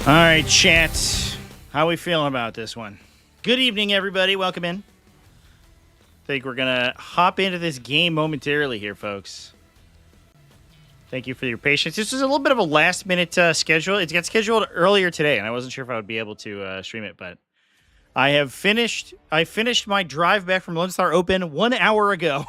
All right, chat. How we feeling about this one? Good evening, everybody. Welcome in. I think we're going to hop into this game momentarily here, folks. Thank you for your patience. This is a little bit of a last-minute schedule. It got scheduled earlier today, and I wasn't sure if I would be able to stream it, but I finished my drive back from Lone Star Open 1 hour ago.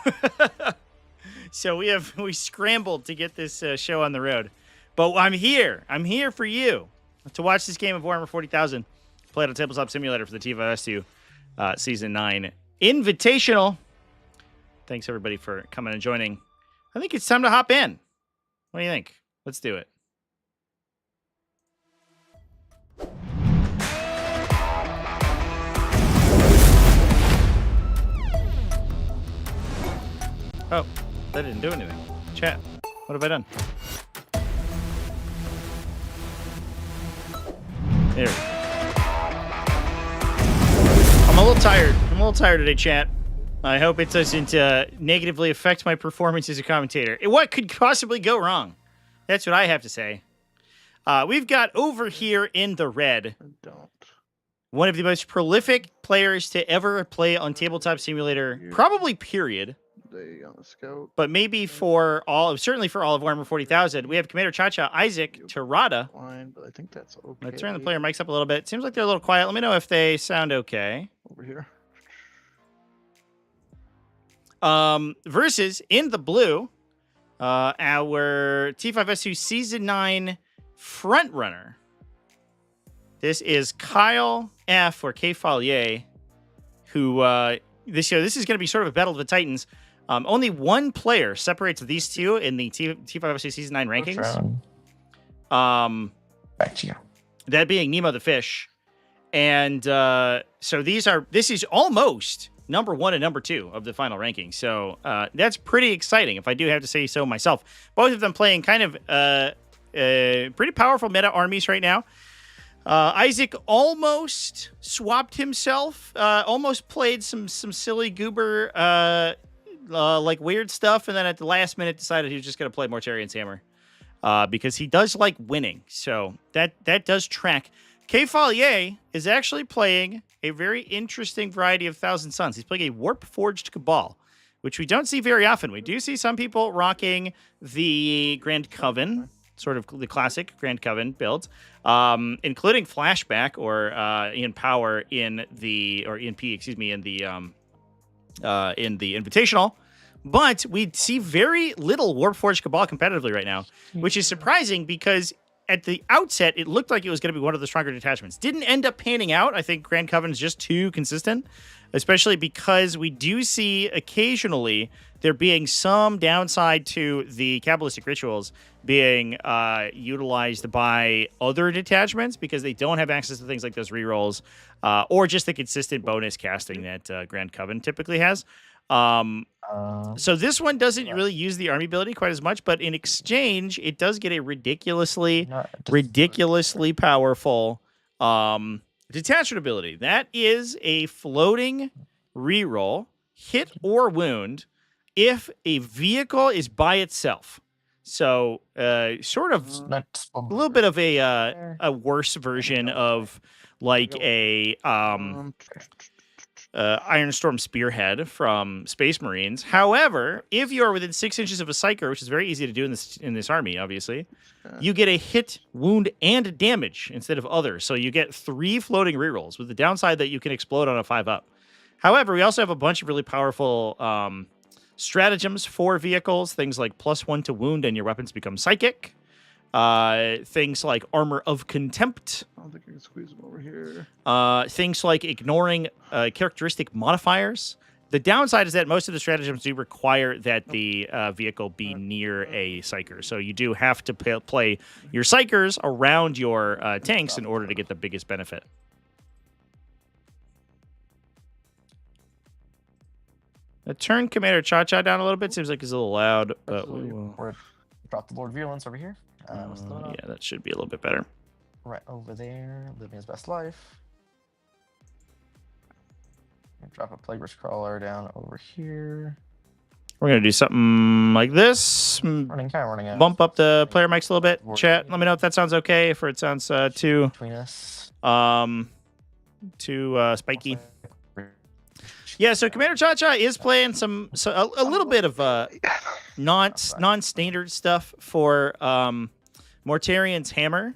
So we scrambled to get this show on the road. But I'm here. I'm here for you to watch this game of Warhammer 40,000 played on Tabletop Simulator for the T5S2 Season 9 Invitational. Thanks, everybody, for coming and joining. I think it's time to hop in. What do you think? Let's do it. Oh, that didn't do anything. Chat, what have I done? There we go. I'm a little tired. I'm a little tired today, chat. I hope it doesn't negatively affect my performance as a commentator. What could possibly go wrong? That's what I have to say. We've got over here in the red one of the most prolific players to ever play on Tabletop Simulator, probably period. On the scout. But maybe certainly for all of Warhammer 40,000, we have Commander Cha-Cha, Isaac, Terada. But I think that's okay. Let's turn the player mics up a little bit. Seems like they're a little quiet. Let me know if they sound okay. Over here. Versus in the blue, our T5S2 Season 9 frontrunner. This is Kyle F. or K. Follier, who this is going to be sort of a battle of the Titans. Only one player separates these two in the T5S2 Season 9 rankings. Back to you. That being Nemo the Fish. And so this is almost number 1 and number 2 of the final ranking. So that's pretty exciting, if I do have to say so myself. Both of them playing kind of pretty powerful meta armies right now. Isaac almost swapped himself, almost played some silly goober, like weird stuff, and then at the last minute decided he was just going to play Mortarian's Hammer, because he does like winning. So that does track. K. Follier is actually playing a very interesting variety of Thousand Suns. He's playing a Warp Forged Cabal, which we don't see very often. We do see some people rocking the Grand Coven, sort of the classic Grand Coven builds, including Flashback or Ian Power in the Invitational. But we see very little Warpforged Cabal competitively right now, which is surprising because at the outset, it looked like it was going to be one of the stronger detachments. Didn't end up panning out. I think Grand Coven is just too consistent, especially because we do see occasionally there being some downside to the Kabbalistic rituals being utilized by other detachments because they don't have access to things like those rerolls, or just the consistent bonus casting that Grand Coven typically has. So this one doesn't really use the army ability quite as much, but in exchange, it does get a ridiculously powerful detachment ability. That is a floating reroll, hit or wound, if a vehicle is by itself. So sort of a little bit of a worse version of like a Iron Storm Spearhead from Space Marines. However, if you are within 6 inches of a Psyker, which is very easy to do in this army, obviously, you get a hit, wound, and damage instead of others. So you get 3 floating rerolls, with the downside that you can explode on a 5-up. However, we also have a bunch of really powerful stratagems for vehicles, things like +1 to wound and your weapons become psychic. Things like Armor of Contempt. I don't think I can squeeze them over here. Things like ignoring characteristic modifiers. The downside is that most of the stratagems do require that the vehicle be near a Psyker. So you do have to play your Psykers around your tanks in order to get the biggest benefit. Turn Commander Cha-Cha down a little bit. Seems like he's a little loud. But we will drop the Lord Virulence over here. Yeah, that should be a little bit better. Right over there, living his best life. Drop a Plague Crawler down over here. We're going to do something like this. Running out. Bump up the player mics a little bit. Chat, let me know if that sounds okay, if it sounds too Between us. spiky. Yeah, so Commander Cha-Cha is playing a little bit of non-standard stuff for Mortarian's Hammer.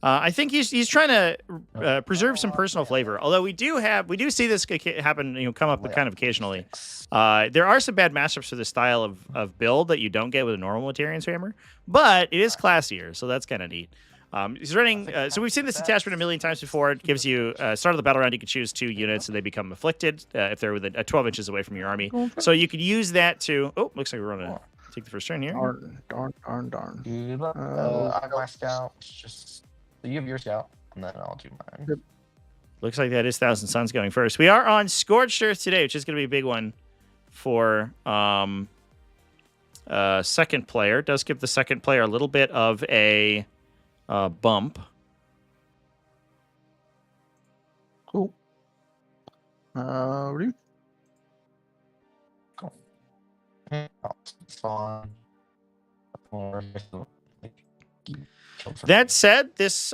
I think he's trying to preserve some personal flavor. Although we do see this happen, come up kind of occasionally. There are some bad matchups for this style of build that you don't get with a normal Mortarian's Hammer, but it is classier, so that's kind of neat. He's running. So we've seen this attachment a million times before. It gives you start of the battle round. You can choose 2 units, and they become afflicted if they're within 12 inches away from your army. So you could use that to. Oh, looks like we're going to take the first turn here. Darn. Good luck. I got my scout. Just you have your scout, and then I'll do mine. Yep. Looks like that is Thousand Suns going first. We are on Scorched Earth today, which is going to be a big one for second player. It does give the second player a little bit of a bump. Cool. Ready? Cool. It's fun. That said, this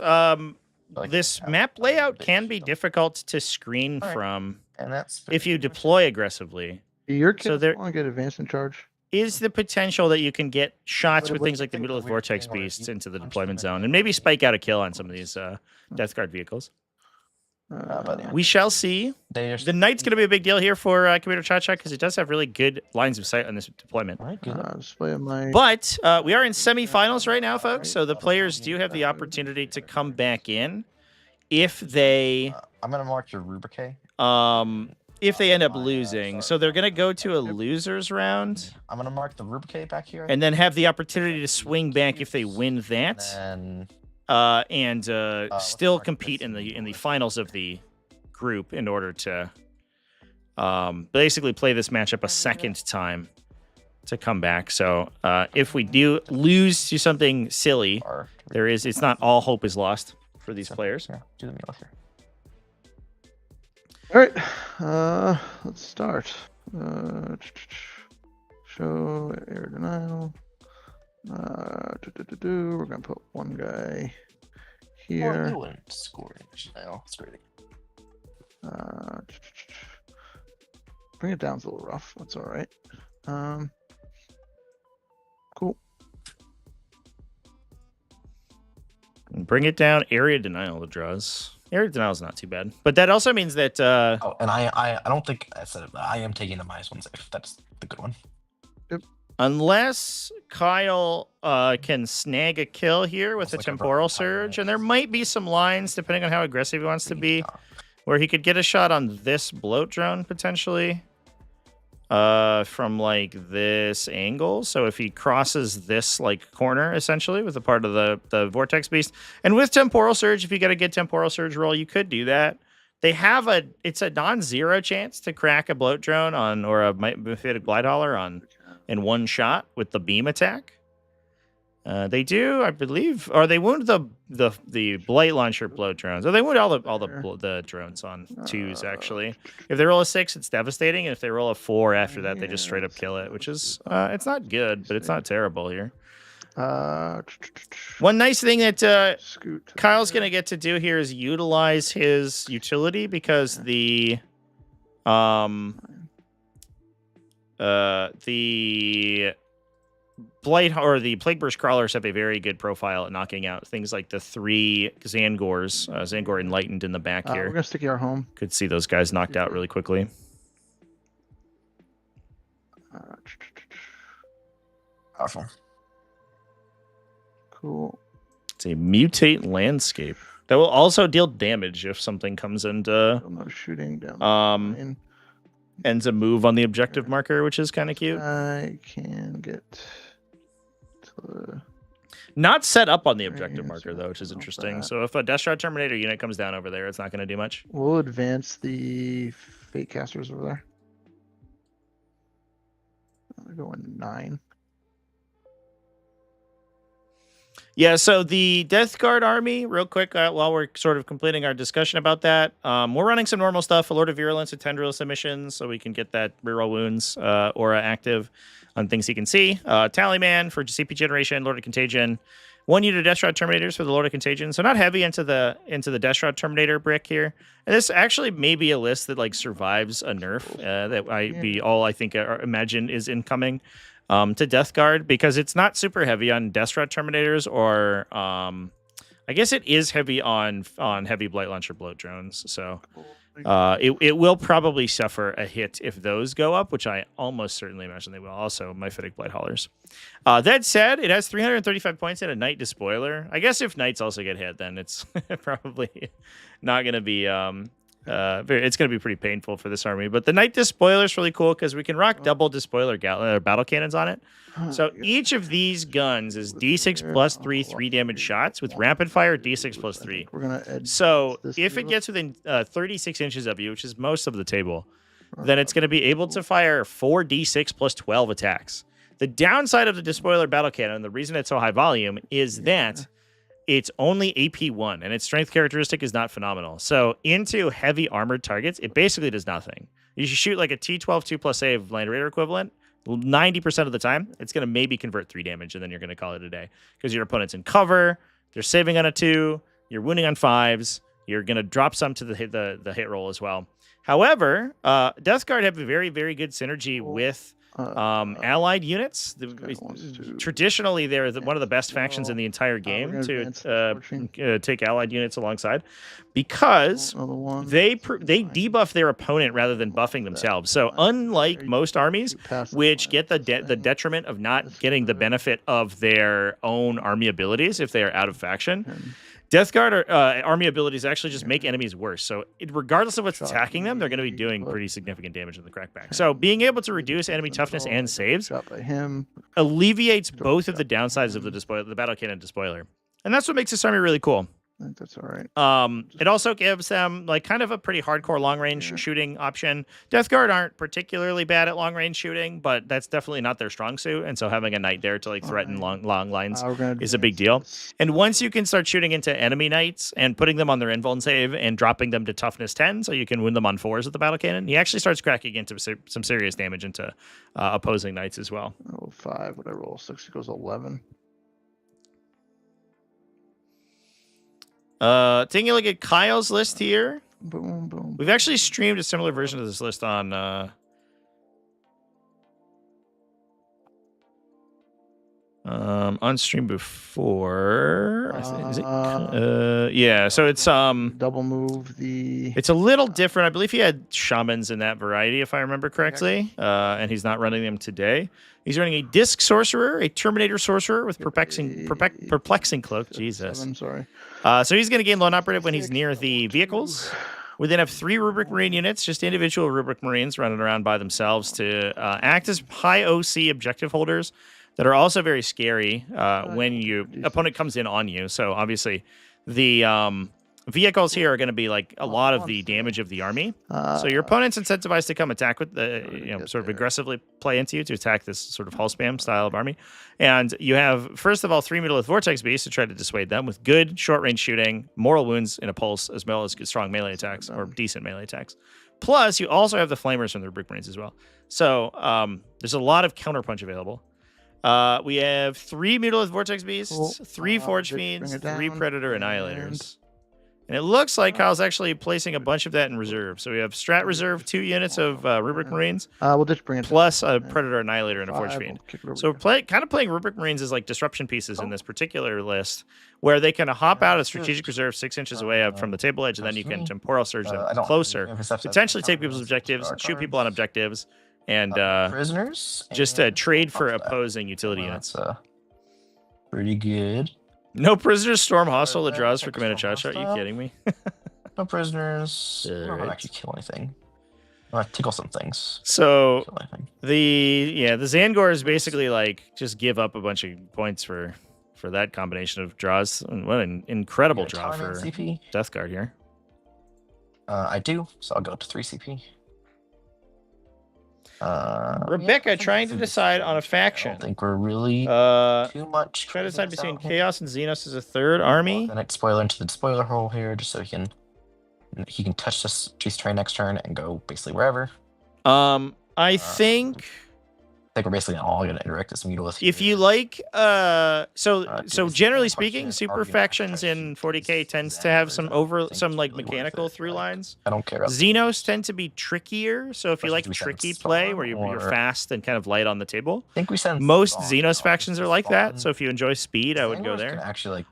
map layout can be difficult to screen from and that's if you deploy aggressively. Your kids So there want to get advanced in charge. is the potential that you can get shots with things like the middle of Vortex Beasts into the deployment zone and maybe spike out a kill on some of these Death Guard vehicles. We shall see. The Knight's going to be a big deal here for Commander Cha-Cha because it does have really good lines of sight on this deployment. But we are in semifinals right now, folks, so the players do have the opportunity to come back in if they... I'm going to mark your rubrique. If they end up losing. So they're going to go to a loser's round. I'm going to mark the rubrique back here. And then have the opportunity to swing back if they win that. And still compete in the finals of the group in order to basically play this matchup a second time to come back. So if we do lose to something silly, it's not all hope is lost for these players. Yeah, do the meal here. All right, let's start. Show air denial. We're gonna put one guy here. Bring it down's a little rough. That's all right. Cool. Bring it down. Area denial the draws. Area denial is not too bad, but that also means that. And I don't think I said it, but I am taking the -1 safe. That's the good one. Unless Kyle can snag a kill here with a temporal surge, and there might be some lines depending on how aggressive he wants to be, where he could get a shot on this bloat drone potentially from like this angle. So if he crosses this like corner essentially with a part of the Vortex Beast, and with temporal surge, if you got a good temporal surge roll, you could do that. They have it's a non-zero chance to crack a bloat drone or a Mephitic Blight Hauler in one shot with the beam attack. They do, I believe, or they wound the Blight Launcher bloat drones. Or they wound all the drones on 2s actually. If they roll a 6, it's devastating, and if they roll a 4 after that, they just straight up kill it, which is it's not good, but it's not terrible here. One nice thing that Kyle's gonna get to do here is utilize his utility because the Blight or the Plague Burst Crawlers have a very good profile at knocking out things like the 3 Zangors, Zangor Enlightened in the back here. We're gonna stick our home. Could see those guys knocked out really quickly. Awesome. Cool. It's a mutate landscape that will also deal damage if something comes into no shooting down ends a move on the objective marker, which is kind of cute. I can get not set up on the objective marker though, which is interesting. So if a Death Shroud Terminator unit comes down over there, it's not going to do much. We'll advance the Fate Casters over there. They're going 9. Yeah, so the Death Guard army, real quick, while we're sort of completing our discussion about that, we're running some normal stuff, a Lord of Virulence, a Tendril submissions, so we can get that reroll wounds aura active on things he can see. Tallyman for CP generation, Lord of Contagion. 1 unit of Death Shroud Terminators for the Lord of Contagion, so not heavy into the Death Shroud Terminator brick here. And this actually may be a list that like survives a nerf I think imagine is incoming. To Death Guard, because it's not super heavy on Death Shroud Terminators, or I guess it is heavy on heavy Blight Launcher Bloat Drones. So it will probably suffer a hit if those go up, which I almost certainly imagine they will. Also, Myphitic Blight Haulers. That said, it has 335 points and a Knight Despoiler. I guess if Knights also get hit, then it's probably not going to be... it's going to be pretty painful for this army. But the Knight Despoiler is really cool because we can rock double Despoiler battle cannons on it. So each of these guns is D6 plus 3 3-damage shots with rapid fire D6 plus 3. So if it gets within 36 inches of you, which is most of the table, then it's going to be able to fire 4 D6 plus 12 attacks. The downside of the Despoiler battle cannon, the reason it's so high volume, is that it's only AP1, and its strength characteristic is not phenomenal. So into heavy armored targets, it basically does nothing. You should shoot like a T12 2+ save Land Raider equivalent. 90% of the time, it's going to maybe convert 3 damage, and then you're going to call it a day. Because your opponent's in cover, they're saving on a 2, you're wounding on 5s, you're going to drop some to the hit roll as well. However, Death Guard have a very, very good synergy with allied units. Traditionally, they're one of the best factions in the entire game to take allied units alongside, because they debuff their opponent rather than buffing themselves. So unlike most armies, which get the detriment of not getting the benefit of their own army abilities if they are out of faction, Death Guard army abilities actually just make enemies worse. So regardless of what's attacking them, they're going to be doing pretty significant damage in the crackback. So being able to reduce enemy toughness and saves alleviates both of the downsides of the battle cannon Despoiler. And that's what makes this army really cool. I think that's all right. It also gives them like kind of a pretty hardcore long range shooting option. Death Guard aren't particularly bad at long range shooting, but that's definitely not their strong suit. And so having a knight there to like threaten long lines is a big deal. And once you can start shooting into enemy knights and putting them on their invuln save and dropping them to toughness 10, so you can win them on 4s with the battle cannon, he actually starts cracking into some serious damage into opposing knights as well. Oh, 5. What I roll? 6 goes 11. Taking a look at Kyle's list here. Boom, boom. We've actually streamed a similar version of this list on stream before. Yeah, so it's double move the. It's a little different. I believe he had shamans in that variety, if I remember correctly. And he's not running them today. He's running a disc sorcerer, a Terminator sorcerer with perplexing cloak. Jesus. I'm sorry. So he's going to gain lone operative when he's near the vehicles. We then have 3 Rubric Marine units, just individual Rubric Marines running around by themselves to act as high OC objective holders that are also very scary when your opponent comes in on you. So obviously the vehicles here are going to be like a lot of the damage of the army. So your opponent's incentivized to come attack with sort of aggressively play into you to attack this sort of hull spam style of army. And you have, first of all, 3 Mutilith Vortex Beasts to try to dissuade them with good short range shooting, mortal wounds in a pulse, as well as good strong melee attacks or decent melee attacks. Plus, you also have the Flamers from the Rubric Marines as well. So there's a lot of counterpunch available. We have 3 Mutilith Vortex Beasts, 3 Forge Fiends, 3 Predator Annihilators. And it looks like Kyle's actually placing a bunch of that in reserve. So we have Strat Reserve, 2 units of Rubric Marines, we'll just bring it plus a Predator Annihilator and a Forge Fiend. So we're kind of playing Rubric Marines as like disruption pieces in this particular list, where they can hop out of strategic reserve 6 inches away up from the table edge, and then you can temporal surge them closer, potentially take people's objectives, shoot people on objectives, and prisoners. just trade for opposing utility units. Pretty good. No prisoners storm hostile that draws for command charge. Are you kidding me? No prisoners. I don't actually kill anything. I tickle some things. So the Zangors basically like just give up a bunch of points for that combination of draws. And what an incredible draw for CP? Death Guard here. I do, so I'll go to 3 CP. Rebecca trying to decide on a I faction. don't think we're really Too much. Try to decide between Chaos and Xenos as a third army. The next spoiler into the spoiler hole here, just so he can touch this Chase train next turn and go basically wherever. I think we're basically all gonna interact as Mutalist. If you like, so generally speaking, super factions in 40k tends to have some like mechanical through lines. I don't care. Xenos tend to be trickier, so if you like tricky play where you're fast and kind of light on the table, I think we send most Xenos factions are like that. So if you enjoy speed, I would go there. Actually,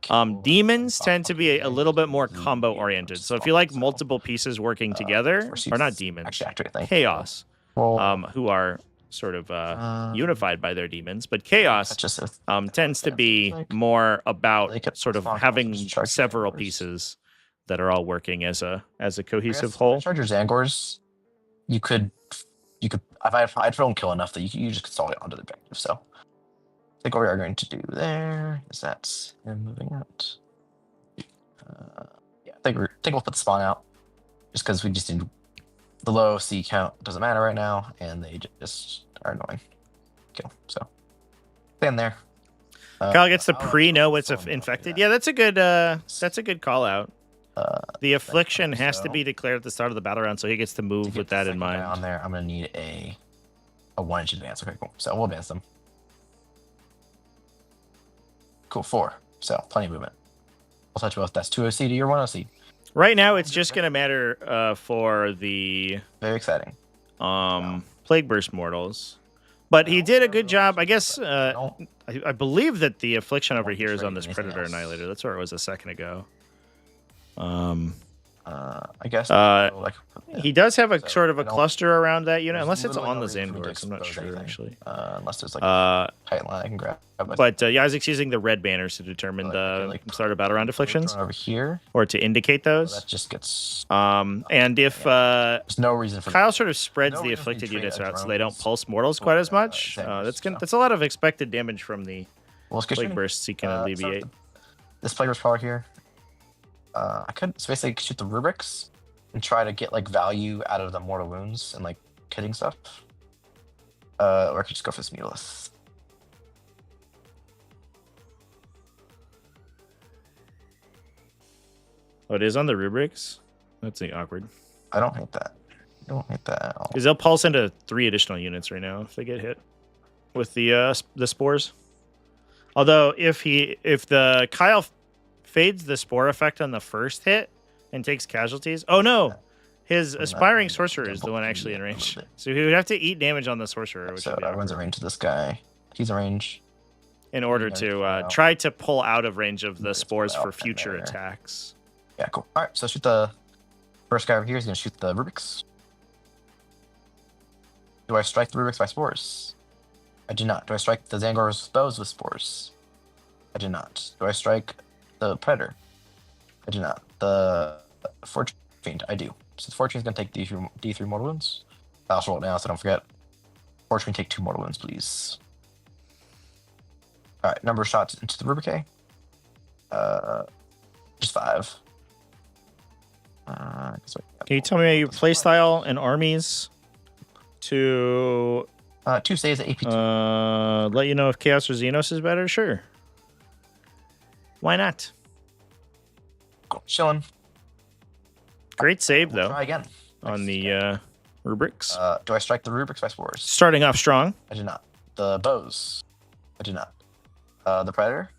Demons tend to be a little bit more combo oriented. So if you like multiple pieces working together, or not demons, Chaos, who are sort of unified by their demons, but Chaos tends to be more about sort of having several pieces that are all working as a cohesive whole. Charge your Zangors, you could if I don't kill enough that you just consolidate onto the objective. So I think what we are going to do there is that him moving out. Yeah, I think we'll put the spawn out just because we just need the low C count doesn't matter right now, and they just are annoying. Kill. So stand there. Kyle gets to pre-know what's infected. Yeah, that's a good call out. The affliction has to be declared at the start of the battle round, so he gets to move with that in mind. On there, I'm gonna need a 1-inch advance. Okay, cool. So we'll advance them. Cool, 4. So plenty of movement. We'll touch both. That's 2 OC to your 1 OC. Right now, it's just gonna matter for the very exciting Plague Burst Mortals. But he did a good job. I guess I believe that the affliction over here is on this Predator Annihilator. That's where it was a second ago. I guess he does have a sort of a cluster around that unit, unless it's on the Zangors. I'm not sure actually. Unless there's like a tight line I can grab. But Isaac's using the red banners to determine the start of battle round afflictions over here, or to indicate those. That just gets. And if there's no reason for Kyle sort of spreads the afflicted units out so they don't pulse mortals quite as much. That's a lot of expected damage from the plague bursts he can alleviate. So this plague burst power here. I could basically shoot the rubrics and try to get like value out of the mortal wounds and like kidding stuff. Or I could just go for this Mutalist. Oh, it is on the rubrics? That's awkward. I don't hate that. I don't hate that at all. Because they'll pulse into 3 additional units right now if they get hit with the spores. Although if the Kyle fades the spore effect on the first hit and takes casualties. Oh no, his aspiring sorcerer is the one actually in range. So he would have to eat damage on the sorcerer. Which so everyone's in range to this guy. He's in range. In order to try to pull out of range of the spores for future attacks. Yeah, cool. All right, so shoot the first guy over here. He's gonna shoot the rubrics. Do I strike the rubrics by spores? I do not. Do I strike the Zangor's bows with spores? I do not. Do I strike the Predator? I do not. The Fortune Fiend, I do. So the Fortune's gonna take D3 mortal wounds. I'll roll it now so don't forget. Fortune, take 2 mortal wounds, please. Alright, number of shots into the Rubrique. Just 5. Can you tell me your playstyle and armies to 2 saves at AP2. Let you know if Chaos or Xenos is better? Sure. Why not? Cool. Chilling. Great save, though. Try again. On the rubrics. Do I strike the rubrics by spores? Starting off strong. I do not. The bows. I do not. The Predator.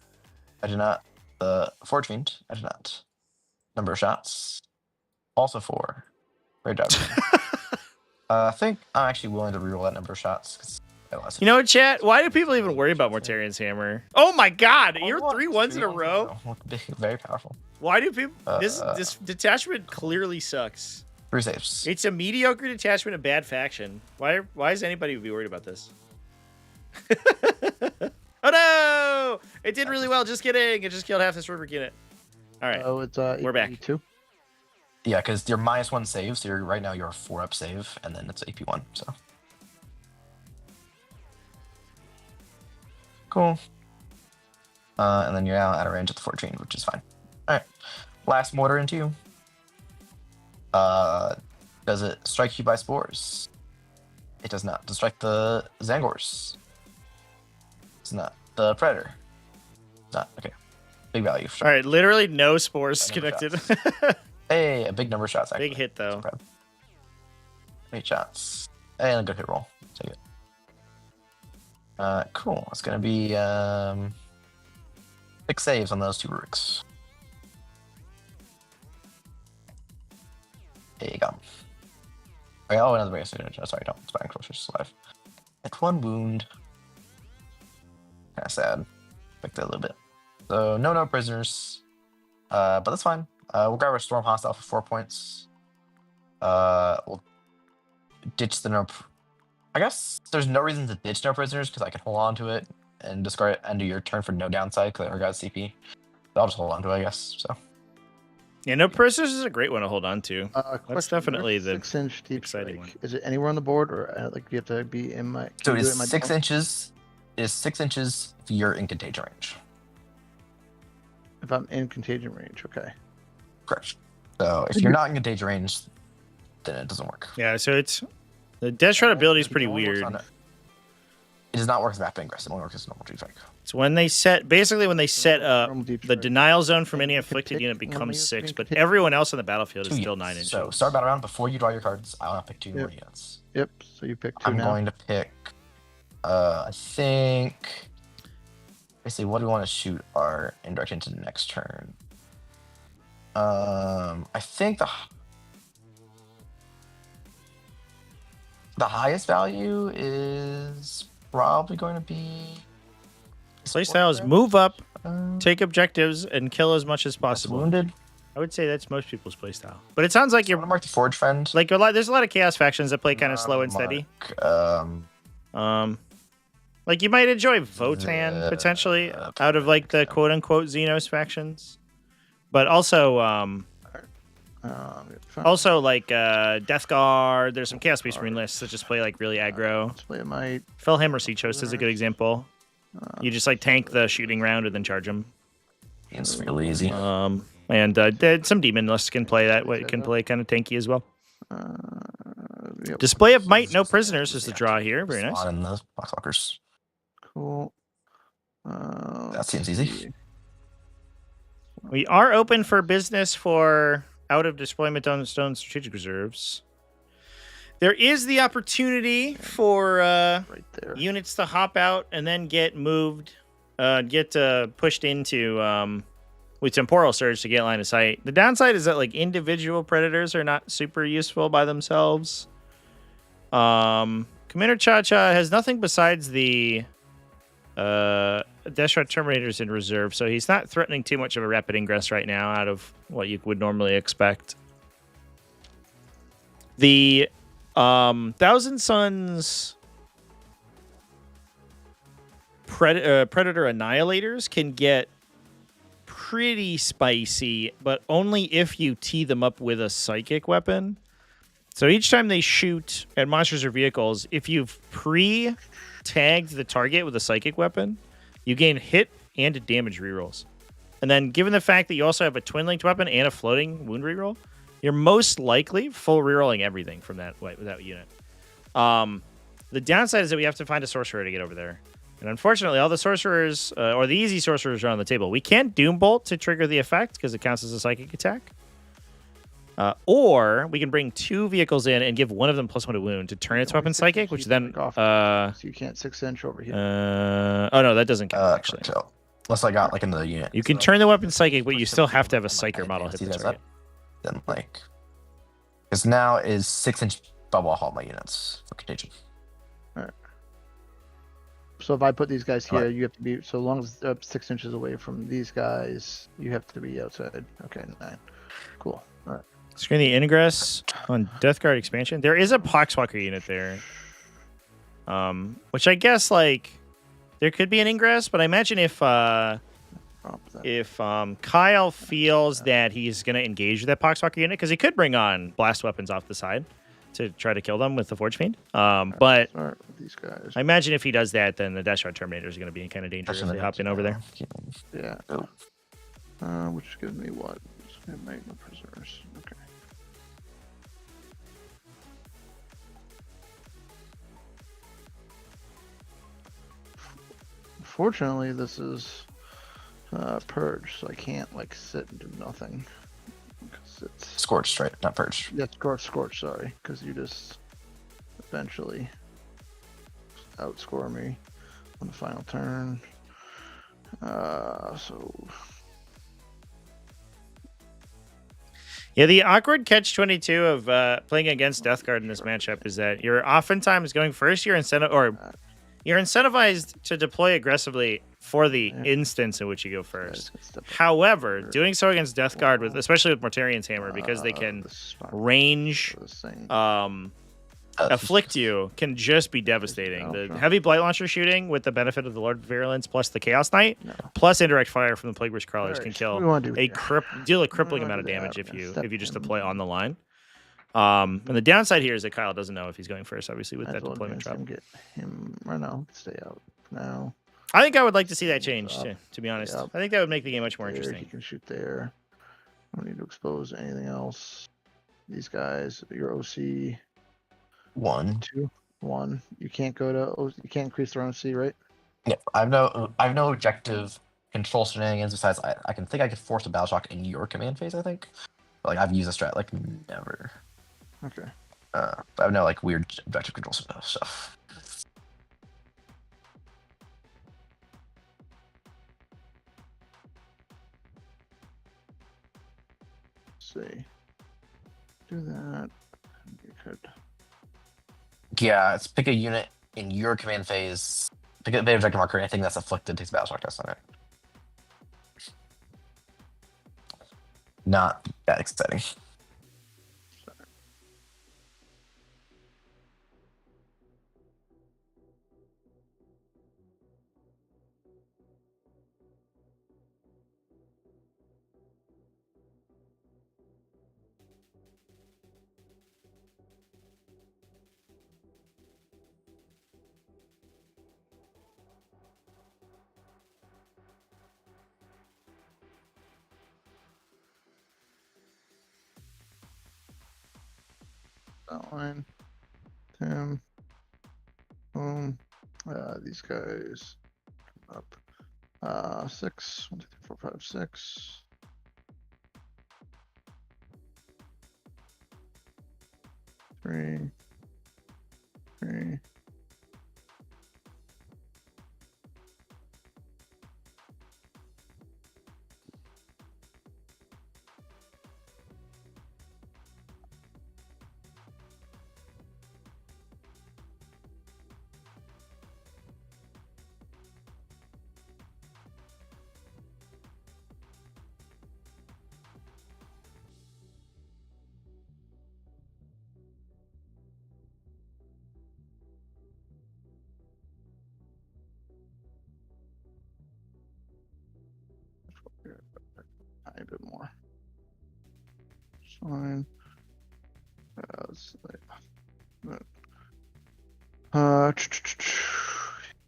I do not. The Forge Fiend. I do not. Number of shots. Also 4. Great job. I think I'm actually willing to reroll that number of shots. You know, chat, why do people even worry about Mortarian's Hammer? Oh my god, you're 3 1s in a row? Very powerful. Why do people... This detachment clearly sucks. 3 saves. It's a mediocre detachment of bad faction. Why is anybody be worried about this? Oh no! It did really well, just kidding. It just killed half this rubric unit. Alright, we're back. 2. Yeah, because you're -1 save, so right now you're a 4-up save, and then it's AP1, so... Cool. And then you're now out of range at the 14, which is fine. Alright. Last mortar into you. Does it strike you by spores? It does not. Strike the Zangors. It's not. The Predator. It's not. Okay. Big value. All right, literally no spores Number of connected. Hey, a big number of shots, actually. Big hit, though. 8 shots. And a good hit roll. Take it. Cool. It's going to be 6 saves on those 2 Ruriks. There you go. Okay, oh, another base. Sorry, don't. Spine Crusher's just alive. It's 1 wound. Kind of sad. Picked that a little bit. So, no prisoners. But that's fine. We'll grab our Storm Hostile for 4 points. We'll ditch the no. I guess there's no reason to ditch no prisoners because I can hold on to it and discard it end of your turn for no downside because I already got CP. So I'll just hold on to it, I guess. So. Yeah, no prisoners is a great one to hold on to. That's Question, definitely the 6-inch deep exciting strike. one. Is it anywhere on the board, or like you have to be in my? So can it you do is in my 6 dome? inches. It is 6 inches if you're in contagion range. If I'm in contagion range, okay. Correct. So if you're not in contagion range, then it doesn't work. Yeah, so it's the Death Shroud ability is It pretty only works weird. on it does not work as Map Ingress. It only works as normal deep strike. It's when they set when they set Normal deep the strike. denial zone from any You can afflicted pick unit one becomes unit, 6, you can but pick- everyone else on the battlefield is 2 still units. 9 inches. So start battle round before you draw your cards. I want to pick 2 more Yep. units. Yep. So you pick 2 I'm now. going to pick. I think. Basically, what do we want to shoot our indirect into next turn? I think the highest value is probably going to be. Playstyle is move up, Uh, take objectives, and kill as much as possible. Wounded. I would say that's most people's playstyle. But it sounds like I'm you're gonna mark the Forge Friend. like there's a lot of chaos factions that play kind of slow and steady. Like you might enjoy Votan potentially out of like the quote unquote Xenos factions. But also like Death Guard, there's some Chaos Space Marine lists that just play like really aggro. Display my Felhammer Siege Host is a good example. You just like tank the shooting round and then charge them. It's really easy. And some demon lists can play that way. Can play kind of tanky as well. yep. Display of Might, no prisoners is the draw here. Very nice. On the Boxwalkers. Cool. That seems easy. We are open for business for out of deployment on stone strategic reserves. There is the opportunity for Right there. units to hop out and then get moved, get pushed into with temporal surge to get line of sight. The downside is that like individual predators are not super useful by themselves. Commander Cha-Cha has nothing besides the Death Shroud Terminators in reserve, so he's not threatening too much of a rapid ingress right now out of what you would normally expect. The Thousand Suns Predator Annihilators can get pretty spicy, but only if you tee them up with a psychic weapon. So each time they shoot at monsters or vehicles, if you've pre-tagged the target with a psychic weapon, you gain hit and damage rerolls. And then given the fact that you also have a twin-linked weapon and a floating wound reroll, you're most likely full rerolling everything from that unit. The downside is that we have to find a sorcerer to get over there. And unfortunately, all the sorcerers, or the easy sorcerers, are on the table. We can't Doombolt to trigger the effect because it counts as a psychic attack. Or we can bring 2 vehicles in and give one of them +1 to wound to turn its weapon psychic, which then... so you can't 6-inch over here. oh, no, that doesn't count, actually. Unless I got like into the unit. You can turn the weapon psychic, but you still have to have a psyker model hit the target. Then like... Because now is 6-inch bubble halt my units for contagion. So if I put these guys here, Right. you have to be, so long as they're 6 inches away from these guys, you have to be outside. Okay, 9. Cool. All right. Screen the ingress on Death Guard expansion. There is a Poxwalker unit there. Which I guess, like, there could be an ingress, but I imagine if Kyle feels that he's going to engage that Poxwalker unit, because he could bring on blast weapons off the side to try to kill them with the Forge Fiend. But Start with these guys. I imagine if he does that, then the Death Shroud Terminators are going to be in kind of danger if they hop in over there. Yeah. Which gives me what? Make no prisoners. Okay. Unfortunately, this is purge, so I can't like sit and do nothing. 'Cause it's Scorched, right? Not purged. yeah, scorch. Sorry, because you just eventually outscore me on the final turn. So Yeah, the awkward catch-22 of playing against Death Guard in this matchup is that you're oftentimes going first. You're incentivized to deploy aggressively for the instance in which you go first. However, doing so against Death Guard, especially with Mortarian's Hammer, because they can range afflict you, can just be devastating. The heavy Blight Launcher shooting with the benefit of the Lord of Virulence plus the Chaos Knight plus indirect fire from the Plague Witch Crawlers can kill deal a crippling amount of damage if you just deploy on the line. And the downside here is that Kyle doesn't know if he's going first, obviously, with that deployment drop. Get him right now. Stay out now. I think I would like to see that change, to be honest. I think that would make the game much more interesting. He can shoot there. I don't need to expose anything else. These guys, your OC. 1, 2, 1. You can't go to. You can't increase their OC, right? Yeah, I have no objective control shenanigans besides I can force a battle shock in your command phase. I think, but, like I've used a strat like never. Okay. But I have no like weird objective control stuff. Let's see. Do that. You could. Yeah, it's pick a unit in your command phase. Pick a beta objective marker. Anything that's afflicted takes a battle shock test on it. Not that exciting. That line. Tim. Boom. These guys come up. 6. 1, 2, 3, 4, 5, 6. 3. 3. A bit more. It's fine.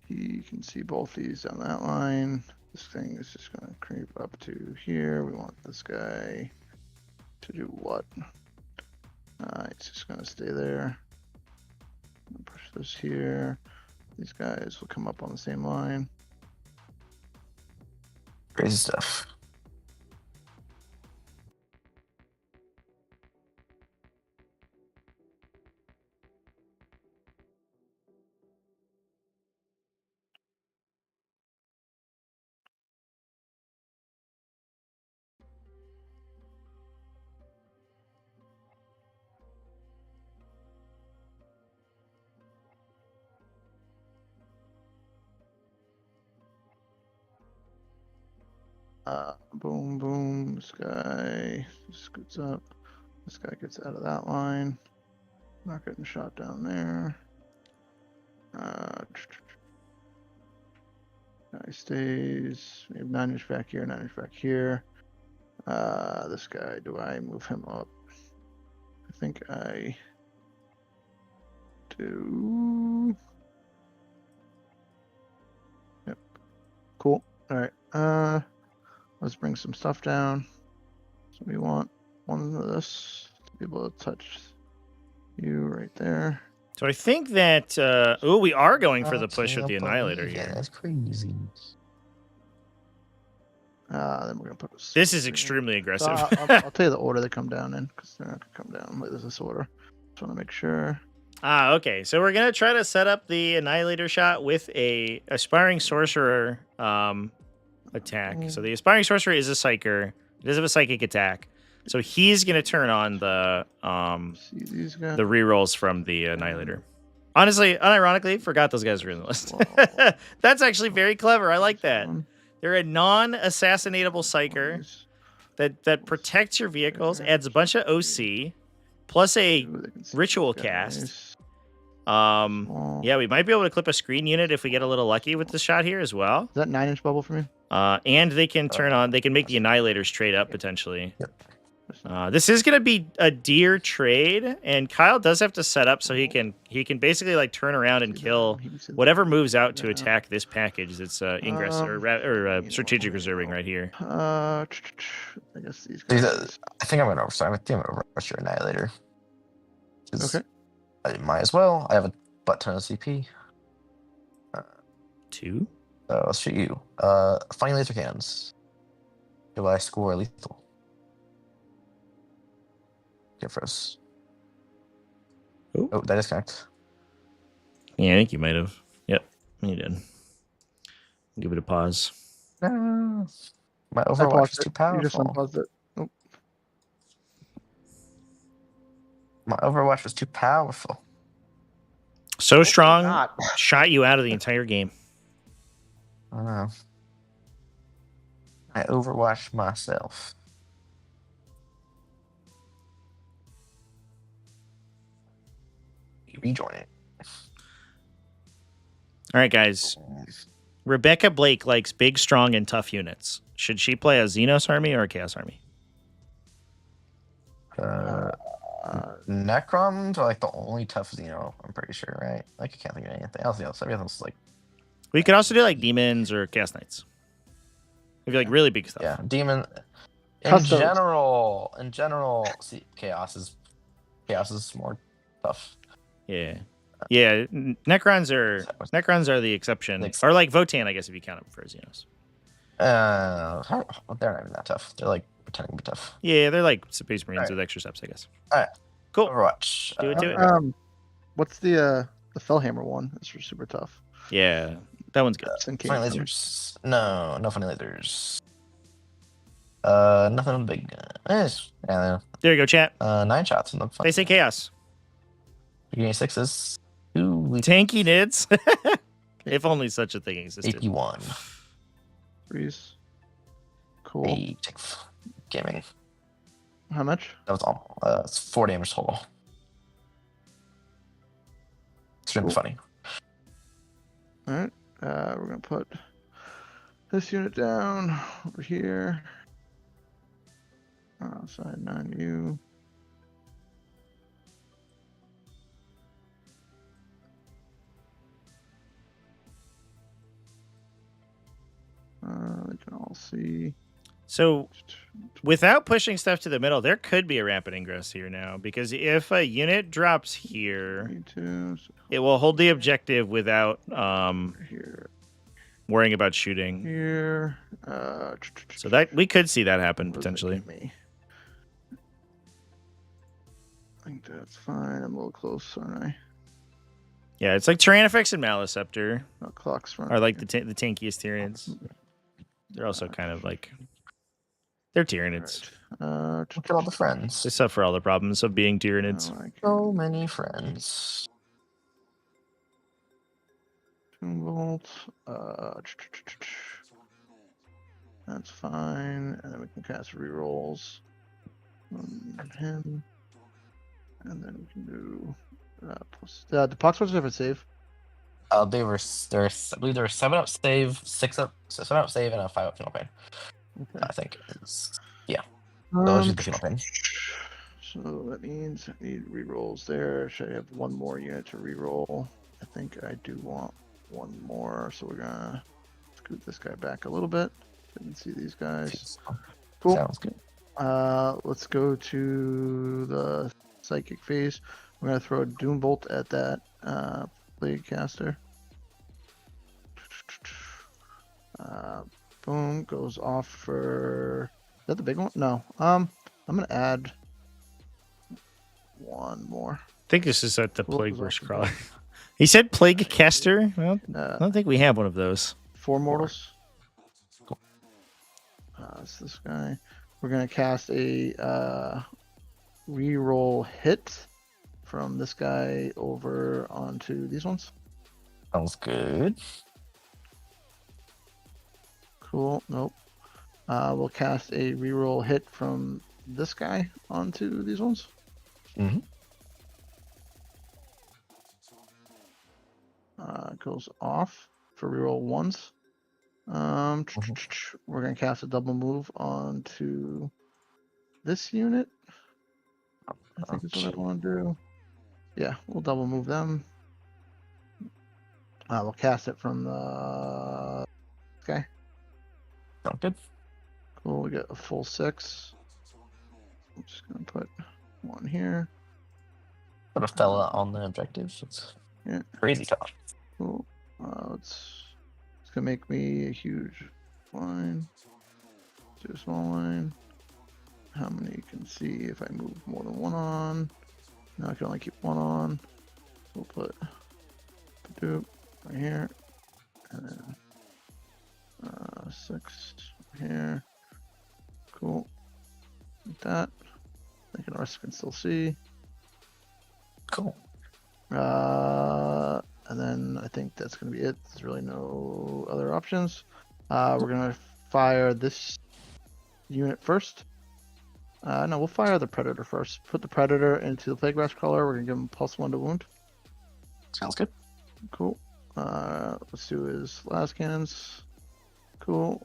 You can see both these on that line. This thing is just going to creep up to here. We want this guy to do what? It's just going to stay there. Push this here. These guys will come up on the same line. Crazy stuff. Boom, boom. This guy scoots up. This guy gets out of that line. Not getting shot down there. Guy stays. We have 9-inch back here, 9-inch back here. This guy, do I move him up? I think I do. Yep. Cool. All right. Let's bring some stuff down. So we want one of this to be able to touch you right there. So I think that we are going for the Not push of the gonna Annihilator believe it, here. That's crazy. Then we're gonna put. This is screen. extremely So aggressive. I'll tell you the order they come down in because they're not gonna come down like this order. Just want to make sure. Okay. So we're gonna try to set up the Annihilator shot with a Aspiring Sorcerer attack. So the Aspiring Sorcerer is a Psyker. It does have a Psychic attack. So he's gonna turn on the See these guys. the rerolls from the Annihilator. Honestly, unironically, forgot those guys were in the list. That's actually very clever. I like that. They're a non-assassinatable Psyker that protects your vehicles, adds a bunch of OC, plus a ritual cast. Yeah, we might be able to clip a screen unit if we get a little lucky with the shot here as well. Is that 9-inch bubble for me? And they can turn on, they can make the Annihilators trade up potentially. Yep. This is gonna be a deer trade, and Kyle does have to set up so he can basically like turn around and kill whatever moves out to attack this package. That's ingress or strategic reserving right here. I guess these guys. I think I'm gonna overrush your Annihilator. Okay. I might as well. I have a butt ton of CP. 2. So I'll shoot you. Finding laser cannons. Do I score lethal? Get froze. Ooh. Oh, that disconnect. Yeah, I think you might have. Yep, you did. Give it a pause. No. My I Overwatch paused is it. too You just powerful. unpaused it. Oh. My Overwatch was too powerful. So strong, not. shot you out of the entire game. I don't know. I overwatched myself. Rejoin it. All right, guys. Rebecca Blake likes big, strong, and tough units. Should she play a Xenos army or a Chaos army? Necrons are like the only tough Xeno, I'm pretty sure, right? Like I can't think of anything else. Everything else is like. We could also do like demons or Chaos Knights. If you like really big stuff. Yeah, demon. In Custodes. general, see, chaos is more tough. Yeah. Yeah, Necrons are the exception. Or like Votan, I guess, if you count them for Xenos. They're not even that tough. They're like pretending to be tough. Yeah, they're like Space Marines with extra steps, I guess. All right. Cool. Overwatch. Do it. What's the Fellhammer one? It's super tough. Yeah, that one's good. Funny lasers. No funny lasers. Nothing big. Yeah. There you go, chat. 9 shots in the. They say Chaos. You're getting 6s. Ooh, Tanky nids. If only such a thing existed. 81. Freeze. Cool. Hey, gaming. How much? That was all. It's 4 damage total. It's really funny. All right. We're gonna put this unit down over here. Side 9U. They can all see. So, without pushing stuff to the middle, there could be a rapid ingress here now, because if a unit drops here, it will hold the objective without Here. worrying about shooting. Here. So that we could see that happen potentially. I think that's fine. I'm a little close, aren't I? Yeah, it's like Tyrannifex and Maliceptor Clock's front. are like the tankiest Tyranids. They're also kind of like they're Tyranids. Look at all the friends. They suffer all the problems of being Tyranids. So many friends. 2 volts. That's fine. And then we can cast rerolls on him. And then we can do plus. The Poxwords have a save. I believe there were 7-up save, 6-up, 7-up save, and a 5-up final pain. Okay. I think yeah. Those are the final pain. So that means I need rerolls there. Should I have one more unit to reroll? I think I do want one more. So we're gonna scoot this guy back a little bit. Didn't see these guys. Cool. Sounds good. Let's go to the psychic phase. We're gonna throw a Doom Bolt at that Plague Caster. Boom, goes off for. Is that the big one? No. I'm gonna add one more. I think this is at the Cool, Plague goes Burst off the Crawler. back. He said Plague Caster. Well, I Uh, don't think we have one of those. 4 mortals. Cool. It's this guy. We're gonna cast a reroll hit from this guy over onto these ones. Sounds good. Cool. Nope. We'll cast a reroll hit from this guy onto these ones. Mm-hmm. Goes off for reroll ones. We're gonna cast a double move onto this unit. I think is what I want to do. Yeah, we'll double move them. We'll cast it from the guy. Sounds good. Cool. We get a full 6. I'm just gonna put one here. Put a fella on the objective. It's Yeah. crazy talk. Cool. It's gonna make me a huge line. Do a small line. How many you can see if I move more than one on? Now I can only keep one on. We'll put Doop right here, and then 6 here. Cool. Like that. I think the rest can still see. Cool. And then I think that's going to be it. There's really no other options. We're going to fire this unit first. No, we'll fire the Predator first. Put the Predator into the Plague Grass Crawler. We're going to give him +1 to wound. Sounds good. Cool. Let's do his last cannons. Cool.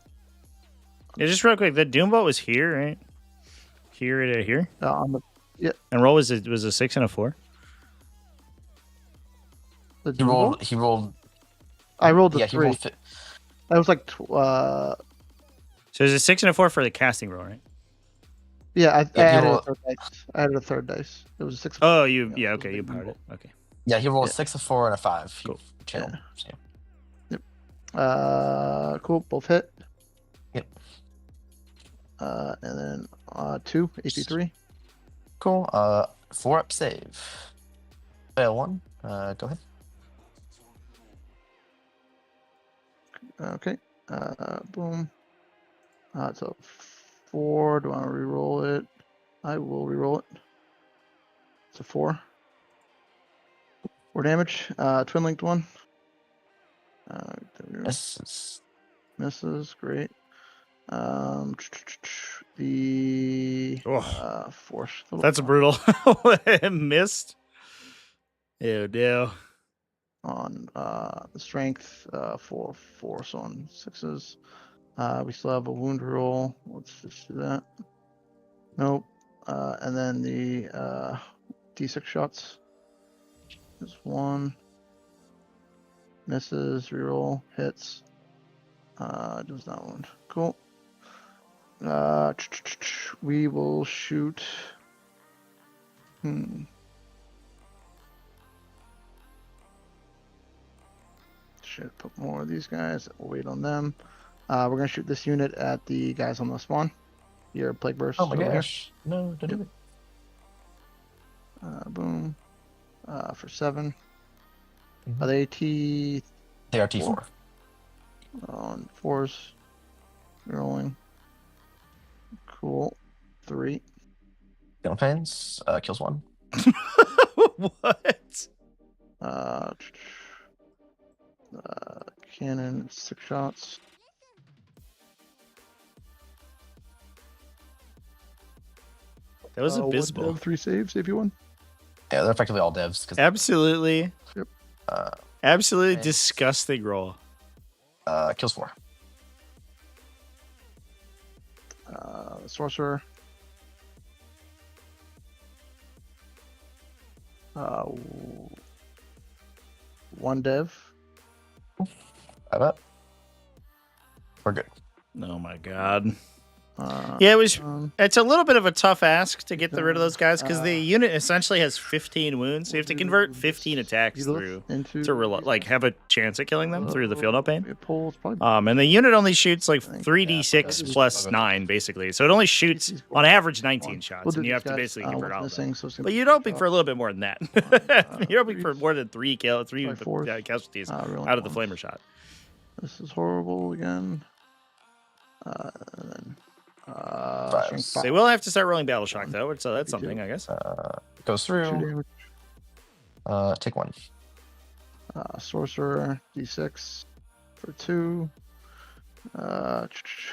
Yeah, just real quick, the Doombolt was here, right? Here. On the And roll was a 6 and a 4. the He rolled. Doombolt? I rolled a Yeah, 3. he rolled. That was like So it's a 6 and a 4 for the casting roll, right? yeah. I Yeah, he added a rolled- third dice. I added a third dice. It was a 6. Oh, Yeah, yeah, it was okay, a you big powered it. Doombolt. Okay. Yeah, he rolled Yeah. 6, a 4, and a 5. He Cool. channeled. Yeah. Cool. Both hit. Yep. And then 2 AP3. Cool. 4 up save. Fail 1. Go ahead. Okay. Boom. It's a 4. Do I want to re-roll it? I will re-roll it. It's a 4. 4 damage. Twin linked 1. There we go. Misses. Misses. Great. The Oh. force. That's brutal. Missed. Ew, deal. On the strength for force on 6s. We still have a wound roll. Let's just do that. Nope. And then the D6 shots. There's 1. Misses, reroll, hits. Does not wound. Cool. We will shoot. Should put more of these guys. We'll wait on them. We're gonna shoot this unit at the guys on the spawn. Your plague burst. Oh my over gosh. No, don't do it. Here. Boom. For 7. Mhm. Are they T They are T4. on 4s? Rolling. Cool. 3. Gun pins. Kills 1. What? Cannon, 6 shots. That was abysmal. 3 saves, if you won. Yeah, they're effectively all devs. Cause, Absolutely. Yep. Absolutely Nice. disgusting roll. Kills 4. Sorcerer. 1 dev. I bet. We're good. Oh my god. Yeah, it was. Um, It's a little bit of a tough ask to get rid of those guys because the unit essentially has 15 wounds. So you have to convert 15 attacks through to have a chance at killing them through the Feel No Pain. And the unit only shoots like 3d6 plus 9 basically, so it only shoots on average 19 shots, and you have to basically convert all of them. But you're hoping for a little bit more than that. You're hoping for more than three casualties out of the flamer shot. This is horrible again. And then, They will have to start rolling battle shock though, so that's something, I guess. Goes through. Take 1. Sorcerer D6 for 2.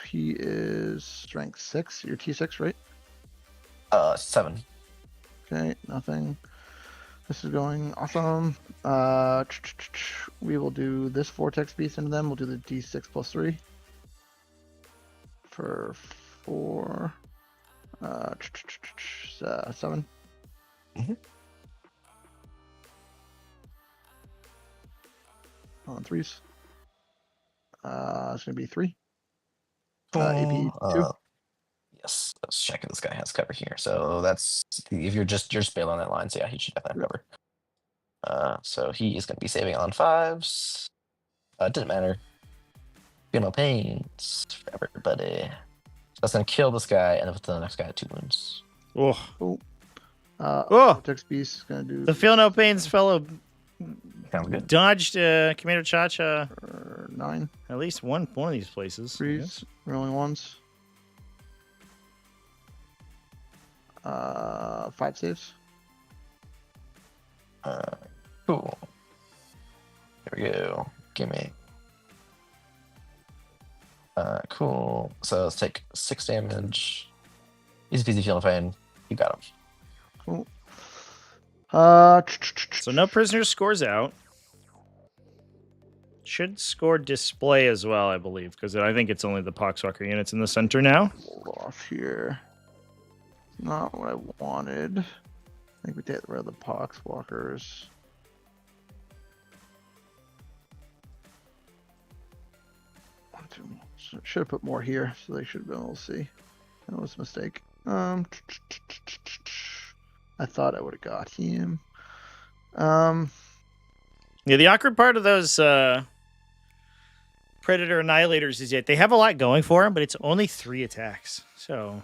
He is strength 6. You're T6, right? 7. Okay, nothing. This is going awesome. We will do this vortex beast into them. We'll do the D6 plus 3 for 4. 7. On 3s. It's gonna be 3. AP 2. Yes, let's check if this guy has cover here. So that's if you're just bailing on that line. So yeah, he should definitely have cover. So he is going to be saving on 5s. Didn't matter. Feel no pains for everybody. So that's going to kill this guy, and then put the next guy at 2 wounds. Oh. Vortex beast is gonna do The Feel No Pains fellow Sounds good. dodged Commander Chacha 9. at least one of these places. 3s. Rolling 1s. 5 saves. Cool. There we go. Gimme. Cool. So let's take 6 damage. Easy peasy, Feel No Pain. You got him. Cool. So no prisoner scores out. Should score display as well, I believe, because I think it's only the Poxwalker units in the center now. Hold off here. Not what I wanted. I think we get rid of the Poxwalkers. Should have put more here, so they should have been able to see. That was a mistake. I thought I would have got him. Yeah, the awkward part of those Predator Annihilators is that they have a lot going for them, but it's only 3 attacks. So,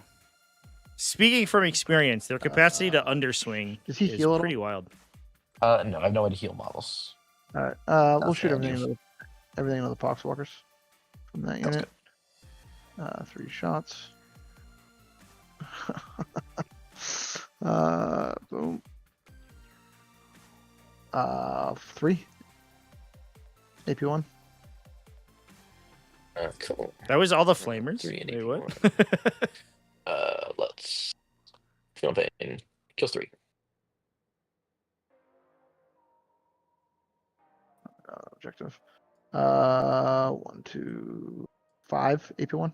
speaking from experience, their capacity to underswing is pretty wild. No, I have no way to heal models. All right. We'll shoot everything into the Poxwalkers from that unit. 3 shots. Boom. 3. AP1. Cool. That was all the flamers. 3 and Wait, what? Let's Feel No Pain. Kills 3. Objective. 1, 2, 5. AP1.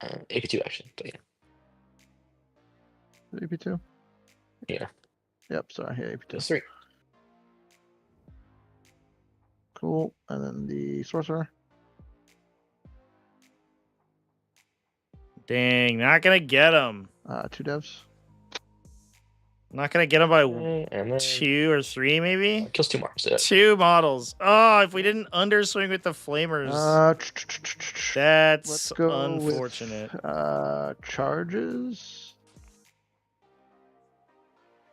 AP2 actually. So yeah. AP2. Yeah. Yep. Sorry. Yeah, AP2. Kills 3. Cool. And then the sorcerer. Dang, not gonna get him. 2 devs. Not gonna get him by And then 2 or 3, maybe. kills 2 more. So 2 models. Oh, if we didn't underswing with the flamers, that's let's go unfortunate. With, charges.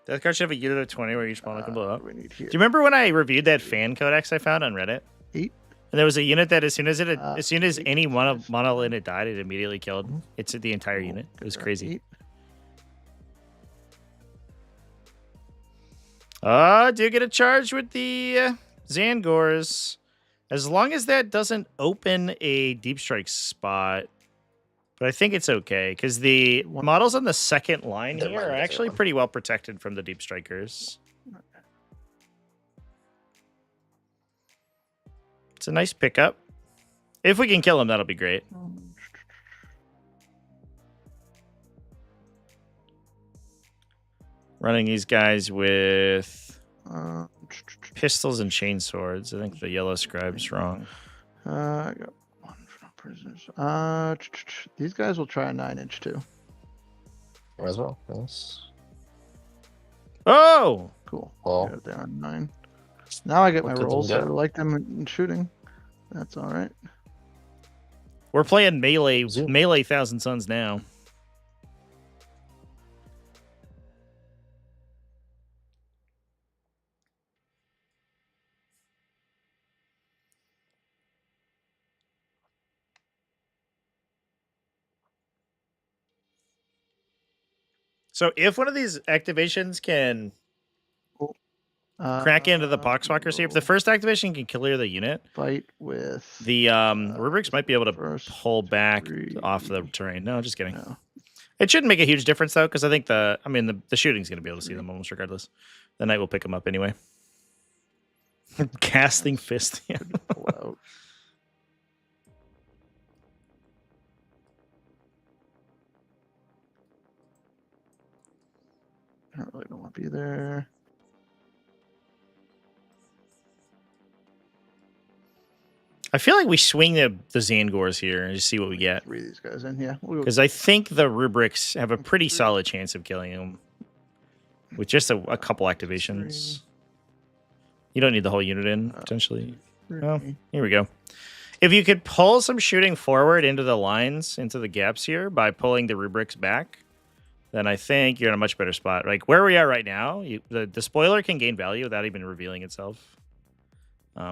Death card should have a unit of 20 where each model can blow up. We need here. Do you remember when I reviewed that fan codex I found on Reddit? 8. And there was a unit that as soon as any one model in it died, it immediately killed. It's the entire unit. It was crazy. 8. Do get a charge with the Zangors. As long as that doesn't open a deep strike spot. But I think it's okay, because the models on the second line here are actually pretty well protected from the deep strikers. It's a nice pickup. If we can kill him, that'll be great. Running these guys with pistols and chainswords. I think the yellow scribe's wrong. I got 1 for prisoners. These guys will try a 9-inch too. Might as well. Yes. Oh, Cool. Well, Yeah, they're on 9. Now I get my what could rolls. them I go? like them in shooting. That's all right. we're playing melee Zoom. melee Thousand Suns now. So if one of these activations can crack into the Poxwalker, see if the first activation can clear the unit, fight with the rubrics might be able to first pull back 3. off the terrain. No, just kidding. No. It shouldn't make a huge difference though, because I think the shooting's going to be able to see them almost regardless. The knight will pick them up anyway. Casting fist. Yeah. Pull out. I really don't want to be there. I feel like we swing the Zangors here and just see what we get. 3 of these guys in. Yeah. We'll go Because I think the rubrics have a pretty solid chance of killing him with just a couple activations. You don't need the whole unit in, potentially. 3. Oh, here we go. If you could pull some shooting forward into the lines, into the gaps here by pulling the rubrics back, then I think you're in a much better spot. Like where we are right now, the spoiler can gain value without even revealing itself,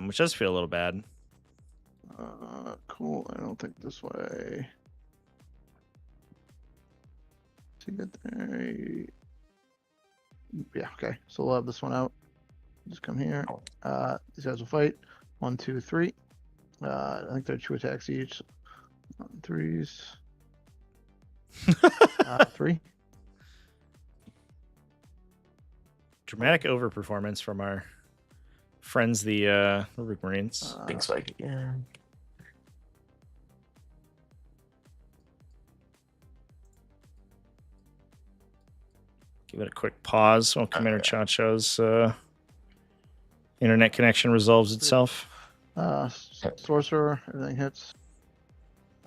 which does feel a little bad. Cool. I don't think this way. See good there. Yeah. Okay. So we'll have this one out. Just come here. These guys will fight. 1, 2, 3. I think they're 2 attacks each. 3s. 3. Dramatic overperformance from our friends, the Rubric Marines. Big spike. Yeah. Give it a quick pause while Commander Chacho's internet connection resolves itself. Sorcerer, everything hits.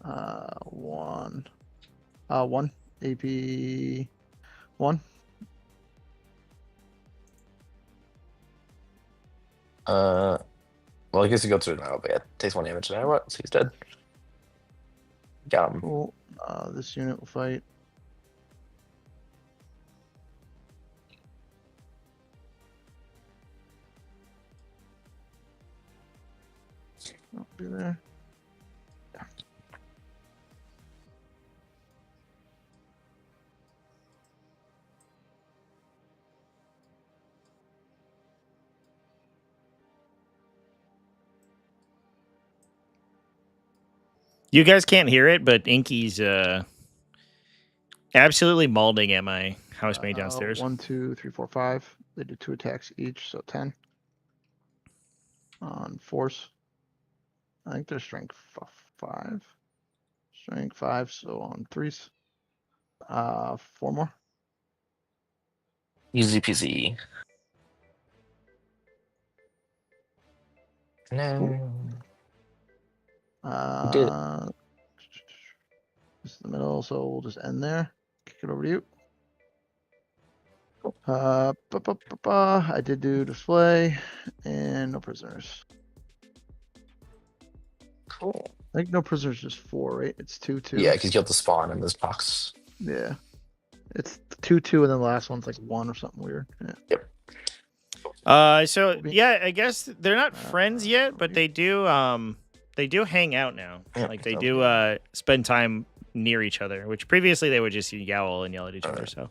1. 1. AP 1. Well, I guess you go through it now, but yeah, takes 1 damage no matter what, so he's dead. Got him. Cool. This unit will fight. I'll be there. Yeah. You guys can't hear it, but Inky's absolutely mauling at my housemate downstairs. 1, 2, 3, 4, 5. They do 2 attacks each, so 10. On force. I think they're strength 5. Strength 5, so on 3s. 4 more. Easy peasy. No. Did it. This is the middle, so we'll just end there. Kick it over to you. I did do display and no prisoners. Cool. I think no prisoners, just 4, right? It's 2, 2. Yeah, because you have to spawn in this box. Yeah. It's 2, 2, and then the last one's like 1 or something weird. Yeah. Yep. So yeah, I guess they're not friends yet, but they do hang out now. Yeah, Like they do spend time near each other, which previously they would just yowl and yell at each other. So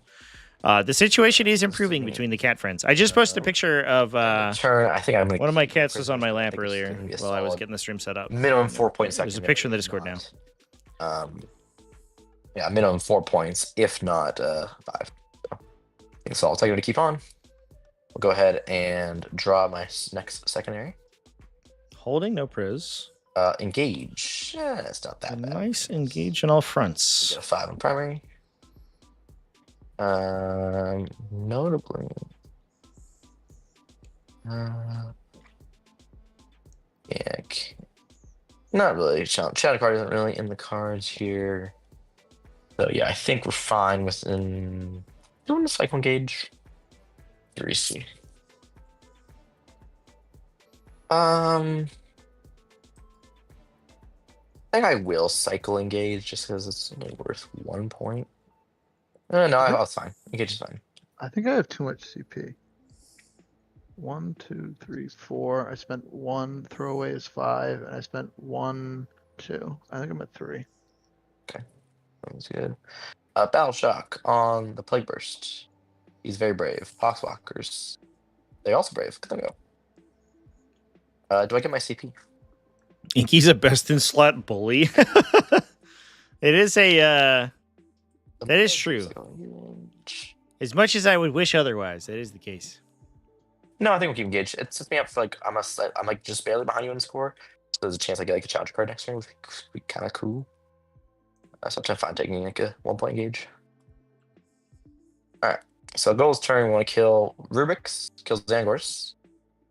the situation is improving between the cat friends. I just posted a picture of Turn. I think I'm gonna one of my keep cats was on my prisoners. I lap think it's earlier gonna be a while I was solid getting the stream set up. minimum 4 points. There's a picture in the Discord now. Yeah, minimum 4 points, if not 5. So I'll tell you to keep on. We'll go ahead and draw my next secondary. Holding no priz. Engage. Yeah, it's not that bad. Nice engage on all fronts. Get a 5 on primary. Notably. Yeah. Not really. Shadow card isn't really in the cards here. So yeah, I think we're fine within doing the cyclone gauge. 3C. I think I will cycle engage just because it's only worth 1 point. No, it's fine. Engage is fine. I think I have too much CP. 1, 2, 3, 4. I spent 1. Throwaway is 5, and I spent 1, 2. I think I'm at 3. Sounds good. Battle Shock on the Plague Burst. He's very brave. Poxwalkers. They're also brave. Let them go. Do I get my CP? Inky's a best in slot bully. It is a that is true. As much as I would wish otherwise, that is the case. No, I think we'll keep engaged. It sets me up for like I'm like just barely behind you in score. So there's a chance I get like a challenge card next turn, which would be kind of cool. So I'm fine taking like a 1 point engage. Alright. So goal's turn, we want to kill Rubik's, kill Zangors,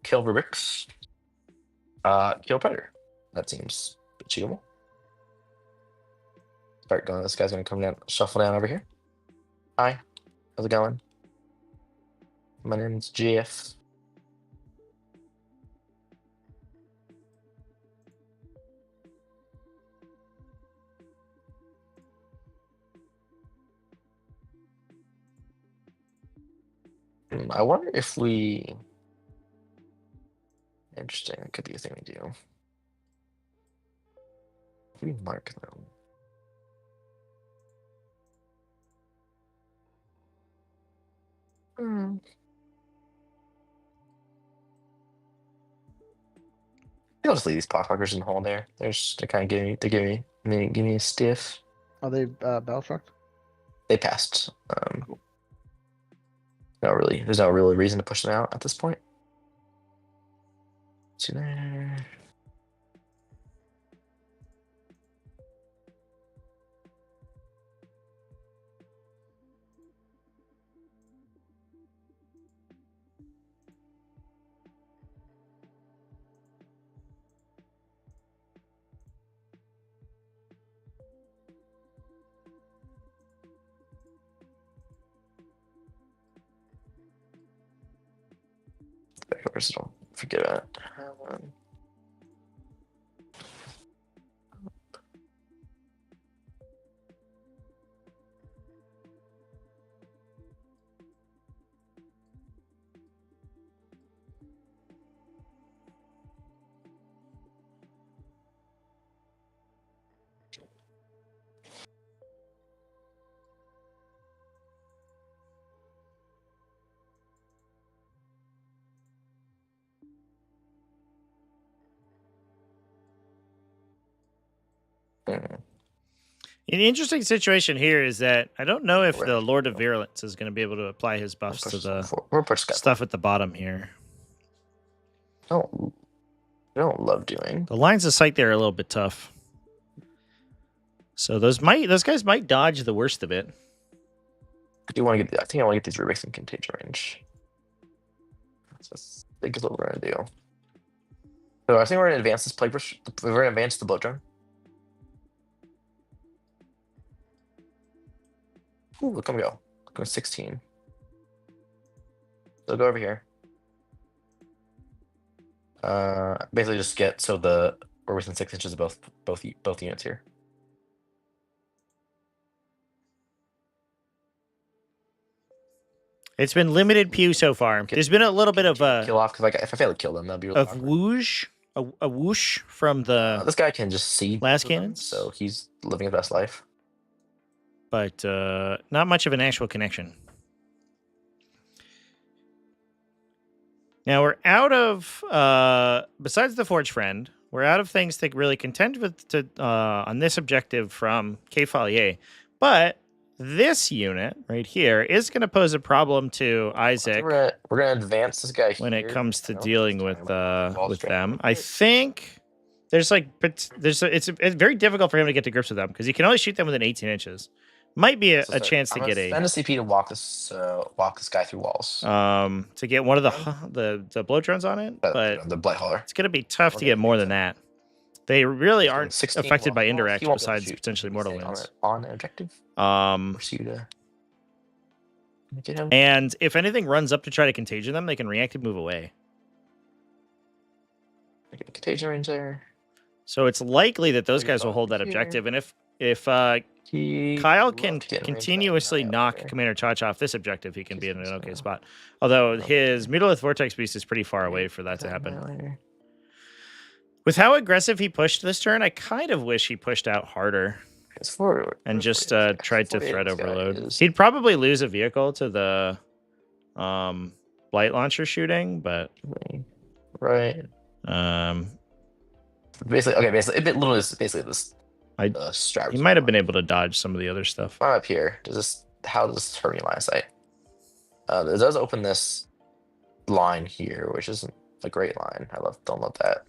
kill Rubik's, kill Predator. That seems achievable. Start going. This guy's gonna come down, shuffle down over here. Hi, how's it going? My name's GF. I wonder if we. Interesting. It could be a thing we do. If we mark them. I'll just leave these pockmarkers in the hole there. They're kind of giving me a stiff. Are they battle shocked? They passed. There's no really reason to push them out at this point. See there. Don't forget about it. An interesting situation here is that I don't know if the Lord of Virulence is going to be able to apply his buffs to the stuff at the bottom here. I don't love doing. The lines of sight there are a little bit tough. So those guys might dodge the worst of it. I think I want to get these Rubik's in contagion range. So I think is what we're gonna do. So I think we're gonna advance this plague brush. We're gonna advance the blow drone. Ooh, look him go. Go 16. So go over here. Basically just get so we're within 6 inches of both units here. It's been limited pew so far. There's been a little bit of a kill off because if I fail to kill them, that'll be really whoosh, a whoosh from the this guy can just see last cannons, so he's living his best life. But not much of an actual connection. Now we're out of besides the Forge Friend, we're out of things to really contend with on this objective from K. Follier. But this unit right here is going to pose a problem to Isaac. We're going to advance this guy when it comes to dealing with them. I think it's very difficult for him to get to grips with them because he can only shoot them within 18 inches. Might be a chance to get spend a CP to walk this guy through walls. To get one of the blow drones on it, but the blight hauler. It's going to be tough to get more than that. They really He's doing aren't 16 affected by well, he indirect won't be able to besides shoot. potentially He's mortal staying wounds. on an objective. Um, Force you to get him. and if anything runs up to try to contagion them, they can reactive move away. Get a contagion range there. So it's likely that those He's guys will going hold that here. objective. And if He Kyle would can love to get in range of that continuously guy knock over there. Commander Chach off this objective, he can be in an So, okay spot. Although okay. his Mutolith Vortex Beast is pretty far away for that to Attack happen. Annihilator. With how aggressive he pushed this turn, I kind of wish he pushed out harder It's forward. and Where's just 48? tried to 48, threat this guy overload. is- He'd probably lose a vehicle to the light launcher shooting, but Right. Basically, literally is basically this. Strat. he might have been able to dodge some of the other stuff. I'm up here. How does this hurt me line of sight? It does open this line here, which isn't a great line. Don't love that.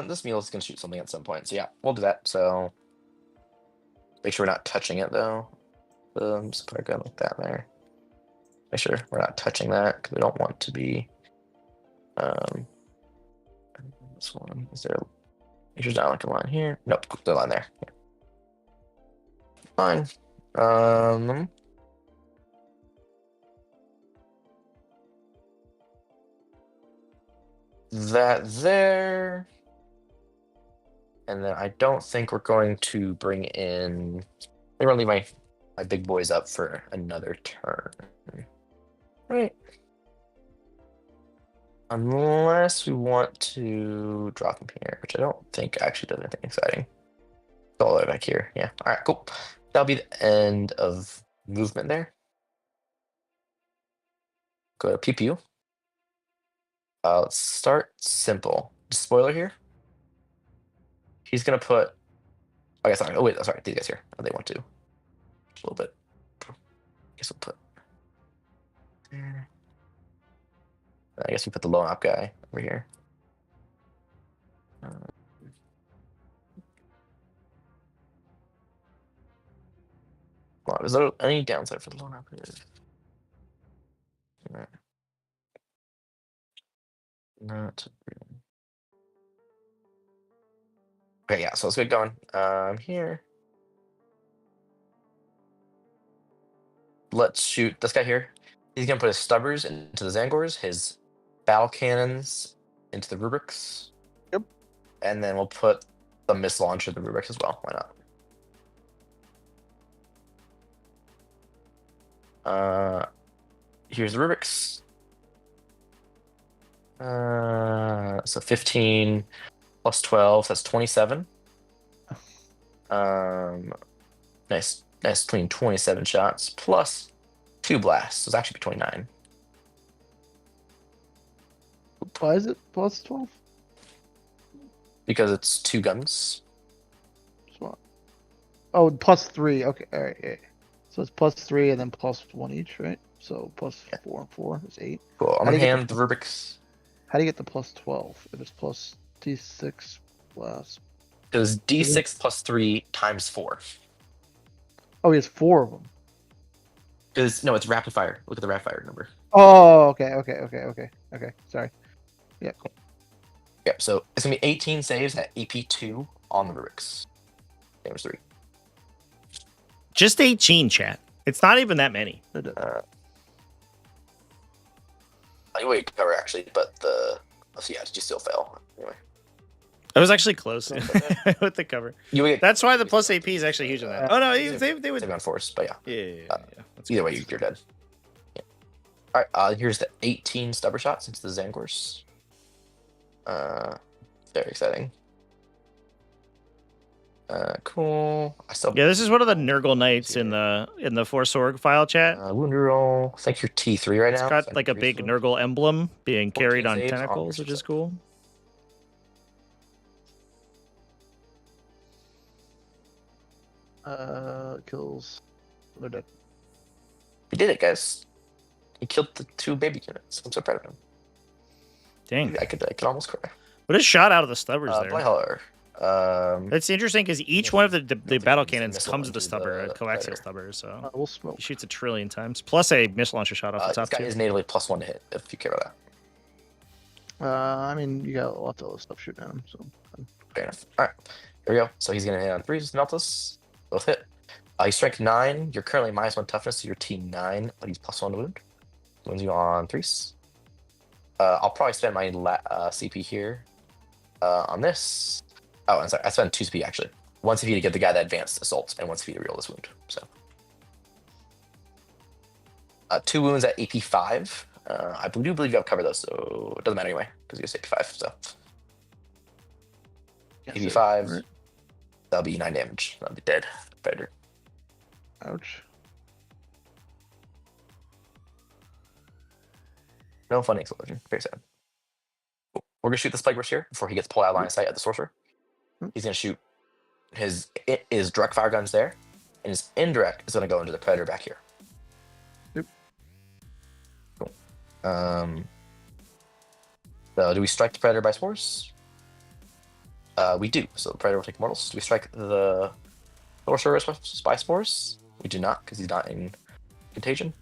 This mule is gonna shoot something at some point. So yeah, we'll do that. So make sure we're not touching it though. Just put a gun like that there. Make sure we're not touching that because we don't want to be. This one is there. Make sure there's not like a line here. Nope, the line there. Yeah. Fine. That there. And then I don't think we're going to bring in. I'm gonna leave my big boys up for another turn. Right. Unless we want to drop them here, which I don't think actually does anything exciting. It's all the way back here. Yeah. All right, cool. That'll be the end of movement there. Go to PPU. Let's start simple. Spoiler here. He's going to put... Oh, sorry. Oh, wait. Sorry. These guys here. Oh, they want to. A little bit. I guess we'll put... There. I guess we put the low op guy over here. Well, is there any downside for the low op? Not really. Okay, yeah, so let's get going. Here. Let's shoot this guy here. He's gonna put his stubbers into the Zangors, his battle cannons into the Rubrics. Yep. And then we'll put the missile launcher in the Rubrics as well. Why not? Here's the Rubrics. So 15 plus 12, that's 27. Nice clean 27 shots plus 2 blasts. So it's actually 29. Why is it plus 12? Because it's 2 guns. Smart. Oh, plus 3. Okay, all right. Yeah. So it's plus 3 and then plus 1 each, right? So plus 4 and 4 is 8. Cool. I'm How do gonna you get hand the Rubrics. How do you get the plus 12 if it's plus D6 plus? It was D6 plus 3 times 4. Oh, he has 4 of them. Because no, it's rapid fire. Look at the rapid fire number. Oh, okay. Sorry. Yeah, cool. Yep. So it's gonna be 18 saves at AP2 on the Rubrics. Damage 3. Just 18, chat. It's not even that many. Wait, cover actually, but yeah, did you still fail? Anyway. I was actually close with the cover. That's why the plus AP is actually huge on that. Oh no, they would. Save on force, but yeah. Yeah. Either way, you're dead. Yeah. All right. Here's the 18 stubber shots into the Zangors. Very exciting. Cool. Yeah, this is one of the Nurgle Knights in the Force Org file chat. Wound roll. I think you're T3 right now. It's got like a big Nurgle emblem being carried on saves, tentacles, which is cool. Kills. They're dead. He did it, guys. He killed the 2 baby units. I'm so proud of him. Dang. I could almost cry. What a shot out of the stubbers there. Blyhauer. It's interesting because each Yeah, one of the think battle he's a cannons missile comes with a into stubber, a the coaxial Predator. stubber, so We'll smoke. he shoots 1,000,000,000 times. Plus a missile launcher shot off the This top guy too. is natively +1 to hit, if you care about that. I mean, you got lots of other stuff shooting at him, so. Fair enough. All right, here we go. So he's gonna hit on 3s, Nautilus. Both hit. He's strength 9. You're currently -1 toughness, so you're T9, but he's +1 to wound. Wounds you on 3s. I'll probably spend my CP here on this. Oh, I'm sorry. I spent 2 CP actually. 1 CP to give the guy the advanced assault, and 1 CP to reroll this wound. So 2 wounds at AP 5. I do believe I've covered those, so it doesn't matter anyway because you AP 5. So AP 5. Right. That'll be 9 damage. That'll be dead. Better. Ouch. No funny explosion. Very sad. Cool. We're gonna shoot the Spike Rush here before he gets pulled out of line of sight at the sorcerer. He's gonna shoot his direct fire guns there, and his indirect is gonna go into the Predator back here. Yep. Cool. So do we strike the Predator by spores? We do. So the Predator will take mortals. Do we strike the sorcerer by spores? We do not, because he's not in contagion.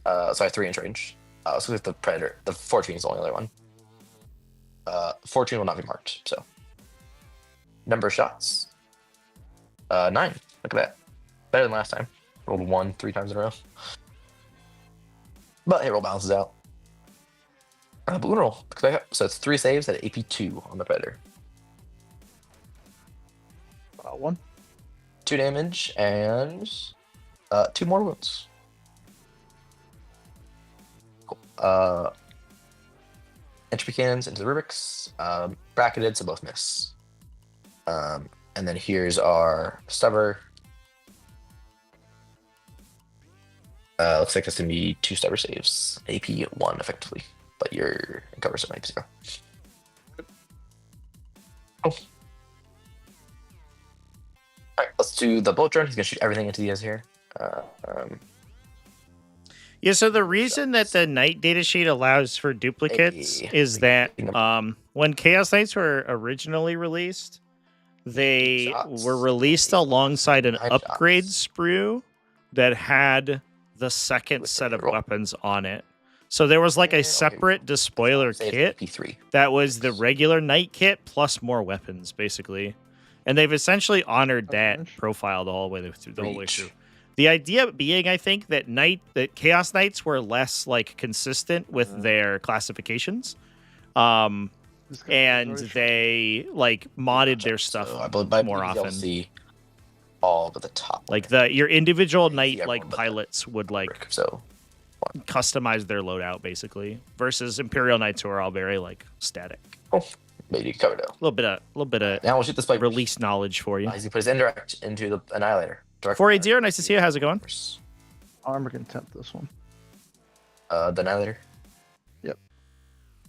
Sorry, 3-inch range. So with the Predator, the Fortune is the only other one. Fortune will not be marked, so. Number of shots. 9. Look at that. Better than last time. Rolled 1 3 times in a row. But hit roll balances out. Balloon roll. So it's 3 saves at AP 2 on the Predator. 1. 2 damage and 2 more wounds. Cool. Entropy cannons into the Rubik's. Bracketed, so both miss. And then here's our stubber. Looks like that's gonna be 2 stubber saves. AP 1 effectively, but you're in cover, so maybe 0. Oh. Alright, let's do the bullet drone. He's gonna shoot everything into these here. Yeah, so the reason that the Knight datasheet allows for duplicates is that when Chaos Knights were originally released, they were released alongside an upgrade sprue that had the second set of weapons on it. So there was like a separate despoiler kit that was the regular Knight kit plus more weapons, basically. And they've essentially honored that profile the whole way through. The idea being, I think, that Chaos Knights were less like consistent with their classifications, and they like modded their stuff more often. See all but the top. Like your individual Knight like pilots would like customize their loadout basically, versus Imperial Knights who are all very like static. Oh, maybe you covered it. A little bit of now we'll shoot this release knowledge for you. He's gonna put his indirect into the Annihilator. 480, nice to see you. How's it going? Armor can tempt this one. The Annihilator. Yep.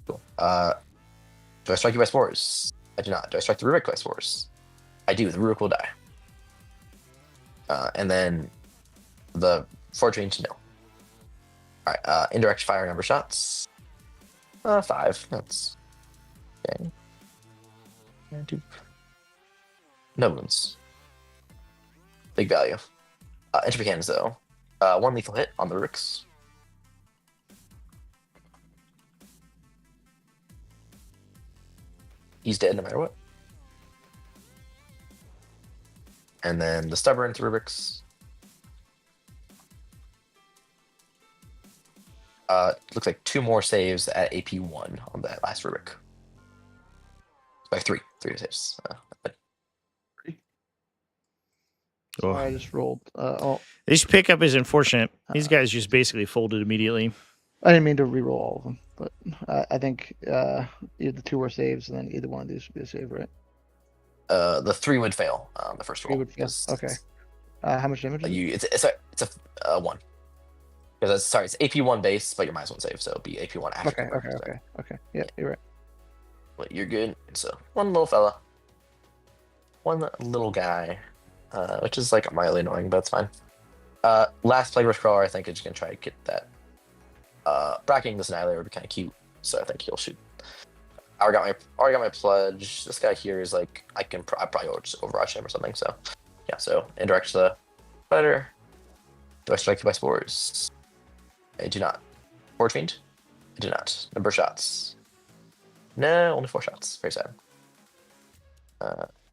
Cool. Do I strike you by spores? I do not. Do I strike the Rubik by spores? I do. The Rubik will die. And then the Fortune to nil. Alright, indirect fire number of shots. 5. That's okay. 2. No wounds. Big value. Entropy cannons though. 1 lethal hit on the Rubiks. He's dead no matter what. And then the stubborn to Rubiks. Looks like 2 more saves at AP 1 on that last Rubik. By 3 saves. So I just rolled. This pickup is unfortunate. These guys just basically folded immediately. I didn't mean to reroll all of them, but I think either the 2 were saves, and then either one of these would be a save, right? The 3 would fail. The first roll. 3 would fail. Okay. How much damage? It's a 1. Because it's AP 1 base, but you're -1 save, so it'll be AP 1 after. Okay. Yeah, you're right. But you're good. So 1 little fella, 1 little guy, which is like mildly annoying, but it's fine. Last Plague Rush Crawler, I think, is just gonna try to get that. Bracketing this Annihilator would be kind of cute, so I think he'll shoot I already got my pledge. This guy here is like I probably just overwatch him or something. So yeah, so indirect the predator. Do I strike by spores? I do not. Forge Fiend? I do not. Number of shots. No, only 4 shots. Very sad.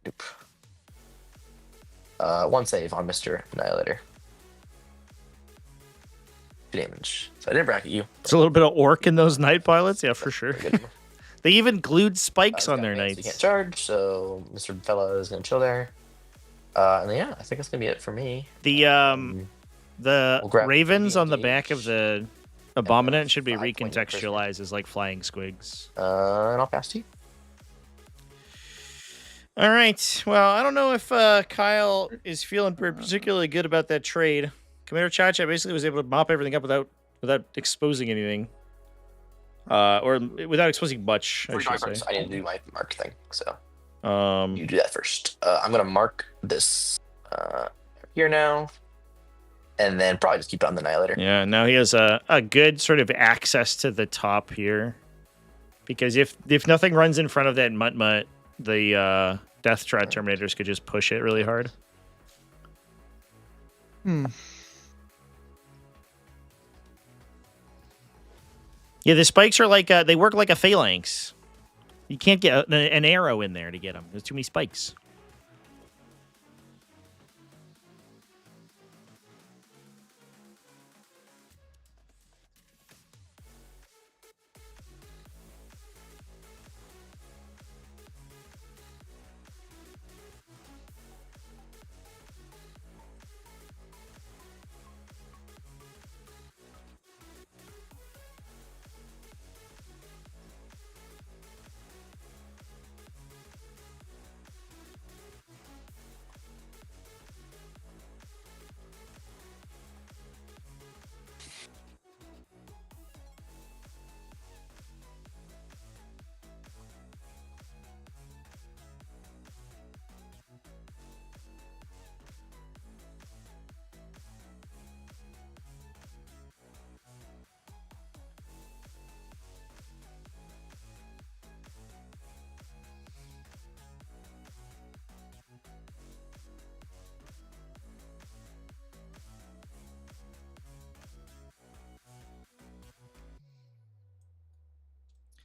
Nope. 1 save on Mr. Annihilator. 2 damage. So I didn't bracket you. It's a little bit of orc in those night pilots, yeah, for sure. Very good. They even glued spikes on their So you knights. can't charge, so Mr. Fella is gonna chill there. And then yeah, I think that's gonna be it for me. The We'll grab ravens on the engage. back of the abominant should be 5-point recontextualized as like flying squigs. And I'll pass to you. All right. Well, I don't know if Kyle is feeling particularly good about that trade. Commander Chacha basically was able to mop everything up without exposing anything. Or without exposing much, I should say. I need to do my mark thing, so Um, you do that first. I'm gonna mark this here now, and then probably just keep it on the Annihilator. yeah, now he has a good sort of access to the top here. Because if nothing runs in front of that Mutt, the Death Trot Terminators could just push it really hard. Yeah, the spikes are like they work like a phalanx. You can't get an arrow in there to get them. There's too many spikes.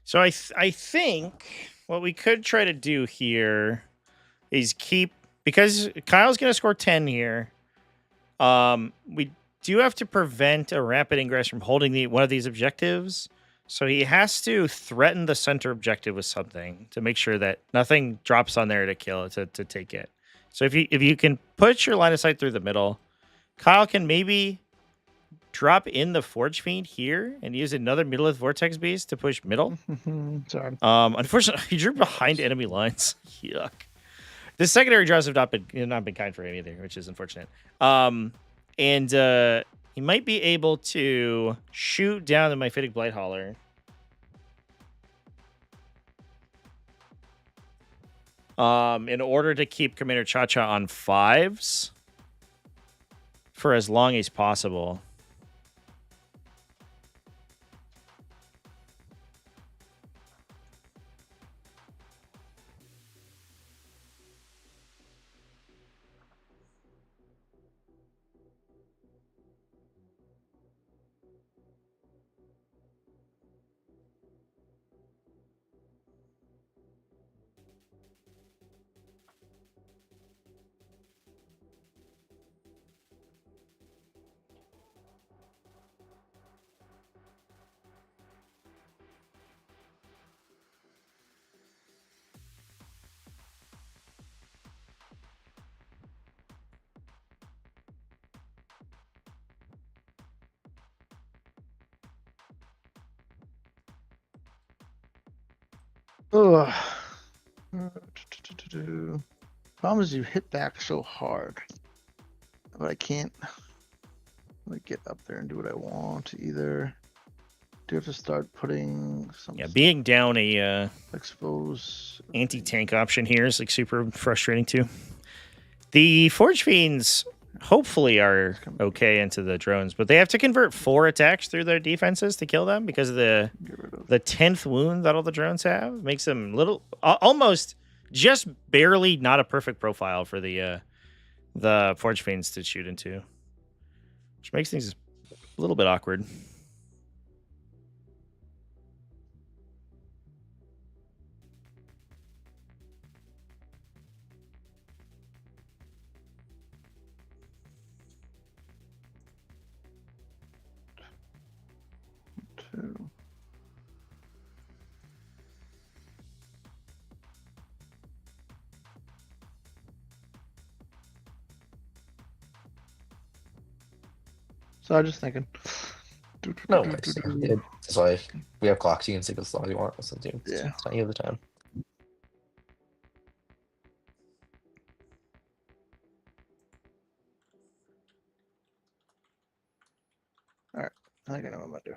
So I think what we could try to do here is keep, because Kyle's going to score 10 here. We do have to prevent a rapid ingress from holding one of these objectives. So he has to threaten the center objective with something to make sure that nothing drops on there to kill it, to take it. So if you can put your line of sight through the middle, Kyle can maybe drop in the Forge Fiend here and use another Middle Vortex Beast to push middle. Sorry. Unfortunately, he drew behind enemy lines. Yuck. The secondary draws have not been kind for him either, which is unfortunate. And he might be able to shoot down the Myphitic Blight Hauler. In order to keep Commander Chacha on 5s for as long as possible. Ugh. Problem is you hit back so hard, but I can't really get up there and do what I want either. Do have to start putting some Being down a expose anti-tank option here is like super frustrating too. The Forge Fiends hopefully are okay into the drones, but they have to convert 4 attacks through their defenses to kill them because of the 10th wound that all the drones have. Makes them almost just barely not a perfect profile for the Forge Fiends to shoot into, which makes things a little bit awkward. Two. So I was just thinking. No, that's why we have clocks. You can sleep as long as you want. Yeah. It's not you have the time. All right, I think I know what I'm gonna do.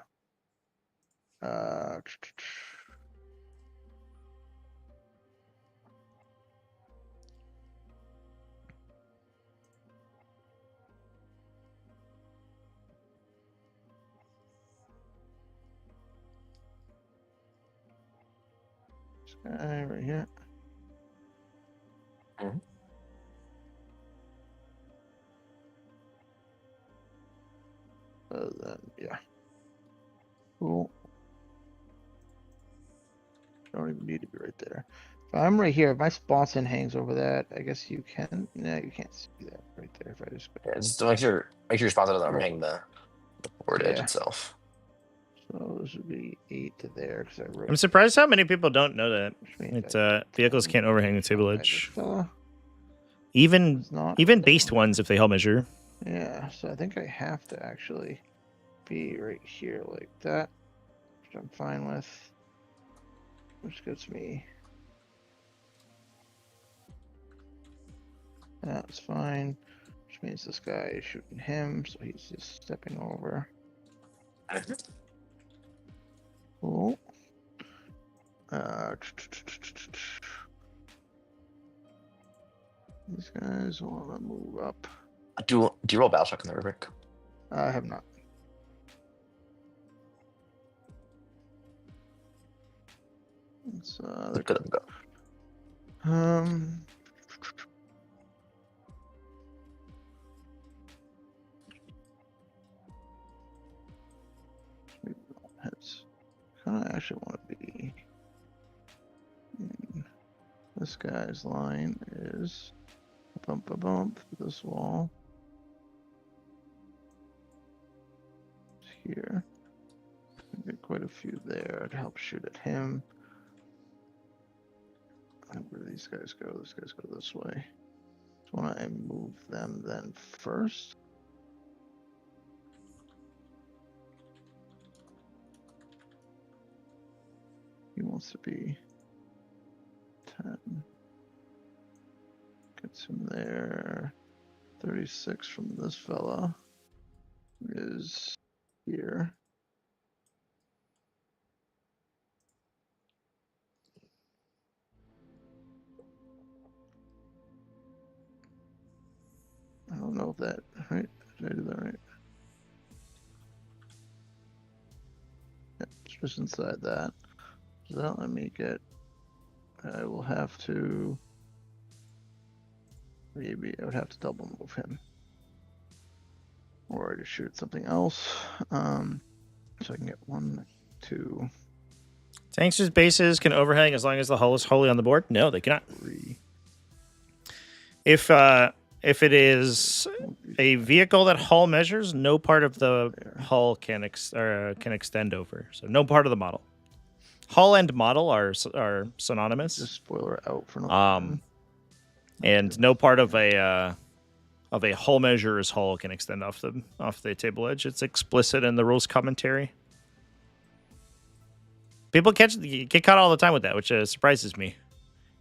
This guy right here. Mhm. Then yeah. Cool. Don't even need to be right there. If I'm right here, if my Sponson hangs over that, I guess you can. No, you can't see that right there. If I just Yeah, just make sure your sponsor doesn't overhang the board edge Yeah. itself. So this would be 8 to there because I wrote. I'm surprised how many people don't know that. Which means It's vehicles can't overhang the table this edge. fella Even is not based down. ones if they hull measure. Yeah, so I think I have to actually be right here like that, which I'm fine with. Which gets me. That's fine. Which means this guy is shooting him, so he's just stepping over. Cool. These guys want to move up. Do you roll battle shock on the rubric? I have not. Let's Look at them go. Heads. Kind of actually want to be. This guy's line is a bump this wall. Here. Get quite a few there to help shoot at him. Where do these guys go? These guys go this way. So want I move them then first? He wants to be 10. Gets him there. 36 from this fella is here. I don't know if that, right? Did I do that right? Yeah, it's just inside that. Does that let me get, I will have to, maybe I would have to double move him. Or I just shoot something else. So I can get 1, 2, Tankster's bases can overhang as long as the hull is wholly on the board? No, they cannot. 3. If it is a vehicle that hull measures, no part of the hull can extend over. So no part of the model. Hull and model are synonymous. Just spoiler out for now. And no part of a hull measurer's hull can extend off the table edge. It's explicit in the rules commentary. People get caught all the time with that, which surprises me.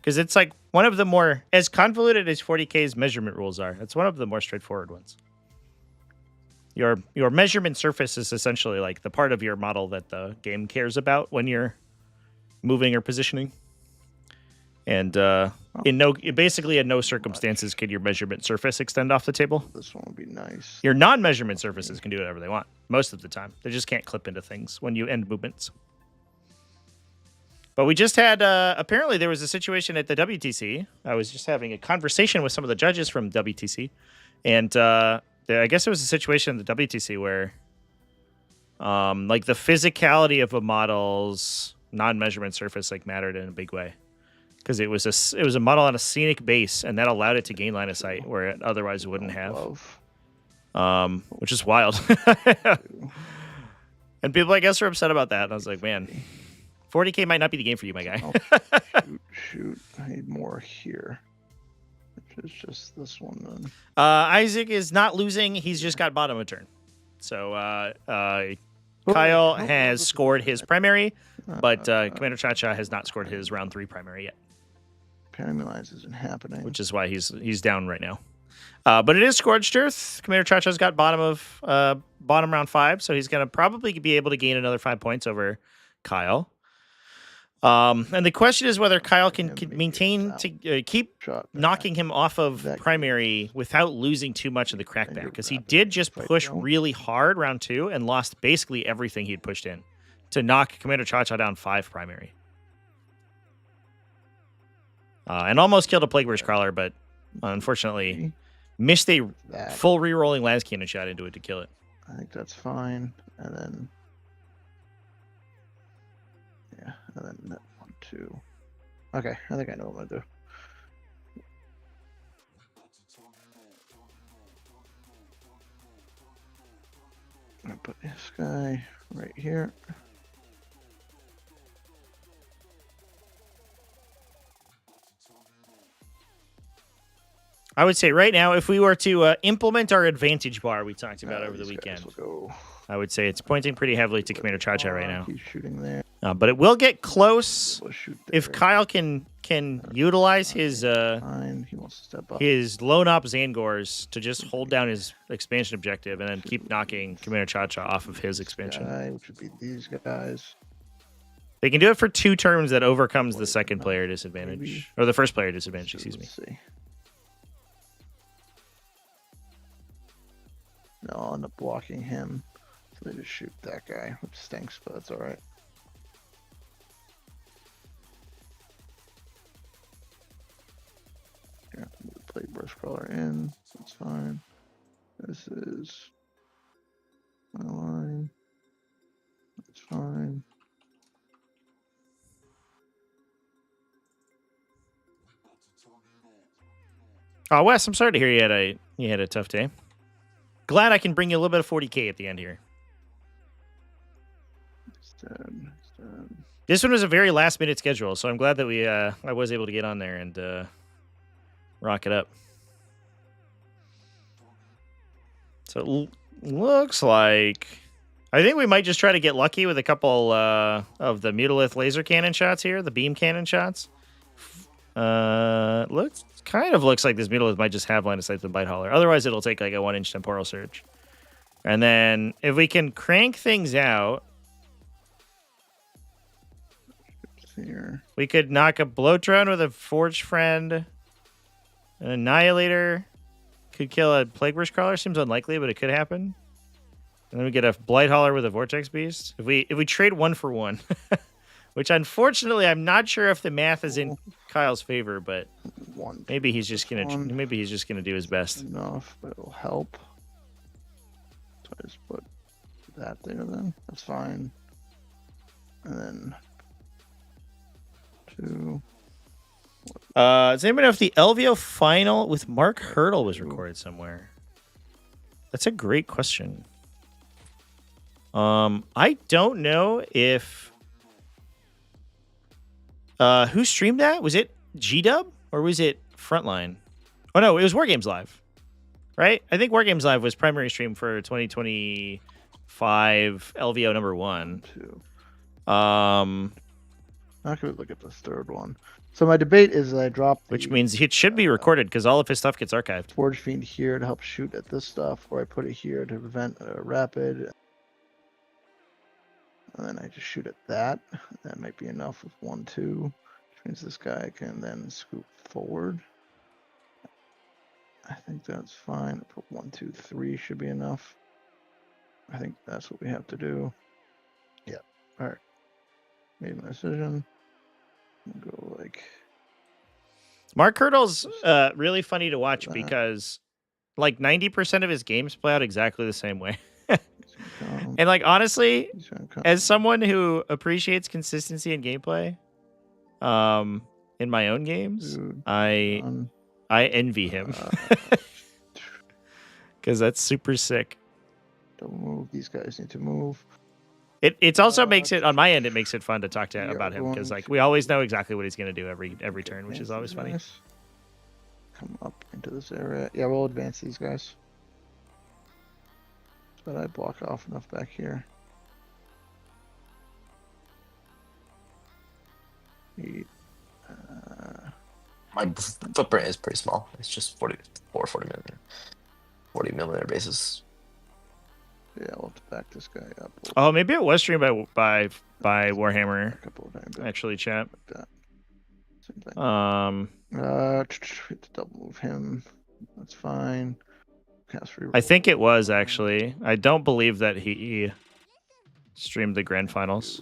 Because it's like one of the more, as convoluted as 40K's measurement rules are, it's one of the more straightforward ones. Your measurement surface is essentially like the part of your model that the game cares about when you're moving or positioning. And basically in no circumstances can your measurement surface extend off the table. This one would be nice. Your non-measurement surfaces can do whatever they want most of the time. They just can't clip into things when you end movements. But we just had, apparently there was a situation at the WTC. I was just having a conversation with some of the judges from WTC. And I guess it was a situation at the WTC where like the physicality of a model's non-measurement surface like mattered in a big way. Because it was a model on a scenic base, and that allowed it to gain line of sight where it otherwise wouldn't have. Which is wild. And people, I guess, are upset about that. And I was like, man, 40K might not be the game for you, my guy. shoot. I need more here. Which is just this one then. Isaac is not losing. He's just got bottom of turn. So Kyle has scored his primary, but Commander Cha-Cha has not scored his round 3 primary yet. Paralyze isn't happening. Which is why he's down right now. But it is Scorched Earth. Commander Cha-Cha's got bottom round 5, so he's going to probably be able to gain another 5 points over Kyle. And the question is whether Kyle can maintain to keep knocking him off of primary without losing too much of the crackback, because he did just push really hard round 2 and lost basically everything he'd pushed in to knock Commander Cha-Cha down 5 primary. And almost killed a Plague Burst Crawler, but unfortunately missed a full re-rolling Las Cannon shot into it to kill it. I think that's fine. And then that 1, 2. Okay, I think I know what I'm gonna do. I'm gonna put this guy right here. I would say right now, if we were to implement our advantage bar we talked about over the weekend, I would say it's pointing pretty heavily to Commander Cha-Cha right now. He's shooting there. But it will get close if Kyle can utilize his he wants to step up. His lone op Zangors to just hold down his expansion objective and then keep knocking Commander Cha-Cha off of his expansion. Which would be these guys. They can do it for 2 turns that overcomes the second player disadvantage. Or the first player disadvantage, excuse me. Let's see. No, I'll end up blocking him. So they just shoot that guy, which stinks, but that's alright. Yeah, play Burst Crawler in. That's fine. This is my line. That's fine. Oh, Wes, I'm sorry to hear you had a tough day. Glad I can bring you a little bit of 40K at the end here. This one was a very last-minute schedule, so I'm glad that I was able to get on there and rock it up. So it looks like I think we might just try to get lucky with a couple of the Mutalith laser cannon shots here, the beam cannon shots. Kind of looks like this Mutalith might just have line of sight to the Bite Hauler. Otherwise, it'll take like a 1-inch temporal surge. And then if we can crank things out, here. We could knock a Bloatron with a Forge Friend. An Annihilator could kill a Plague Burst Crawler. Seems unlikely, but it could happen. And then we get a Blight Hauler with a Vortex Beast. If we trade 1 for 1, which unfortunately I'm not sure if the math is in Kyle's favor, but maybe he's just gonna do his best. Enough, but it'll help. So I just put that there. Then that's fine. And then 2. Does anybody know if the LVO final with Mark Hurdle was recorded somewhere? That's a great question. I don't know if who streamed that? Was it G-Dub or was it Frontline? Oh no, it was Wargames Live, right? I think Wargames Live was primary stream for 2025 LVO number 1. 2. Not gonna look at the third one. So my debate is I drop which means it should be recorded because all of his stuff gets archived. Forge Fiend here to help shoot at this stuff, or I put it here to prevent a rapid. And then I just shoot at that. That might be enough with 1, 2. Which means this guy can then scoop forward. I think that's fine. Put 1, 2, 3 should be enough. I think that's what we have to do. Yep. All right. Made my decision. I'll go like Mark Hurdle's really funny to watch that. because like 90% of his games play out exactly the same way. He's gonna come. And like honestly, He's gonna come. as someone who appreciates consistency in gameplay, in my own games, Dude, I done. envy him because that's super sick. Don't move. These guys need to move. It's also makes it on my end. It makes it fun to talk to Yeah, about him going because like to- we always know exactly what he's gonna do every turn, which is Advance always these funny. guys. Come up into this area. Yeah, we'll advance these guys. But I block off enough back here. Eight. My footprint is pretty small. It's just 40 millimeter. 40 millimeter bases. Yeah, we'll have to back this guy up. Oh, maybe it was streamed by Warhammer. A couple of times. Actually, chat. Like that. Same thing. We have to double move him. That's fine. Cast reroll. I think it was actually. I don't believe that he streamed the grand finals,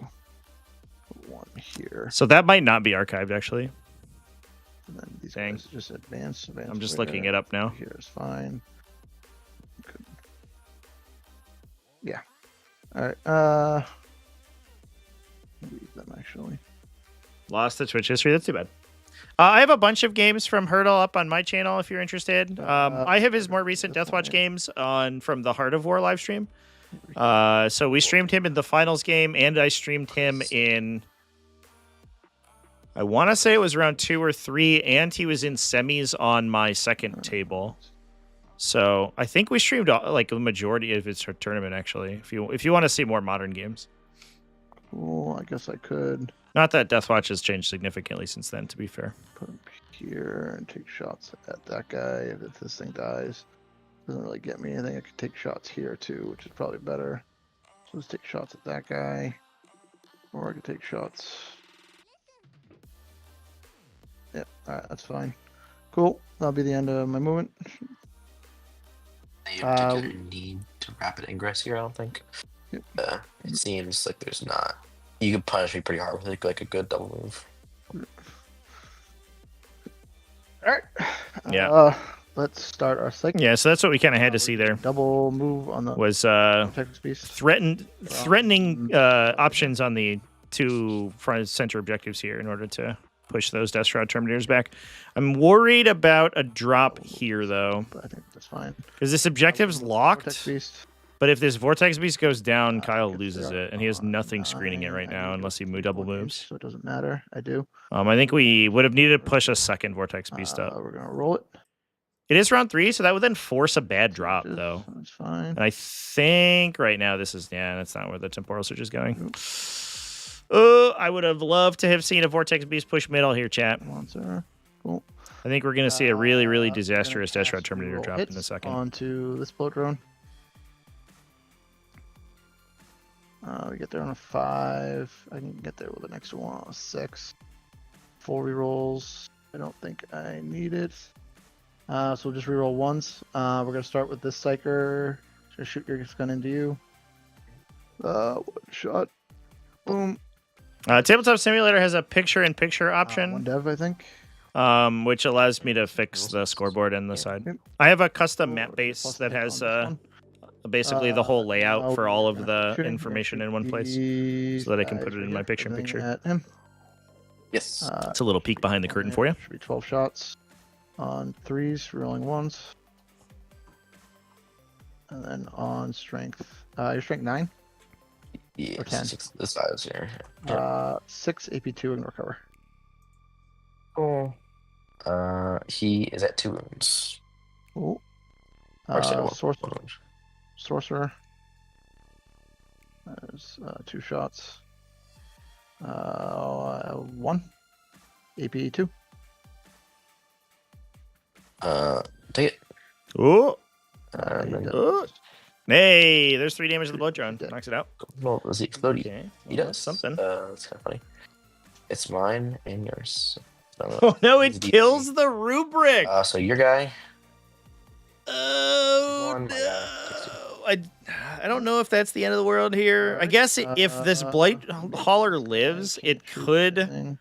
Put 1 here. so that might not be archived actually. And then these Dang. guys just advance. I'm just looking it up now. Here is fine. Good. Yeah. All right. Leave them actually. Lost the Twitch history. That's too bad. I have a bunch of games from Hurdle up on my channel if you're interested. I have his more recent Deathwatch games from the Heart of War live stream. So we streamed him in the finals game, and I streamed him in, I want to say it was around 2 or 3, and he was in semis on my second table. So I think we streamed like the majority of his tournament actually. If you want to see more modern games. Cool. I guess I could Not that Deathwatch has changed significantly since then, to be fair. put him here and take shots at that guy. If this thing dies, doesn't really get me anything. I could take shots here too, which is probably better. So let's take shots at that guy, or I could take shots. Yep. All right, that's fine. Cool. That'll be the end of my movement. You particular need to rapid ingress here, I don't think. Yep. It seems like there's not. You could punish me pretty hard with like a good double move. All right. Yeah. Let's start our second. Yeah, so that's what we kind of had to see there. Double move on the Was Texas Beast. threatening options on the 2 front center objectives here in order to push those Death Shroud Terminators back. I'm worried about a drop here though, But I think that's fine. because this objective's Vortex locked. Beast. But if this Vortex Beast goes down, Kyle If loses they're it, and he has on nothing screening it 9, right I now need unless he to double put moves. So it doesn't matter. I do. I think we would have needed to push a second Vortex Beast up. We're gonna roll it. It is round 3, so that would then force a bad drop though. That's fine. And I think right now this is, yeah, that's not where the Temporal Surge is going. I would have loved to have seen a Vortex Beast push middle here, chat. Monster. Cool. I think we're going to see a really, really We're gonna disastrous Death Shroud cast Terminator reroll drop in hits a second. Onto this boat drone. We get there on a 5. I can get there with the next one on a 6. 4 rerolls. I don't think I need it. So we'll just reroll once. We're gonna start with this Psyker. Just shoot your gun into you. One shot. Boom. Tabletop Simulator has a picture-in-picture One option, dev, I think. which allows me to fix the scoreboard and the side. Yep. I have a custom map Plus base that 10 has on this one. basically the whole layout now for all we're of gonna the shoot him. information in one place, These so that I can guys put it in right my here. picture-in-picture. At him. Yes. It's a little peek behind the curtain for you. Should be 12 shots on 3s, rolling 1s. And then on strength. Your strength 9? Yeah, 10. 6 this size here. 6 AP2 and recover. Cool. He is at 2 wounds. Cool. Or sorry, one Sorcerer. wound. Sorcerer. There's 2 shots. 1. AP2. Take it. Ooh. He Then does- Ooh. Hey, there's 3 damage to the blood drone. Dead. Knocks it out. well, is he floaty? Okay. He well, does something. That's kind of funny. It's mine and yours. Oh no, it kills the rubric. So your guy. Oh One, my guy, 60. no! I don't know if that's the end of the world here. I guess if this blight hauler lives, it could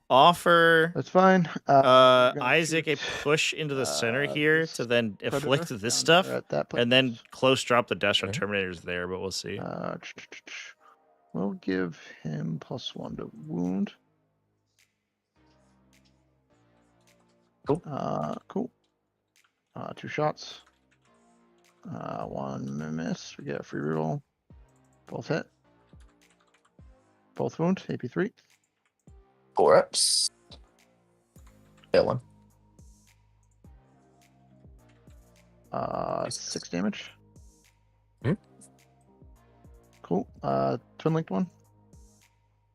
offer That's fine. We're gonna Isaac a shoot, push into the center here this to then afflict predator this down stuff, there at that and then place. close drop the Destro Mhm. Terminators there, but we'll see. We'll give him +1 to wound. Cool. Cool. 2 shots. 1 miss. We get a free reroll. Both hit. Both wound. AP3. 4 reps. Fail 1. 6 damage. Hmm? Cool. Twin linked 1.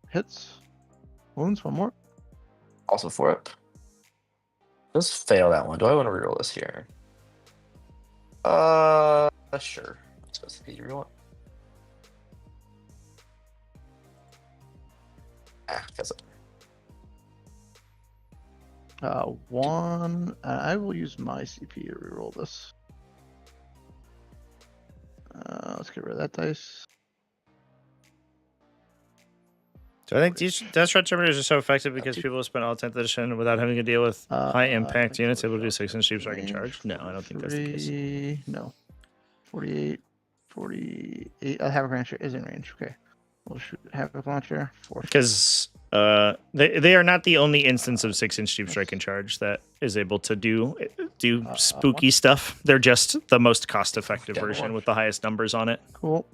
Hits. Wounds. 1 more. Also 4 up. Let's fail that one. Do I want to reroll this here? Sure. It's supposed to be reroll it. Because 1. I will use my CP to reroll this. Let's get rid of that dice. So I think these Destro Terminators are so effective because people spend all 10th edition without having to deal with high impact units able to do 6-inch sheep striking charge. No, I don't think that's the case. No. 48. 48. Havoc Launcher is in range. Okay. We'll shoot Havoc Launcher. Because they are not the only instance of 6-inch sheep striking charge that is able to do spooky stuff. They're just the most cost effective version with the highest numbers on it. Cool.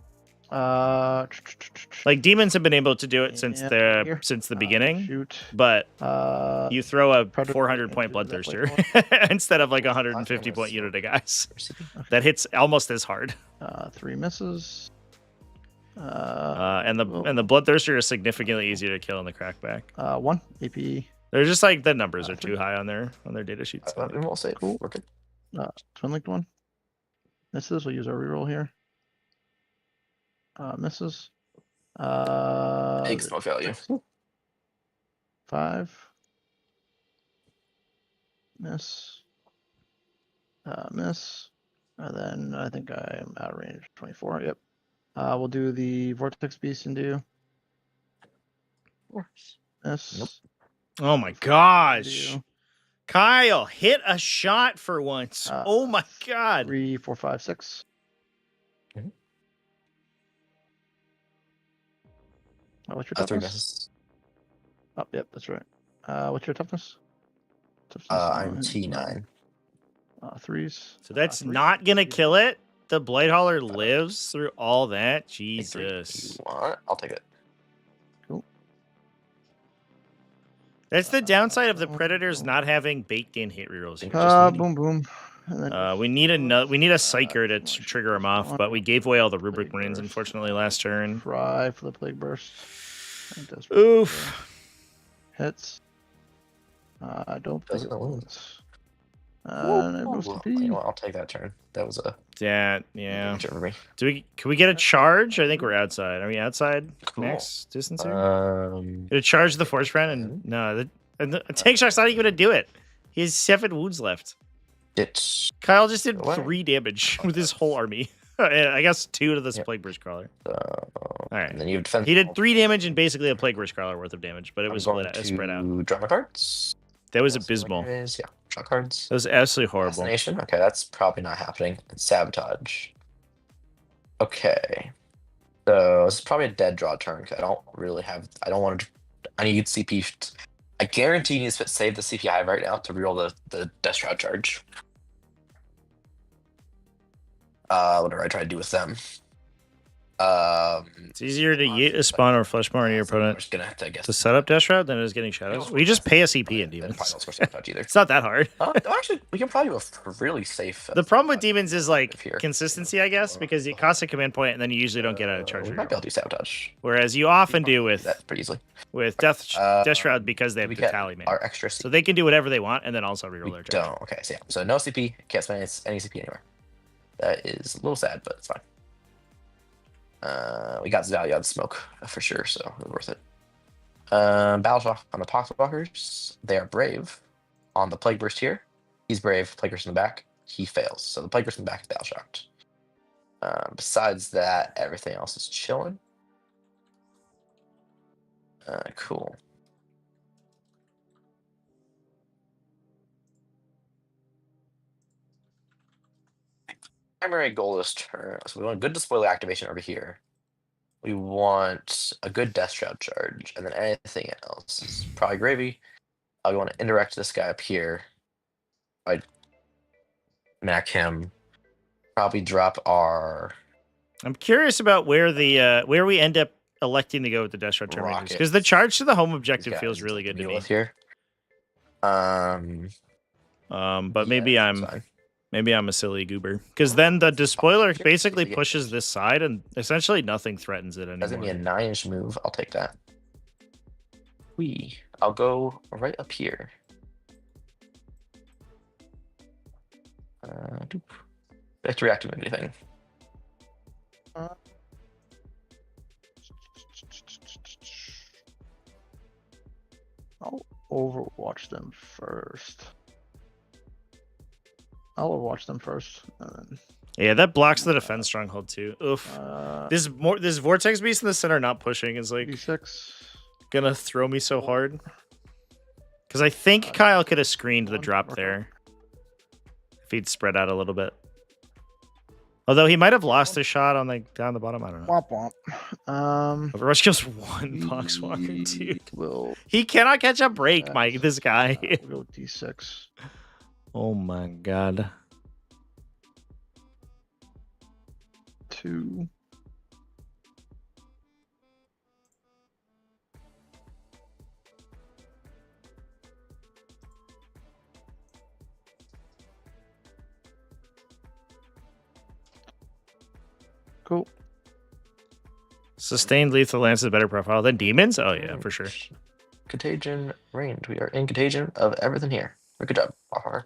Like demons have been able to do it since the beginning, shoot. but you throw a Predator 400 point into that bloodthirster instead of like a 150 point unit of guys. That hits almost as hard. 3 misses. And the bloodthirster is significantly easier to kill in the crackback. 1 AP. They're just like the numbers are too high on their data sheets. and we'll say Cool. we're good. Twin linked 1. Misses. We'll use our reroll here. Misses. Big smoke value. 5. Miss. Miss. And then I think I am out of range. 24. Yep. We'll do the Vortex Beast and do. Miss. Nope. Oh my gosh. Kyle, hit a shot for once. Oh my god. 3, 4, 5, 6. What's your 3 toughness? misses. Oh, yep, that's right. What's your toughness? I'm T9. 3s. So that's 3. not gonna kill it. The Blight Hauler lives through all that. Jesus. You want? I'll take it. Cool. That's the downside of the Predators not having baked in hit rerolls here. Boom, boom. And then We need a Psyker to trigger him off, but we gave away all the Rubric Marines, unfortunately, last turn. Try for the Plague Burst. Oof. Hits. I don't Does think it it wound? wounds. And it goes to You P. know what, I'll take that turn. That was a Yeah. turn for me. Can we get a charge? I think we're outside. Are we outside? Cool. Max distance here? Get a charge the Force Friend and no, the Tank Shark's not even gonna do it. He has 7 wounds left. It's Kyle just did What? 3 damage with his whole army. I guess 2 to this Plague Burst Crawler. all right. And then you defend. He did 3 damage and basically a Plague Burst Crawler worth of damage, but it was spread out. Draw my cards. That was abysmal. Yeah, draw cards. That was absolutely horrible. Assassination. Okay, that's probably not happening. It's sabotage. Okay. So this is probably a dead draw turn. 'Cause I don't want to. I need CP. I guarantee you need to save the CP I have right now to reroll the Death Shroud charge. Whatever I try to do with them. It's easier to yeet a spawn or flesh more on your I'm opponent just gonna have to, I guess. to set up Death Shroud than it is getting shadows. We just pay a CP in Then demons. probably don't score sabotage either. It's not that hard. Actually, we can probably do a really safe. The problem with demons is like here. consistency, I guess, because it costs a command point and then you usually don't get a charge We reroll. might be able to do sabotage. Whereas you often do with That pretty easily. Death Shroud because they have We the get tally man. our extra CP. So they can do whatever they want and then also reroll their charge. Don't. Okay, so no CP, can't spend any CP anywhere. That is a little sad, but it's fine. We got value out of the smoke for sure, so it was worth it. Battle Shock on the Poxwalkers. They are brave. On the Plague Burst here, he's brave. Plague Burst in the back, he fails. So the Plague Burst in the back is Battle Shocked. Besides that, everything else is chilling. Cool. Primary goal is turn. So we want a good Despoiler activation over here. We want a good Death Shroud charge, and then anything else is probably gravy. We want to indirect this guy up here. I'd mac him. Probably drop our. I'm curious about where the where we end up electing to go with the Death Shroud Terminators, because the Rockets. charge to the home objective feels really good to deal me. with here. But maybe I'm a silly goober, because then the Despoiler basically pushes this side, and essentially nothing threatens it Doesn't be a anymore. 9-inch move. I'll take that. I'll go right up here. Do I have to react to anything? I'll overwatch them first. I'll overwatch them first, and then Yeah, that blocks the defense stronghold too. Oof. This Vortex Beast in the center not pushing is like D6. gonna throw me so hard. Because I think Kyle could have screened the drop there if he'd spread out a little bit. Although he might have lost a shot on the down the bottom. I don't know. Womp womp. Overrush kills one Poxwalker, dude. Will He cannot catch a break, Mike. This guy. we'll go D6. Oh my god. 2. Cool. Sustained lethal lance is a better profile than demons? Oh yeah, for sure. Contagion range. We are in contagion of everything here. Good job, Bahar.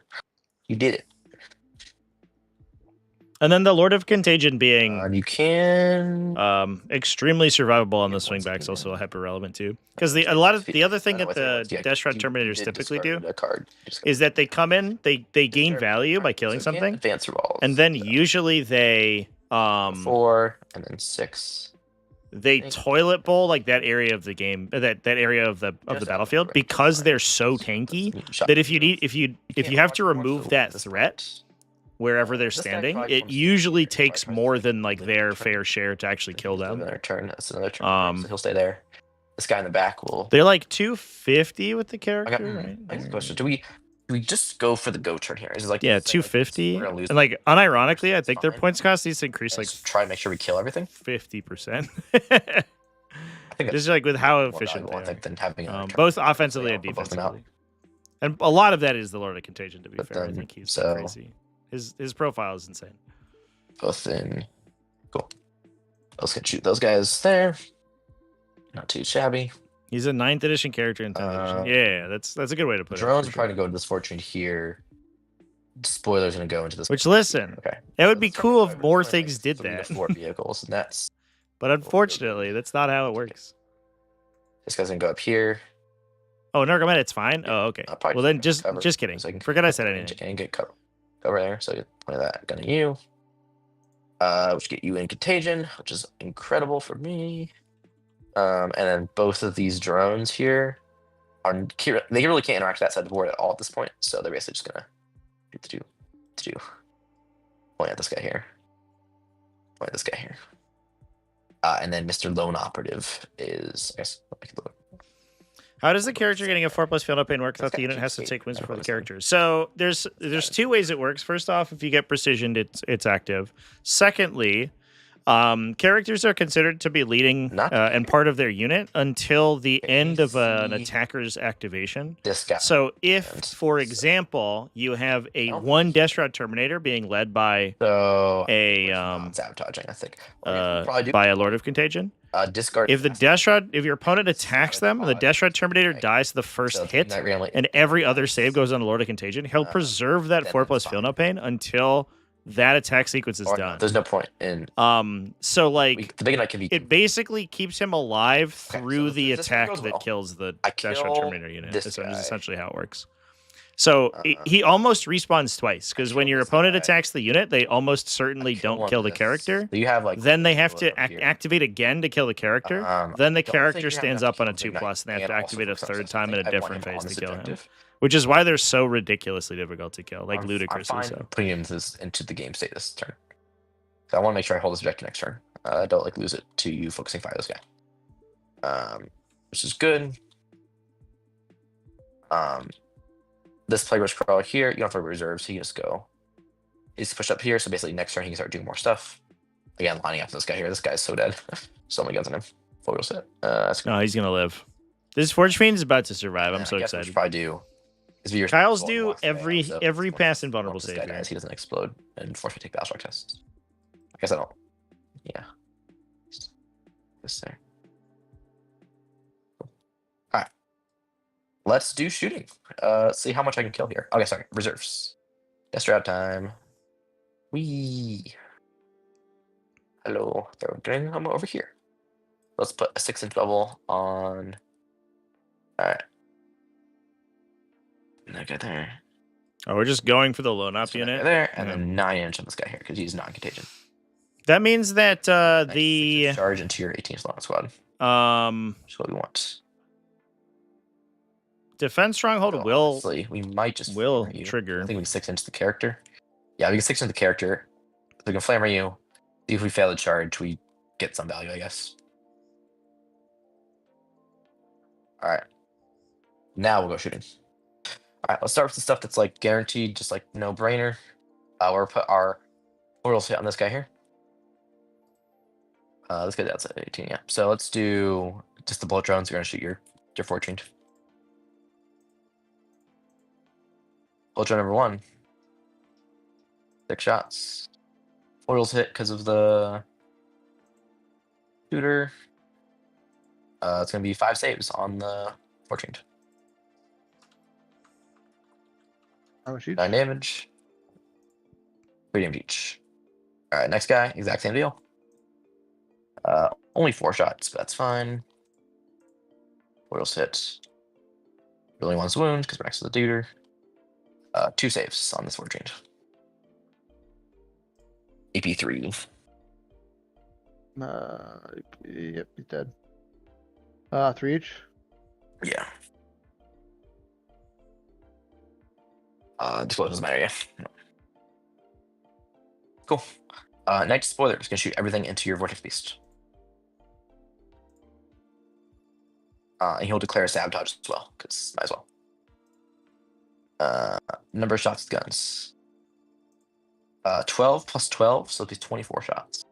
You did it. And then the Lord of Contagion being You can extremely survivable on the swing back is also hyper relevant too. Because the other thing that the Death Shroud Terminators typically do is that they come in, they gain value by killing something, advance through all, and then usually they 4 and then 6. They toilet bowl like that area of the game, that area of the battlefield, because they're so tanky that if you have to remove that threat wherever they're standing, it usually takes more than like their fair share to actually kill them. Another turn. That's another turn. So he'll stay there. This guy in the back will. They're like 250 with the character, right? I got a question. Do we just go for the go turn here? Is it like 250? And like unironically, I think their points cost needs to increase like try to make sure we kill everything. 50%. I think just like with how efficient they are. Than having both offensively and defensively. And a lot of that is the Lord of Contagion, to be fair. I think he's crazy. His profile is insane. Both in. Cool. Let's get shoot those guys there. Not too shabby. He's a 9th edition character in 10th edition. Yeah, that's a good way to put it. Drones are trying to go to this fortune here. Spoilers going to go into this. Which, listen, it would be cool if more things did that. 4 vehicles, and that's. But unfortunately, that's not how it works. This guy's going to go up here. Oh, Narcomet, it's fine? Oh, okay. Well, then just kidding. Forget I said anything. And get cover over there. So you point that gun at you. Which get you in contagion, which is incredible for me. And then both of these drones here they really can't interact with that side of the board at all at this point. So they're basically just gonna do point at this guy here. Point at this guy here. And then Mr. Lone Operative is, I guess, how does the character getting a 4+ field up pain work without the unit has to take wins before the character? So there's 2 ways it works. First off, if you get precisioned, it's active. Secondly, characters are considered to be leading and part of their unit until the end of an attacker's activation. So if, for example, you have a 1 Death Shroud Terminator being led by a sabotaging, I think, by a Lord of Contagion. Discard. If your opponent attacks them, the Death Shroud Terminator dies the first hit, and every other save goes on Lord of Contagion, he'll preserve that 4+ feel no pain until that attack sequence is Or no, done. there's no point in. So like The big knight can be. it basically keeps him alive Okay, through so the if this thing attack goes that well, kills the I Dash kill Terminator unit. this That's guy. essentially how it works. So he almost respawns twice because when kill your this opponent guy. attacks the unit, they almost certainly kill don't one kill of the this. character. So you have like. Then they have to up here. activate again to kill the character. Then the don't think character you have stands enough up on a to kill the 2+, and they have knight to and activate a also for third some time in a stuff. I want different him phase on to this kill him. objective. Which is why they're so ridiculously difficult to kill, like I'm ludicrously fine so. putting him into the game state this turn. So I want to make sure I hold this objective next turn. Don't like lose it to you focusing fire this guy. Which is good. This player was crawl here. You don't have to reserves. He can just go. He's pushed up here, so basically next turn he can start doing more stuff. Again, lining up this guy here. This guy's so dead. So many guns on him. Full wheel set. No, he's gonna live. This Forge Fiend is about to survive. I'm so I guess excited. What probably do is be Kyle's do every pass invulnerable save here. He doesn't explode and force me to take battle shock tests. I guess I don't. Yeah. This there. Cool. All right. Let's do shooting. See how much I can kill here. Okay, sorry. Reserves. Death Terada time. Wee. Hello. They're doing them over here. Let's put a 6-inch bubble on. All right. That guy there. Oh, we're just going for the loan up That guy unit. there, and Yeah. then 9-inch on this guy here because he's non-contagion. That means that Nice. the 6-inch charge into your 18-inch long squad. That's what we want. defense stronghold So will honestly, we might just will flamer you. trigger. I think we can 6-inch the character. Yeah, we can 6-inch the character. So we can flamer you. See if we fail the charge, we get some value, I guess. All right. Now we'll go shooting. All right, let's start with the stuff that's like guaranteed, just like no brainer. We'll put our portals hit on this guy here. This guy's outside 18, yeah. So let's do just the bullet drones. You're gonna shoot your fortune. Bullet drone number 1. 6 shots. Portals hit because of the shooter. It's gonna be 5 saves on the fortune. How much each? 9 damage. 3 damage each. All right, next guy, exact same deal. Only 4 shots, but that's fine. Portals hit. Really wants wound because we're next to the duder. 2 saves on this fortune. AP3. Yep, he's dead. 3 each. Yeah. Display doesn't matter, yeah. No. Cool. Knight Spoiler is going to shoot everything into your Vortex Beast. And he'll declare sabotage as well, because might as well. Number of shots with guns. 12 plus 12, so it'll be 24 shots.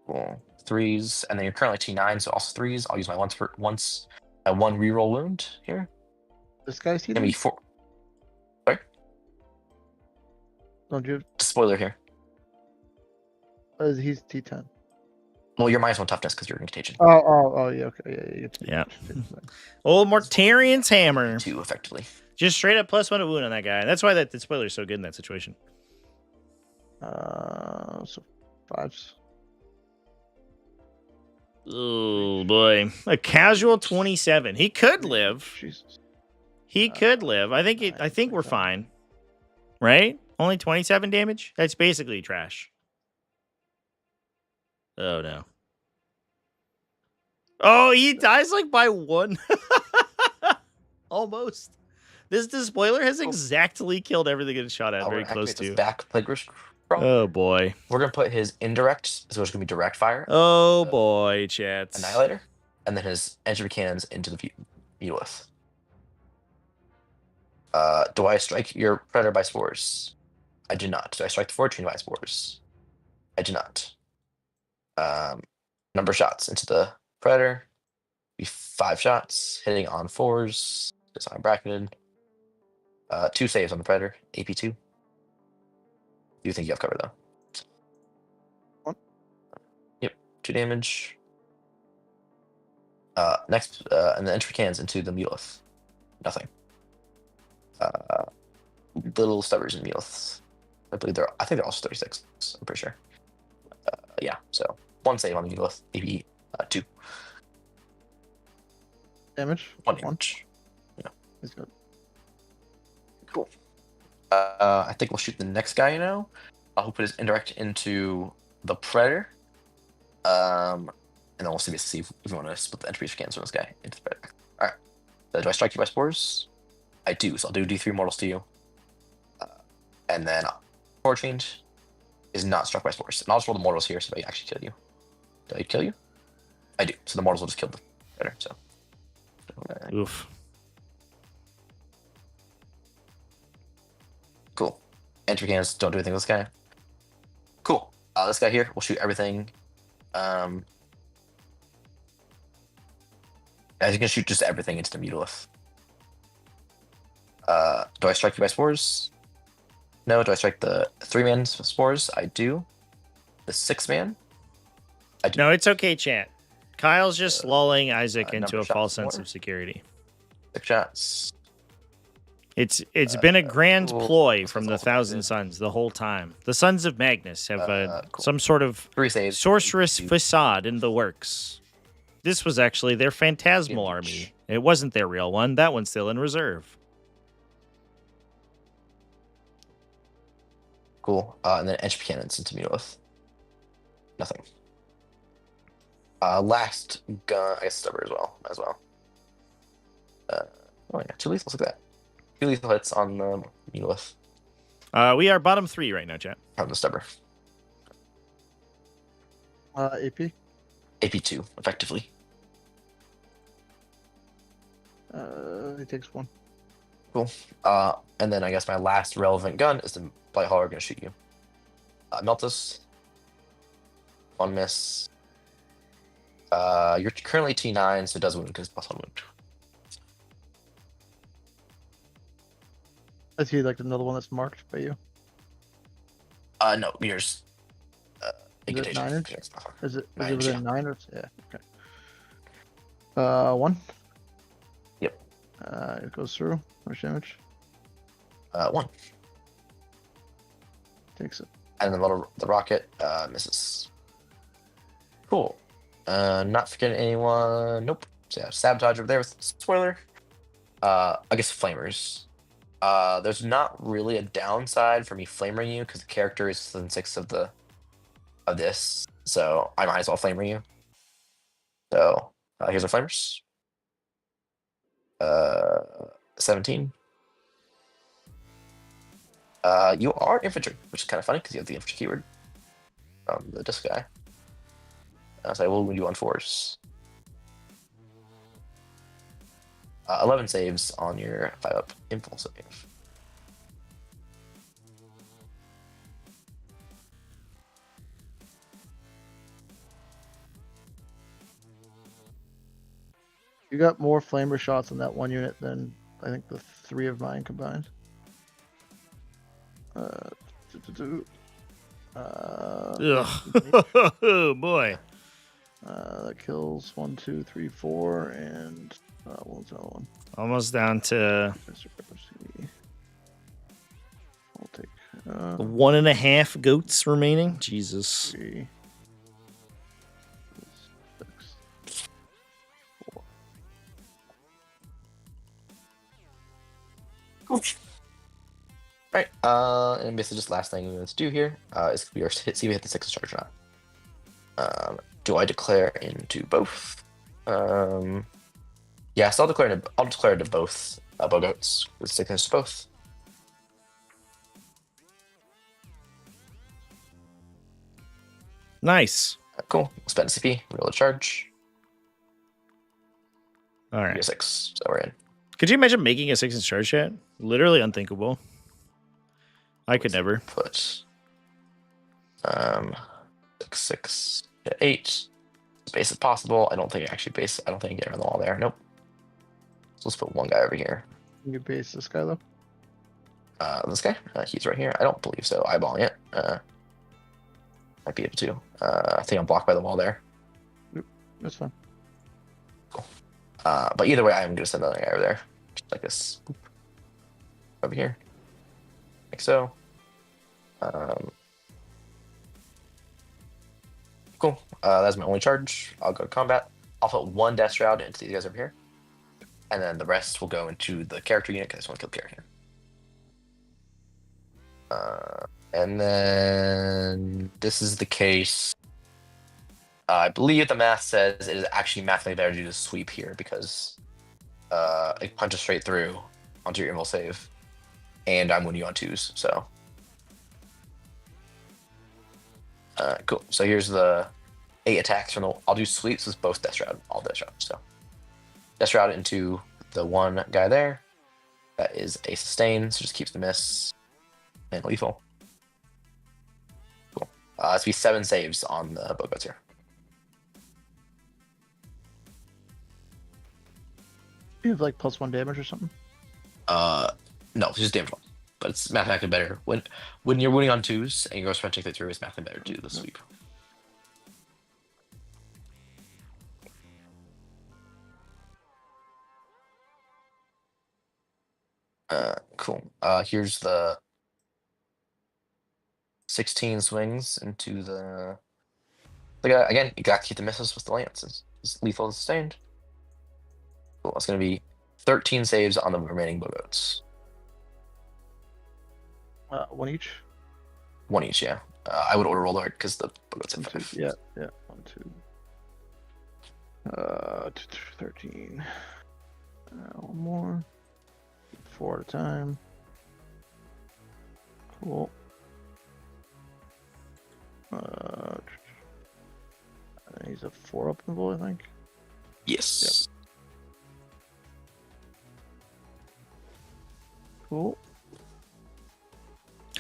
Cool. 3s, and then you're currently T9, so also 3s. I'll use my one reroll wound here. This guy's Gonna be 4. Don't you? Spoiler here. He's T10. Well, you're -1 toughness because you're in contagion. Oh, yeah, okay, Yeah. Old Mortarian's hammer. 2 effectively. Just straight up +1 to wound on that guy. That's why the spoiler is so good in that situation. So 5s. Oh boy, a casual 27. He could live. Jesus. He could live. I think we're fine. Right? Only 27 damage? That's basically trash. Oh no. Oh, he dies like by 1. Almost. This despoiler has exactly killed everything it's shot at. Very close to. Back Plague's Oh boy. We're gonna put his indirect, so it's gonna be direct fire. Oh boy, chats. Annihilator, and then his entry cannons into the Mulith. Do I strike your predator by spores? I do not. Do I strike the fortune by spores? I do not. Number of shots into the predator. Be 5 shots, hitting on 4s. Just on bracketed. 2 saves on the predator. AP2. Do you think you have cover though? 1. Yep. 2 damage. Next, and the entry cannons into the Mulith. Nothing. Little stubbers and meals. I think they're also 36. I'm pretty sure. Yeah, so 1 save on the mealeth, maybe 2. Damage. 1 damage. He's good. Cool. I think we'll shoot the next guy now. I'll put his indirect into the Predator. And then we'll see if we want to split the entropy scans from this guy into the Predator. Alright. Do I strike you by spores? I do, so I'll do D3 mortals to you. And then Forward Change is not struck by spores. And I'll just roll the mortals here so I actually kill you. Did I kill you? I do. So the mortals will just kill the Predator. So. Oof. Cool. Entropy cannons don't do anything with this guy. Cool. This guy here will shoot everything. As you can shoot just everything into the Mutalith. Do I strike you by spores? No. Do I strike the 3-man spores? I do. The 6-man? I do. No, it's okay, chat. Kyle's just lulling Isaac into number a of false shots sense more. of security. 6 shots. It's been a grand cool. ploy This from is the also Thousand good. Suns the whole time. The Sons of Magnus have Cool. some sort of 3 saves. sorceress facade in the works. This was actually their phantasmal army. It wasn't their real one. That one's still in reserve. Cool. And then entropy cannons into Mutalith. Nothing. Last gun, I guess stubber as well. Oh yeah, 2 lethals. Look at that. 2 lethal hits on the Mutalith We are bottom 3 right now, chat. from the stubber. AP. AP2, effectively. He takes 1. Cool. And then I guess my last relevant gun is the Blight Hauler going to shoot you. Meltus. 1 miss. You're currently T9, so it does wound because +1 wound. Is he like another one that's marked by you? No, yours. Is it 9 inch? Is it 9 inch, within yeah. 9 or yeah? Okay. 1. Yep. It goes through. Which damage? 1. Takes it. And then the rocket misses. Cool. Not forgetting anyone. Nope. So yeah, sabotage over there with spoiler. I guess flamers. There's not really a downside for me flamering you because the character is within 6 of this, so I might as well flamer you. So here's our flamers. 17. You are infantry, which is kind of funny because you have the infantry keyword from the disc guy. So I will wound you on force. 11 saves on your 5-up impulse save. You got more flamer shots in that 1 unit than I think the 3 of mine combined. Ugh. Oh boy. That kills 1, 2, 3, 4, and what was the other one? Almost down to I'll take 1.5 goats remaining. Jesus. 3, 6, 4. Cool. Right. And basically just last thing let's do here is we are see if we hit the 6 charge or not. Do I declare into both? Yeah, so I'll declare into both bow goats with sickness to both. Nice. Cool. Spend CP, roll a charge. All Be right. a 6, so we're in. Could you imagine making a 6 in charge chat? Literally unthinkable. I could never. Put 6 to 8. Base if possible. I don't think I can get around the wall there. Nope. So let's put 1 guy over here. Can you base this guy though? This guy? He's right here. I don't believe so. Eyeballing it. Might be able to. I think I'm blocked by the wall there. That's fine. But either way, I'm going to send another guy over there. Just like this. over here, like so. Cool. That's my only charge. I'll go to combat. I'll put 1 Death Shroud into these guys over here, and then the rest will go into the character unit because I just want to kill the character. And then this is the case. I believe the math says it is actually mathematically better to do the sweep here because it punches straight through onto your invul save, and I'm winning you on 2s. So cool. So here's the 8 attacks from the. I'll do sweeps with both Death Shroud, all Death Shroud. So Death Shroud into the one guy there. That is a sustain, so just keeps the miss and lethal. Cool. It's be 7 saves on the Bogots here. You have like +1 damage or something? No, it's just damage 1. But it's mathematically better. When you're winning on 2s and you go sprint take through, it's mathematically better to do the sweep. Cool. Here's the 16 swings into the. Again, you got to keep the misses with the lances. It's lethal and sustained. Cool. It's going to be 13 saves on the remaining Bogots. 1 each? 1 each, yeah. I would order roll hard because the Bogots have 5. Yeah. 1, 2. 13. 1 more. 4 at a time. Cool. He's a 4 up invul, I think. Yes. Yep. Cool.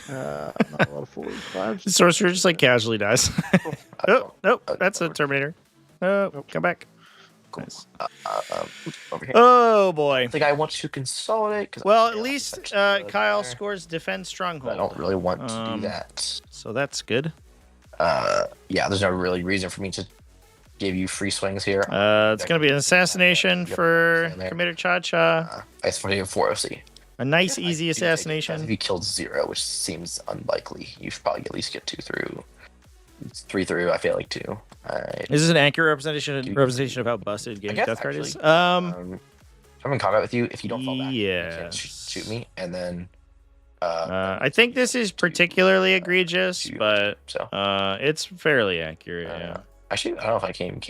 Not a lot of 4s, 5s. The sorcerer just like casually dies. Oh, nope, that's a over. Terminator. Oh, Nope. come back. Cool. Nice. Over here. Oh boy. I think I want to consolidate. Well, at least Kyle scores defense stronghold. I don't really want to do that. So that's good. Yeah, there's no really reason for me to give you free swings here. It's going to be an assassination for Commander Cha-Cha. I just want to do 4 OC. A nice, I easy do take it. assassination. If you killed 0, which seems unlikely, you should probably at least get 2 through. 3 through, I feel like 2. Is this an accurate representation of how busted Game's guess, Death Card is? if I'm in combat with you, if you don't fall back, you Yeah. can't shoot me, and then I think this is particularly egregious, but so it's fairly accurate. Yeah. actually, I don't know if I can.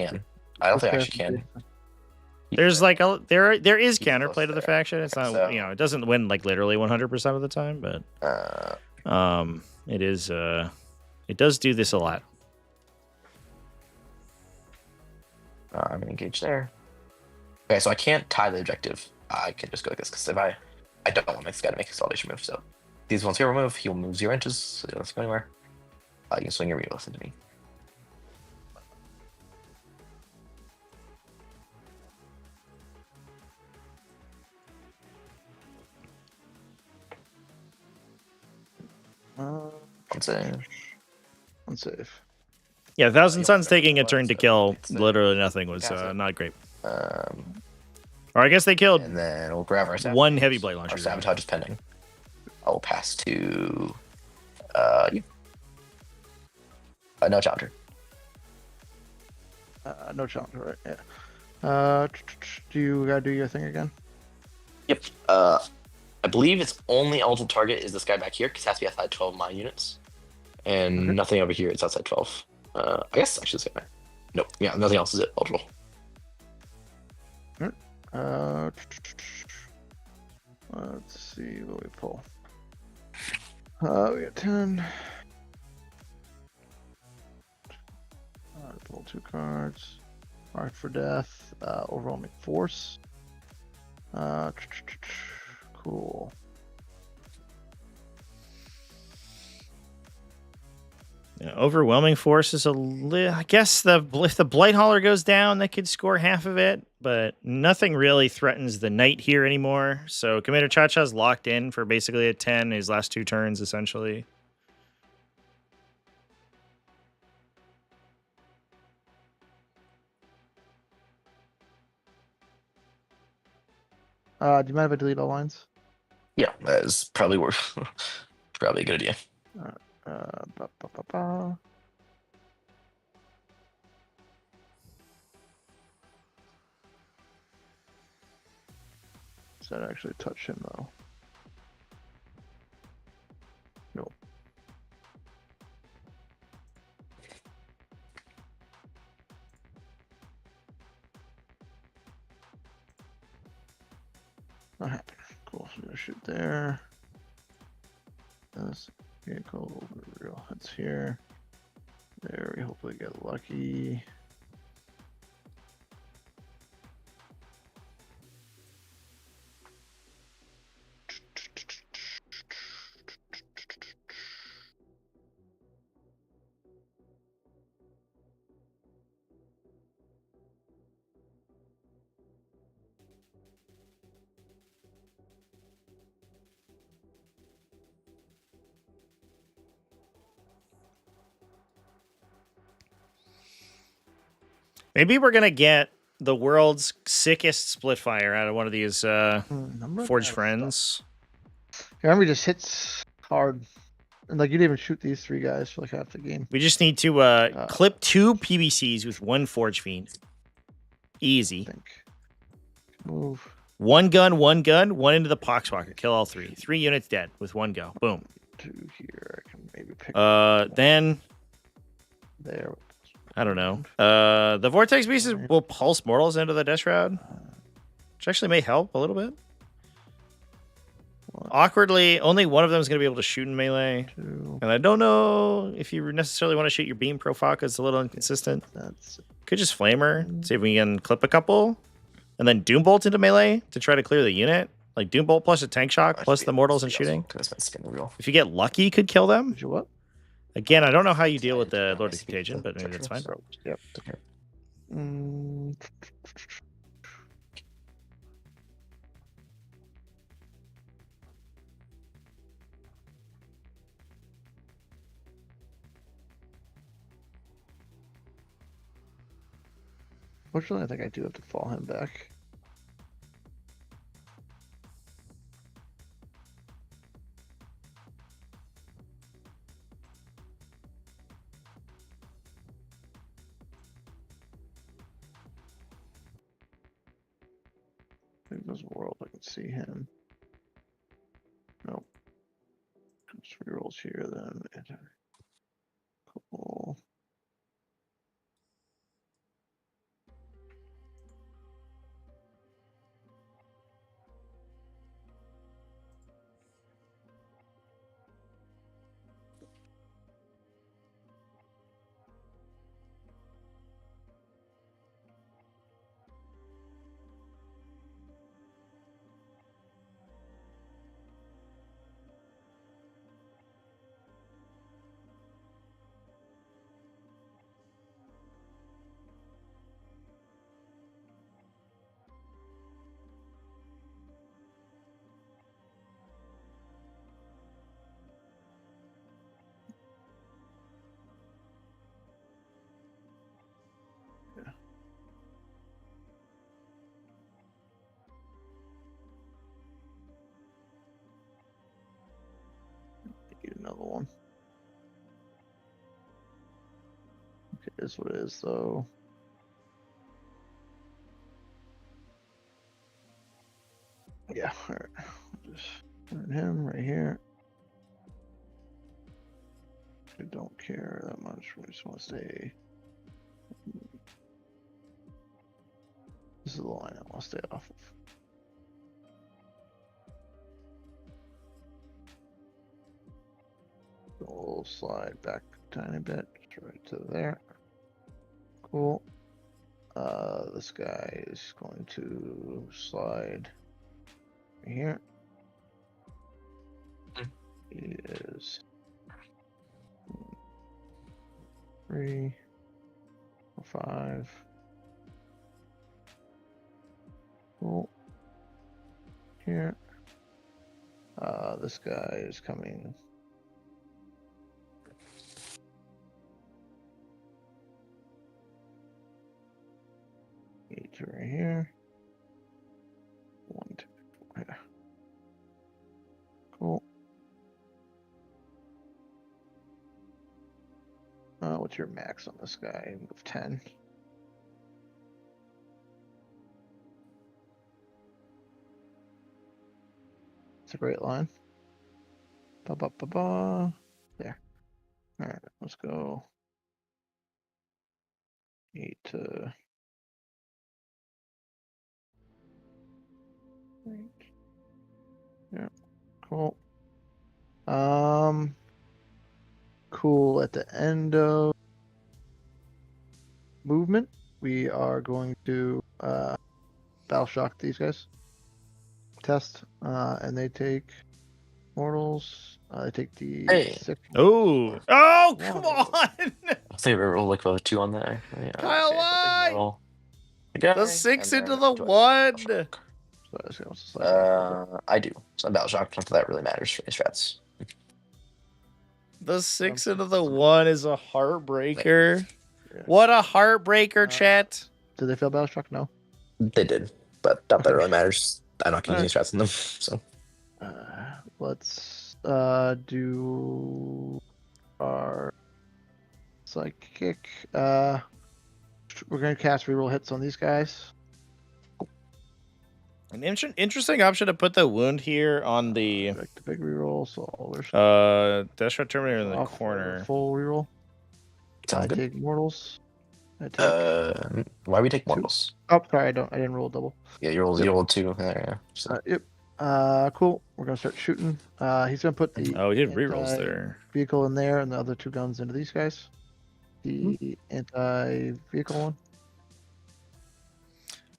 I don't think I actually can. There's like there is Keep it counterplay close to the there. faction. It's not So- it doesn't win like literally 100% of the time, but it is it does do this a lot. I'm gonna engage there. Okay, so I can't tie the objective. I can just go like this because if I don't want this guy to make a consolidation move. So these ones here will move. He'll move 0 inches, so he doesn't go anywhere. You can swing your Reos into me. Unsafe. Yeah, Thousand Yeah, Suns okay. taking a turn to So kill it's, literally nothing was yeah, so- not great. Um, Or I guess they killed and then we'll grab our one heavy blade Our launcher. sabotage is pending. I will pass to you. No challenger. No challenge, right? Yeah. Do you gotta do your thing again? Yep. I believe its only eligible target is this guy back here because it has to be outside 12 mine units, and Okay. nothing over here. It's outside 12. I guess actually this guy. Nope. Yeah, nothing else is eligible. Let's see what we pull. We got 10. Pull 2 cards. Mark for death. Overwhelming force. Cool. Yeah, overwhelming force is I guess if the Blight Hauler goes down, that could score half of it, but nothing really threatens the Knight here anymore. So Commander Cha-Cha's locked in for basically a 10 his last 2 turns, essentially. Do you mind if I delete all lines? Yeah, that is probably worth. Probably a good idea. Ba, ba, ba, ba. Does that actually touch him though? Nope. Not happening. Cool. So I'm gonna shoot there. This vehicle real heads here. There, we hopefully get lucky. Maybe we're gonna get the world's sickest split fire out of one of these Forged Friends. Remember, just hits hard. And like you didn't even shoot these 3 guys for like half the game. We just need to clip 2 PBCs with 1 Forge Fiend. Easy. I think. Move. 1 gun, 1 gun, 1 into the Poxwalker. Kill all 3. 3 units dead with 1 go. Boom. 2 here. I can maybe pick. Then There. I don't know. The Vortex Beasts will pulse mortals into the Death Shroud, which actually may help a little bit. Awkwardly, only one of them is going to be able to shoot in melee. 2. And I don't know if you necessarily want to shoot your beam profile because it's a little inconsistent. That's Could just Flamer, see if we can clip a couple. And then Doombolt into melee to try to clear the unit. Like Doombolt plus a tank shock plus the mortals and shooting. If you get lucky, could kill them. Did you what? Again, I don't know how you deal with the Lord of Contagion, but maybe that's fine. Yep. Fortunately, I think I do have to fall him back. Maybe there's a world I can see him. Nope. Just rerolls here then. Cool. Get another one. Okay, it is what it is though. Yeah, alright. Just turn him right here. I don't care that much. We just want to stay. This is the line I want to stay off of. We'll slide back a tiny bit, just right to there. Cool. This guy is going to slide right here. He is 3, 4, 5. Cool. Here. This guy is coming. Right here. 1, 2, 4. Yeah. to your max on this guy. Move 10. It's a great line. Ba ba ba ba. There. All right, let's go. 8 to. Yeah, cool. Cool. At the end of movement, we are going to battle shock these guys. Test, and they take mortals. They take the Hey. 6. Oh, come Wow. on! I think we roll like a 2 on there. Yeah, Kyle, okay, I'll take why? mortal. The guy, The 6 and into then the do I battle 1. shock? So this guy wants to slide back a little bit. I do. So battle shock. Not that that really matters for these strats. The 6 into the 1 is a heartbreaker. Yeah. What a heartbreaker, chat. Did they fail battle shock? No. They did, but not that Okay. really matters. I'm not using strats on them. So Let's do our psychic. We're gonna cast reroll hits on these guys. An interesting option to put the wound here on the Direct the big reroll, so all their Deathshot Terminator in the off for corner. full reroll. sounds I good. take mortals. I take. Why we take mortals? Oh, sorry, I didn't roll double. Yeah, you roll Yep. you roll 2. Yeah. So, Yep. Cool. We're gonna start shooting. He's gonna put the Oh, we did rerolls there. vehicle in there, and the other 2 guns into these guys. The anti-vehicle one.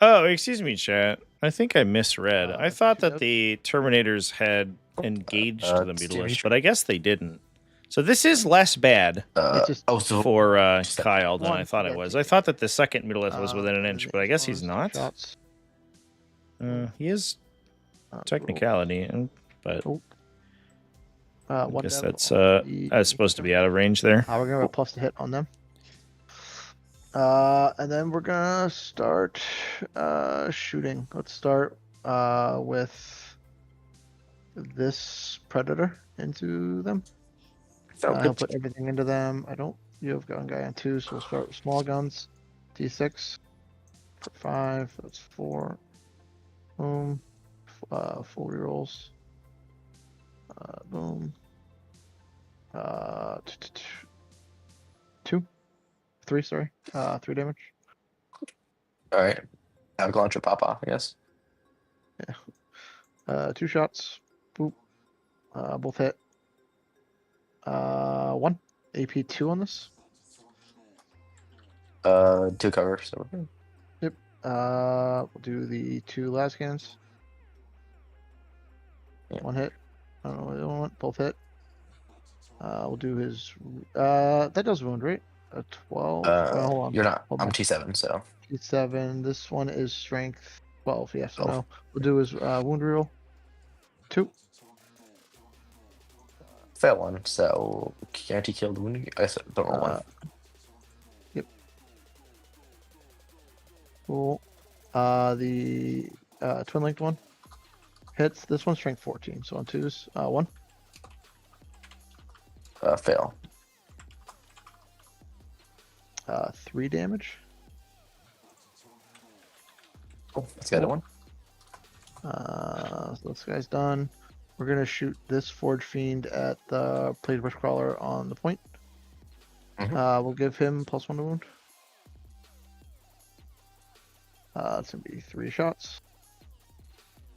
Oh, excuse me, chat. I think I misread. I thought that yep. the Terminators had engaged the Mutilist, Mutalist, but I guess they didn't. So this is less bad It's just so for just Kyle than I one, thought it yeah, was. take I thought that the second Mutalist was within an and inch, the but I guess he's bonus not. Shots. He is Roll. technicality, but I One guess dev that's on the- that's supposed to be out of range there. We're gonna have a plus to hit on them. And then we're gonna start shooting. Let's start with this predator into them. sounds He'll good. put everything into them. You have gun guy on 2, so we'll start with small guns. D6 for 5. That's 4. Boom. Full rerolls. Boom. 2. 3, sorry. 3 damage. All right. Have a launcher pop off, I guess. 2 shots. Boop. Both hit. 1. AP 2 on this. 2 cover, so we're good. Yep. We'll do the 2 last cans. Yeah. 1 hit. I don't know what the other one. Both hit. We'll do his. That does wound, right? A 12. Hold on. You're not. Hold I'm on. T7, so T7. This one is strength 12. Yes. So no. We'll do his wound roll. 2. fail 1. So can't he kill the wound? I guess don't roll 1. Yep. Cool. The twin linked one hits. This one's strength 14. So on 2s, 1. Fail. 3 damage. Cool. Let's get it one. So this guy's done. We're gonna shoot this Forge Fiend at the Plague Bush Crawler on the point. We'll give him +1 to wound. It's gonna be 3 shots.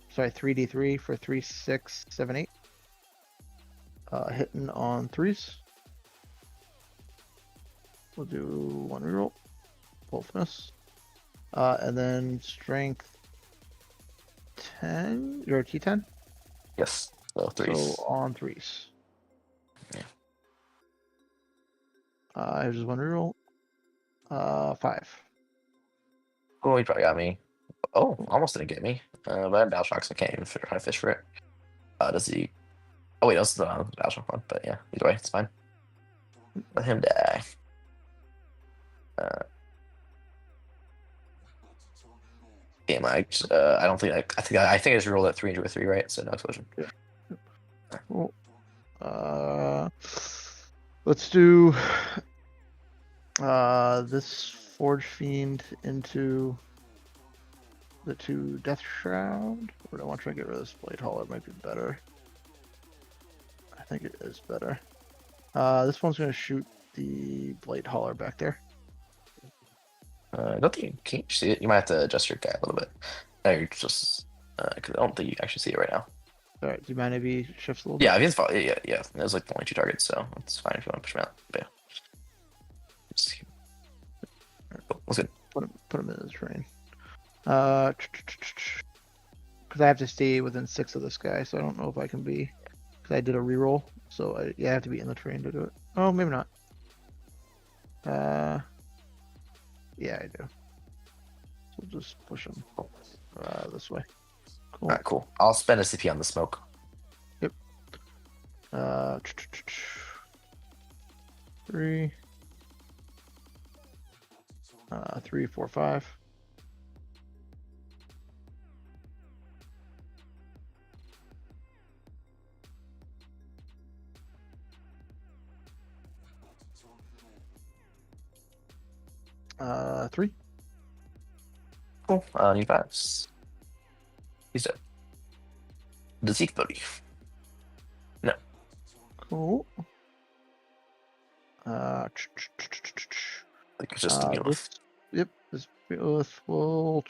Sorry, 3d3 for 3, 6, 7, 8. Hitting on 3s. We'll do 1 reroll. Both miss. And then strength 10. You're a T10? Yes. So 3s. So on 3s. Yeah. Here's just 1 reroll. 5. Oh, he probably got me. Oh, almost didn't get me. But I have Battle Shocks, so I can't even try to fish for it. Does he? Oh wait, that's the Battle Shock one. But yeah, either way, it's fine. Let him die. Damn, I don't think I think I just rolled at 3 into a 3, right? So no explosion. Yeah. Cool. Let's do This Forge Fiend into the 2 Death Shroud. Or do I want to try to get rid of this Blade Hauler? It might be better. I think it is better. This one's going to shoot the Blade Hauler back there. I don't think you can see it. You might have to adjust your guy a little bit. No, you're just because I don't think you can actually see it right now. All right, do you mind if he shifts a little Yeah, bit? if he's yeah. There's like only 2 targets, so it's fine if you want to push him out. But yeah, just, cool. That's good. Put him in his terrain. Because I have to stay within 6 of this guy, so I don't know if I can be. Because I did a reroll, so I have to be in the terrain to do it. Oh, maybe not. Yeah, I do. So we'll just push him this way. Cool. All right, cool. I'll spend a CP on the smoke. Yep. 3, 3, 4, 5. Three. Cool. Need 5s. He's dead. Deceit buddy. No. Cool. I think it's just a Behemoth. Yep, this Behemoth will.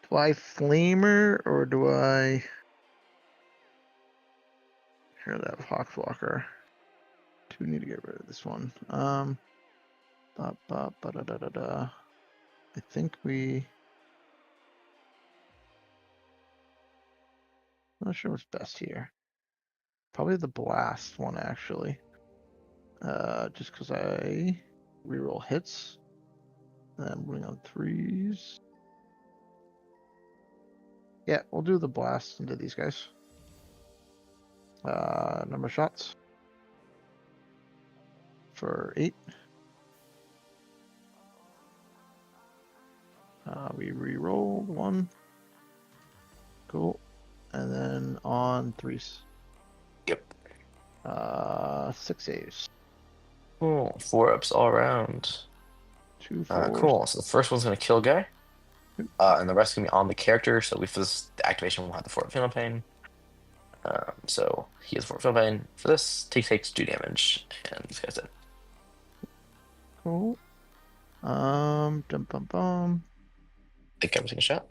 Do I Flamer or do I? Here, that Hawkswalker. Do need to get rid of this one. I think we. I'm not sure what's best here. Probably the blast one actually. Just because I reroll hits. I'm moving on 3s. Yeah, we'll do the blast into these guys. Number of shots for 8. We re-rolled 1. Cool. And then on 3s. Yep. 6 saves. Cool. 4-ups all around. 2 4s. Cool. So the first one's gonna kill guy. And the rest gonna be on the character. So for this the activation, we'll have the 4 Feeling Pain. So he has 4 Feeling Pain. For this, takes 2 damage, and this guy's dead. Cool. Dum bum bum. I think I'm taking a shot.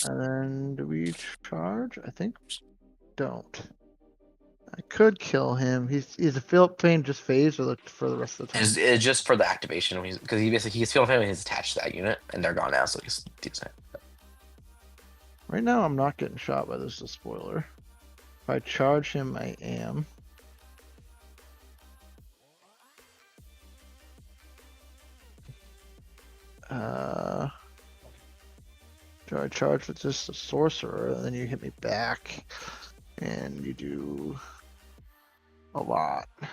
And then do we charge? I think don't. I could kill him. He's a Philip Pain just phase for the rest of the time. It's just for the activation because he's Feeling Pain when he's attached to that unit, and they're gone now, so he's decent. Right now, I'm not getting shot by this. Is a spoiler. If I charge him, I am. Do I charge with just a sorcerer, and then you hit me back, and you do a lot. I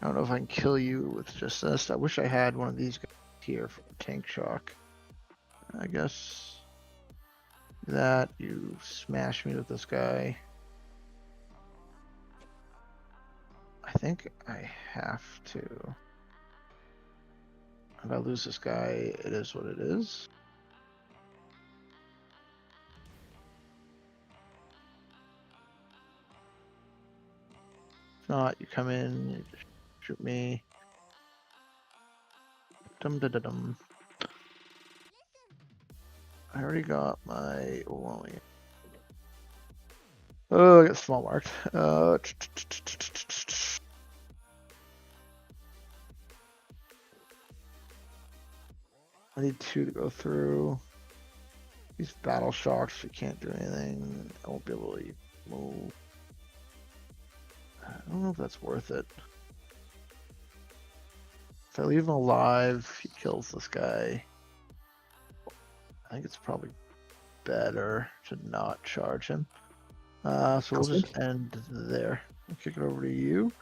don't know if I can kill you with just this. I wish I had one of these guys here for tank shock. I guess that you smash me with this guy. I think I have to. If I lose this guy, it is what it is. If not, you come in, you just shoot me. Dum da da dum. I already got my overwhelming. Oh, I got small marked. I need 2 to go through. These battle shocks, you can't do anything. I won't be able to move. I don't know if that's worth it. If I leave him alive, he kills this guy. I think it's probably better to not charge him. So we'll just end there. I'll kick it over to you.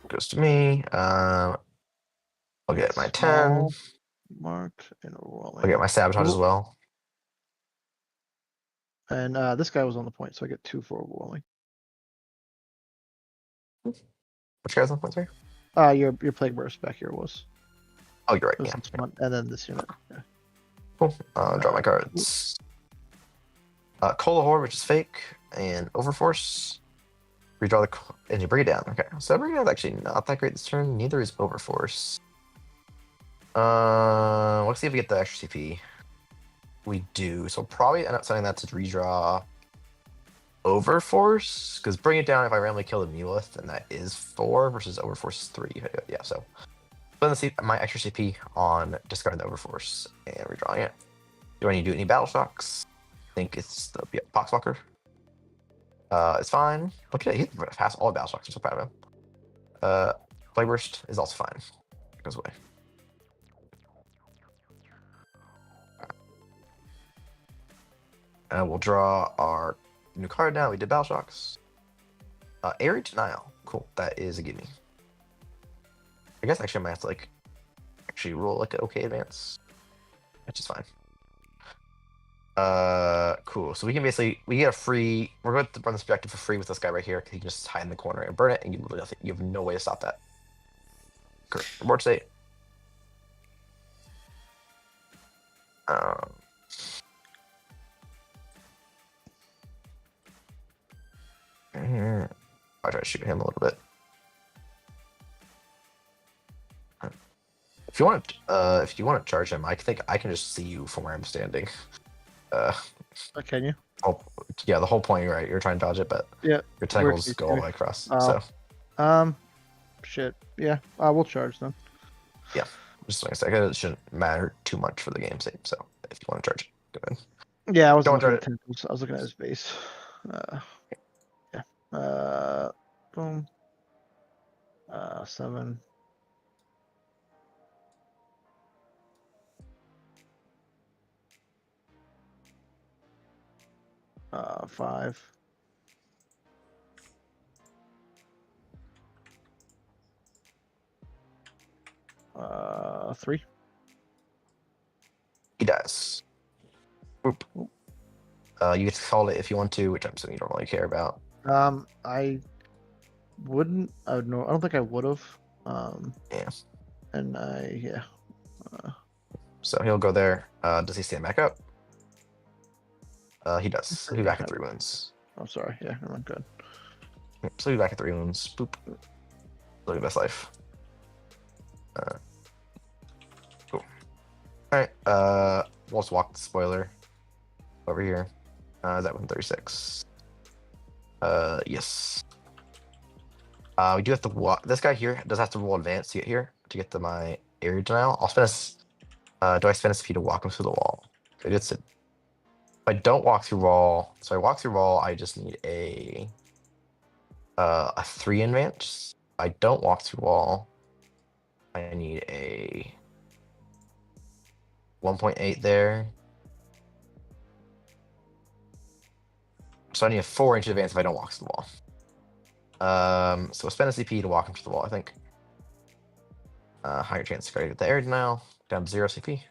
Goes to me. I'll get my 10. Marked and overwhelming. I'll get my sabotage as well. And this guy was on the point, so I get 2 for overwhelming. Which guy's on the point, sorry? Your plague burst back here was. Oh, you're right. This Yeah. one, and then this unit. Yeah. Cool. Draw my cards. Cola Horde, which is fake, and Overforce. Redraw and you bring it down. Okay, so bring it down is actually not that great this turn. Neither is Overforce. Let's see if we get the extra CP. We do. So probably end up setting that to redraw Overforce, because bring it down if I randomly kill the Muleth, and that is 4 versus Overforce is 3. Yeah, so spend my extra CP on discarding the Overforce and redrawing it. Do I need to do any battle shocks? I think it's the Poxwalker. It's fine. Look at it, he's past all the battle shocks. I'm so proud of him. Plague Burst is also fine. It goes away. We'll draw our new card now. We did battle shocks. Area Denial. Cool. That is a gimme. I guess actually I might have to like actually roll like an okay advance, which is fine. Cool. So we can we get a free. We're going to run this objective for free with this guy right here because he can just hide in the corner and burn it, and you have no way to stop that. Correct. Reward state. I'll try to shoot him a little bit. If you want to charge him, I think I can just see you from where I'm standing. Can you? Oh, yeah. The whole point, right? You're trying to dodge it, but Yeah. your tentacles go all the way across. Oh. So. Shit. Yeah. We'll charge them. Yeah. Just like I said, it shouldn't matter too much for the game's sake. So if you want to charge it, go ahead. Yeah, I was looking at tentacles. I was looking at his base. Yeah. Boom. 7. Uh, 5. Uh, 3. He does. Oop. You get to call it if you want to, which I'm assuming you don't really care about. I wouldn't. I would know. I don't think I would have. Yeah. And yeah. So he'll go there. Does he stand back up? He does. He'll be back at 3 wounds. I'm sorry. Yeah, I'm good. So he'll be back at 3 wounds. Boop. Look at best life. Cool. All right. We'll just walk the spoiler over here. Is that 136? Yes. We do have to walk. This guy here does have to roll advance to get here to get to my area denial. I'll spend a. Do I spend a CP to walk him through the wall? If I don't walk through wall, so I walk through wall, I just need a 3 advance. I don't walk through wall. I need a 1.8 there. So I need a 4-inch advance if I don't walk through the wall. So we'll spend a CP to walk him through the wall, I think. Higher chance to get the air denial. Down to 0 CP.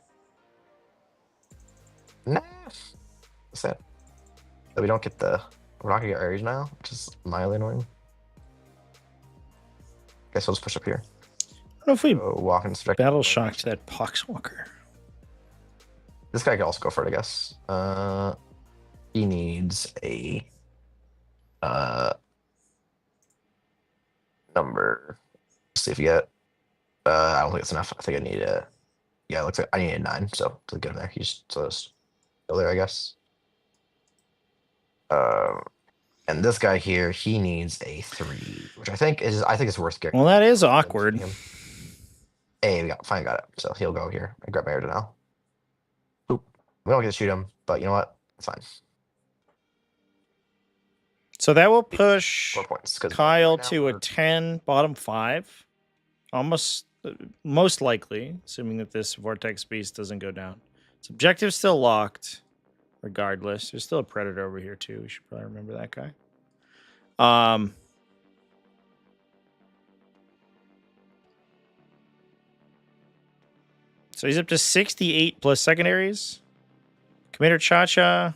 Nah. What's that? So we don't get we're not gonna get air denial, which is mildly annoying. Guess we'll just push up here. I don't know if we walk in this battle shocked that Poxwalker. This guy could also go for it, I guess. He needs a number. Let's see if you get. I don't think it's enough. I think I need a. Yeah, it looks like I need a 9, so to get him there, he's just go there, I guess. And this guy here, he needs a 3, which I think is worth getting. Well, that is awkward. Hey, we finally got it. So he'll go here and grab my air now. Oop. We don't get to shoot him, but you know what? It's fine. So that will push 4 points, Kyle to a 10, bottom 5. Almost, most likely, assuming that this Vortex Beast doesn't go down. Its objective's still locked, regardless. There's still a Predator over here, too. We should probably remember that guy. So he's up to 68 plus secondaries. Commander Cha-Cha.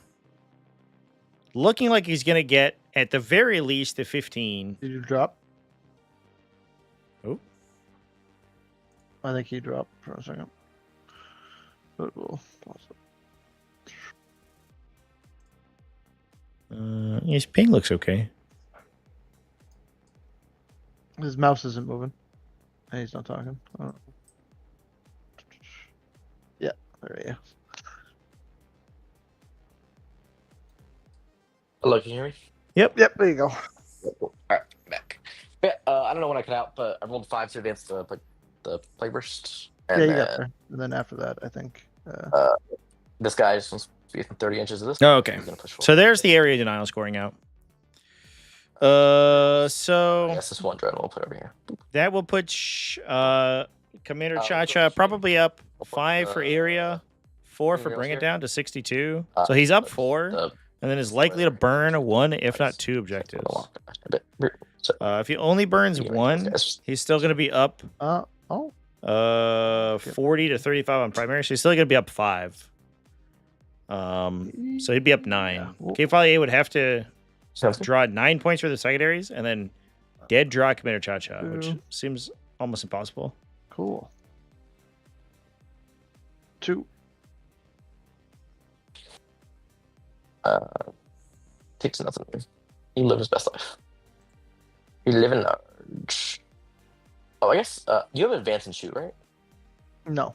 Looking like he's going to get, at the very least, a 15. Did you drop? Oh. I think he dropped for a second. But we'll pause it. His ping looks okay. His mouse isn't moving. And he's not talking. Yeah, there he is. Hello, can you hear me? Yep. Yep, there you go. Alright, back. Yeah, I don't know when I cut out, but I rolled 5 to advance the plague burst. And Yeah, you then, got there. And then after that, I think. this guy just wants to be within 30 inches of this. Oh, okay. He's gonna push So forward. there's the area denial scoring out. I So guess this one drone we'll put over here. that will put Commander Chacha let's see. probably up We'll put 5 for area, 4 for Area bring it here. down to 62. So he's up 4, and then is likely to burn 1, if not 2 objectives. If he only burns 1, he's still going to be up Oh. 40 to 35 on primary, so he's still going to be up 5. So he'd be up 9. Yeah. K5A would have to Sounds good. draw 9 points for the secondaries, and then dead draw Commander Cha-Cha, which 2. seems almost impossible. Cool. 2. Takes nothing. He lived his best life. You live in large. Oh, I guess you have advance and shoot, right? No.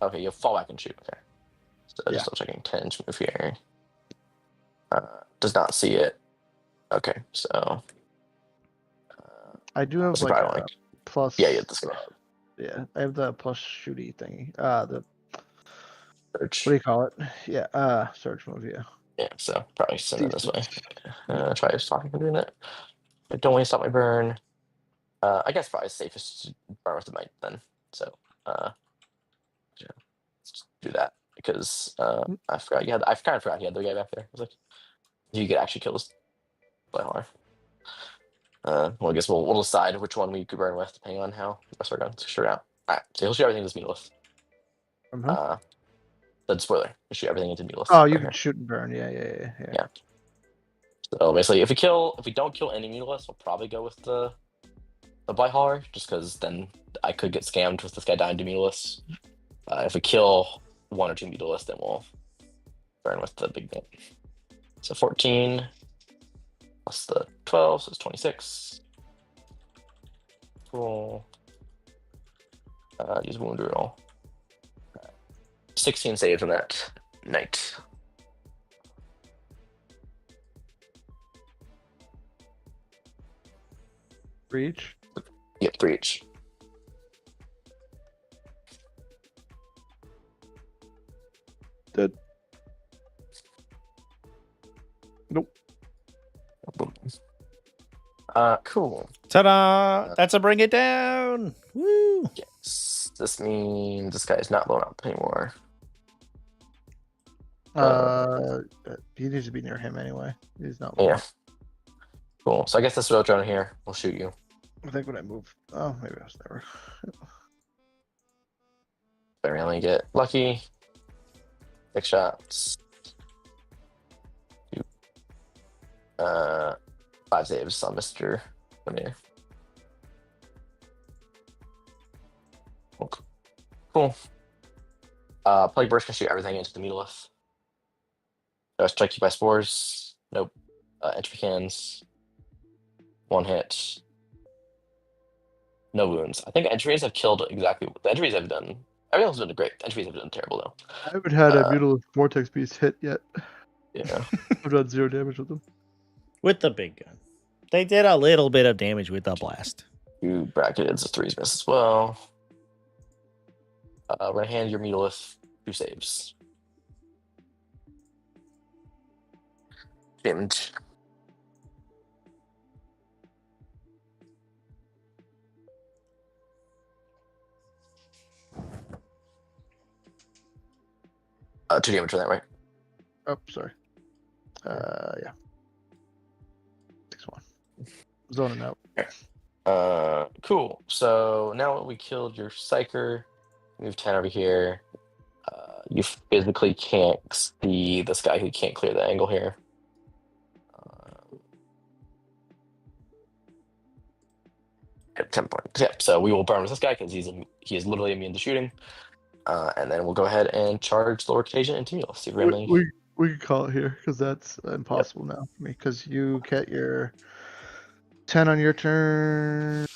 Okay, you have fall back and shoot. Okay. So Yeah. just still checking 10-inch move here. Does not see it. Okay, so I do have what's the like prior a one? plus. Yeah, this guy. Yeah, I have the plus shooty thingy. The Search. what do you call it? Yeah, search move. Yeah. Yeah, so probably send it this way. Try stopping from doing that. But don't want to stop my burn. I guess probably safest to burn with the might then. So yeah, let's just do that because I forgot you had. I kind of forgot you had the guy back there. I was like, you could actually kill this by hard. Well, I guess we'll decide which one we could burn with depending on how the rest of our guns shoot out. All right, so he'll shoot everything into meatless. The spoiler, he'll shoot everything into meatless. Oh, you can shoot and burn. Yeah. So basically, if we don't kill any meatless, we'll probably go with the blight hauler, just because then I could get scammed with this guy dying to meatless. If we kill 1 or 2 meatless, then we'll burn with the big nit. So 14 plus the 12, so it's 26. Cool. Use wound roll. 16 saves on that night. Reach. Yep, 3 each. Dead. Nope. Cool. Ta-da! That's a bring it down. Woo! Yes. This means this guy is not blown up anymore. He needs to be near him anyway. He's not. Yeah. Cool. So I guess this road drone here will shoot you. I think when I move. Oh, maybe I was never. I really get lucky. 6 shots. 2. 5 saves on Mr. Lemire. Cool. Plague Burst can shoot everything into the meatless. Strike you by spores. Nope. Entry cans. 1 hit. No wounds. I think entries have killed exactly what the entries have done. Everything else has been great. The entries have done terrible though. I haven't had a Mutilus Vortex piece hit yet. Yeah. I've done 0 damage with them. With the big gun. They did a little bit of damage with the blast. You bracketed, so 3's miss as well. Right hand your Mutilus, 2 saves. Damage. Two damage for that, right? Oh, sorry. Yeah. Next one. Zoning out. Cool. So now we killed your Psyker. Move 10 over here. You physically can't see this guy who can't clear the angle here. At 10 points. Yeah, so we will burn with this guy because he is literally immune to shooting. And then we'll go ahead and charge the Contagion and Tumulus. See if we have any. We can call it here because that's impossible now for me. Because you get your 10 on your turn.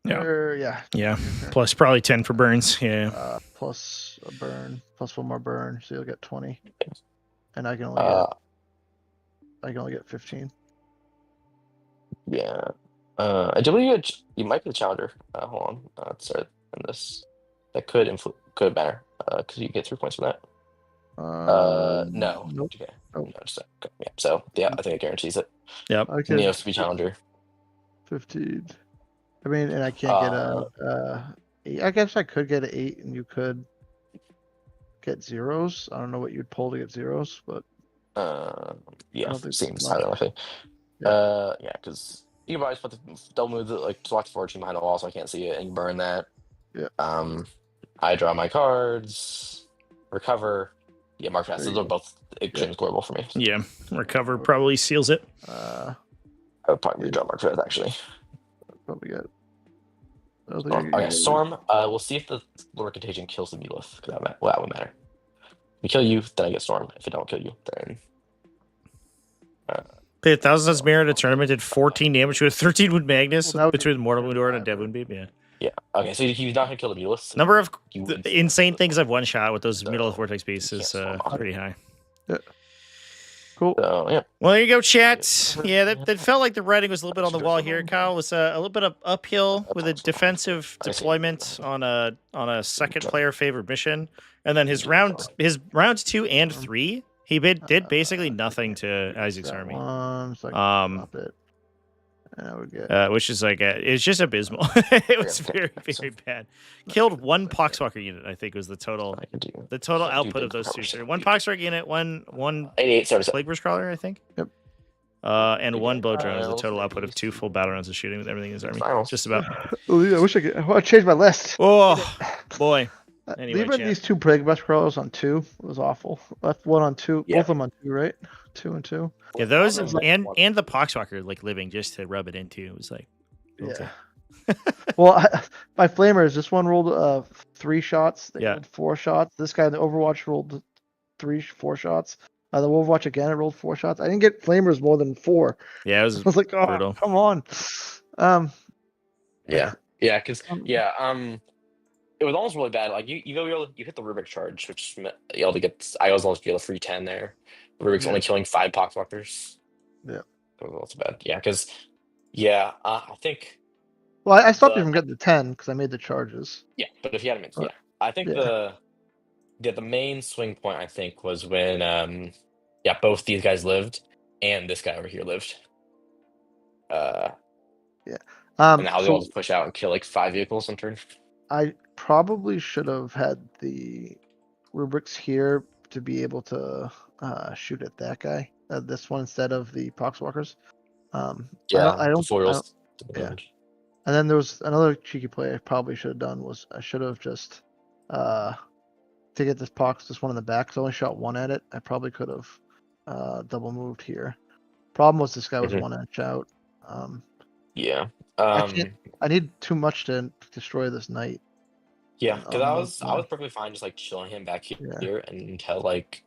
Yeah. Yeah. Plus probably 10 for burns. Yeah. Plus a burn, plus one more burn, so you'll get 20. And I can only get 15. Yeah. I do believe you might be the challenger. Hold on. Let's start on this. That could matter. Because you get 3 points for that. No. Nope. Okay. Oh. No, just okay. Yeah. So yeah, I think it guarantees it. Yep. Neos to be challenger. 15. I mean, and I can't get a 8. I guess I could get an 8, and you could get zeros. I don't know what you'd pull to get zeros, but yeah, don't think seems much. highly likely. Yeah, because you can always put the double move like to lock the fortune behind the wall, so I can't see it, and you burn that. Yeah. I draw my cards, recover. Yeah, mark pass. Those are both extremely scoreable for me. Yeah. Recover probably seals it. I would probably draw mark pass actually. Probably get. Okay, Storm. We'll see if the Lure Contagion kills the Mulith. That would matter. If we kill you, then I get Storm. If it don't kill you, then. Pay 1,000 as mirror at a tournament, did 14 damage with 13 wound Magnus between Mortal Wound Aura and a Dead Wound Beam. Yeah. Yeah. Okay, so he's not gonna kill the Mulith. Number of insane things I've one shot with those Mutal Vortex beasts is pretty high. Yeah. Cool. So, yeah. Well, there you go, chat. Yeah, that felt like the writing was a little bit on the wall here. Kyle was a little bit of uphill with a defensive deployment on a second player favored mission, and then his rounds 2 and 3, he did basically nothing to Isaac's army. Which is like it's just abysmal. It was very, very bad. Killed one Poxwalker unit, I think was the total. The total output of those two. So one Poxwalker unit, one Plague Burst Crawler, I think. Yep. And one Blow Drone is the total output of 2 full battle rounds of shooting with everything in his army. Just about. Oh, yeah, I wish I could. I changed my list. Oh boy. Anyway, leaving these 2 Plague Burst Crawlers on 2 was awful. Left one on 2. Yeah. Both of them on 2, right? 2 and 2. Yeah, those and the Poxwalker like living just to rub it into. It was like, okay. Yeah. Well, my flamers. This one rolled 3 shots. They rolled 4 shots. This guy in the Overwatch rolled 4 shots. The Overwatch again, it rolled 4 shots. I didn't get flamers more than 4. Yeah, it was. I was like, oh, brutal. Come on. Yeah, because it was almost really bad. Like you hit the Rubik charge, which I was almost get a free 10 there. Rubik's only killing 5 Poxwalkers. Yeah, that was also bad. Yeah, because I think. Well, I stopped you from getting the 10 because I made the charges. Yeah, but if you had a I think the main swing point I think was when both these guys lived and this guy over here lived. And how they all just push out and kill like 5 vehicles in turn. I probably should have had the rubrics here to be able to shoot at that guy, this one instead of the Poxwalkers. I don't. Yeah. And then there was another cheeky play I probably should have done was I should have just to get this one in the back. Cause I only shot 1 at it. I probably could have double moved here. Problem was this guy was 1 inch out. I need too much to destroy this knight. Yeah, because I was perfectly fine just like chilling him back here until like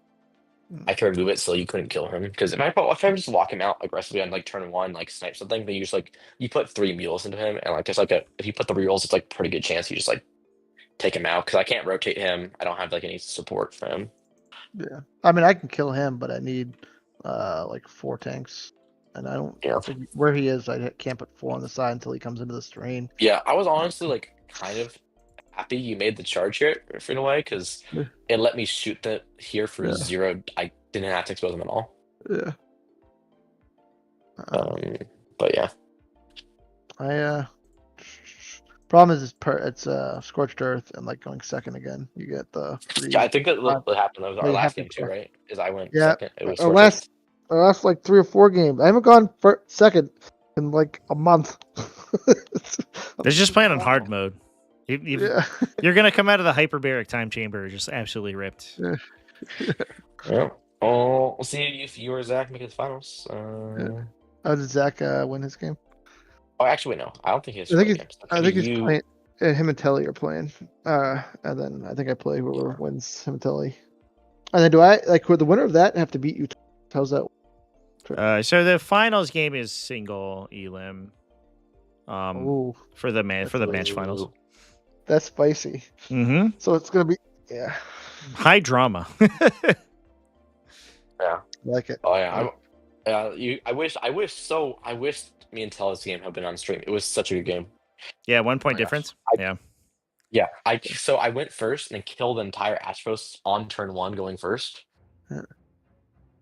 I could remove it so you couldn't kill him. Because if I just lock him out aggressively on like turn 1, like snipe something, then you just like you put 3 mules into him, and like there's like if you put the rerolls, it's like pretty good chance you just like take him out. Because I can't rotate him. I don't have like any support for him. Yeah, I mean I can kill him, but I need like 4 tanks. And I don't think where he is. I can't put 4 on the side until he comes into this terrain. Yeah, I was honestly like kind of happy you made the charge here in a way because it let me shoot that here for 0. I didn't have to expose him at all. Yeah. But yeah. Problem is it's scorched earth and like going second again. You get the 3. Yeah, I think that what happened. That was our last game too, right? Is I went second. It was our last like 3 or 4 games. I haven't gone for second in like a month. They're just playing on hard mode. You're gonna come out of the hyperbaric time chamber just absolutely ripped. Yeah. Oh, we'll see if you or Zach make it to the finals. How did Zach win his game? Oh, actually, wait, no. I don't think he has I think scoring he's. games. So I could think be he's you. playing. Him and Telly are playing. And then I think I play whoever wins him and Telly. And then do I like would the winner of that have to beat you? How's that? So the finals game is single elim. Oh, For the match finals. Ooh. that's spicy. Mm-hmm. So it's gonna be yeah. High drama. Yeah. I like it. Oh yeah. I wish me and Telly's game had been on stream. It was such a good game. Yeah, 1 point Oh my gosh. difference. Yeah. Yeah. I went first and then killed the entire Astros on turn 1 going first. Yeah.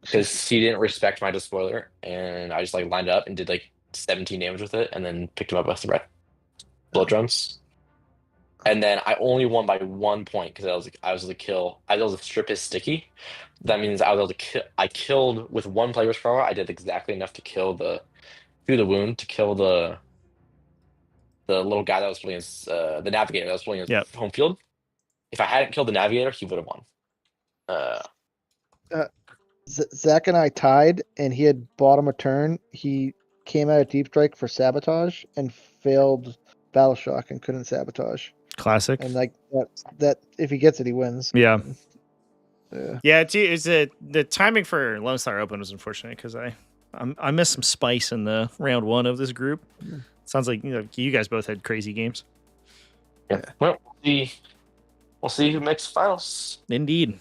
Because he didn't respect my despoiler, and I just like lined up and did like 17 damage with it, and then picked him up with the red blow drums. And then I only won by 1 point because I was able to strip his sticky. That means I was able to kill. I killed with 1 player's power. I did exactly enough to kill through the wound to kill the little guy that was playing his the navigator that was playing his home field. If I hadn't killed the navigator, he would have won. Zach and I tied, and he had bottom a turn. He came out of deep strike for sabotage and failed battle shock and couldn't sabotage. Classic. And like that if he gets it, he wins. Yeah. Yeah. It's the timing for Lone Star Open was unfortunate because I missed some spice in the round 1 of this group. Sounds like you guys both had crazy games. Yeah. Well, we'll see who makes finals. Indeed.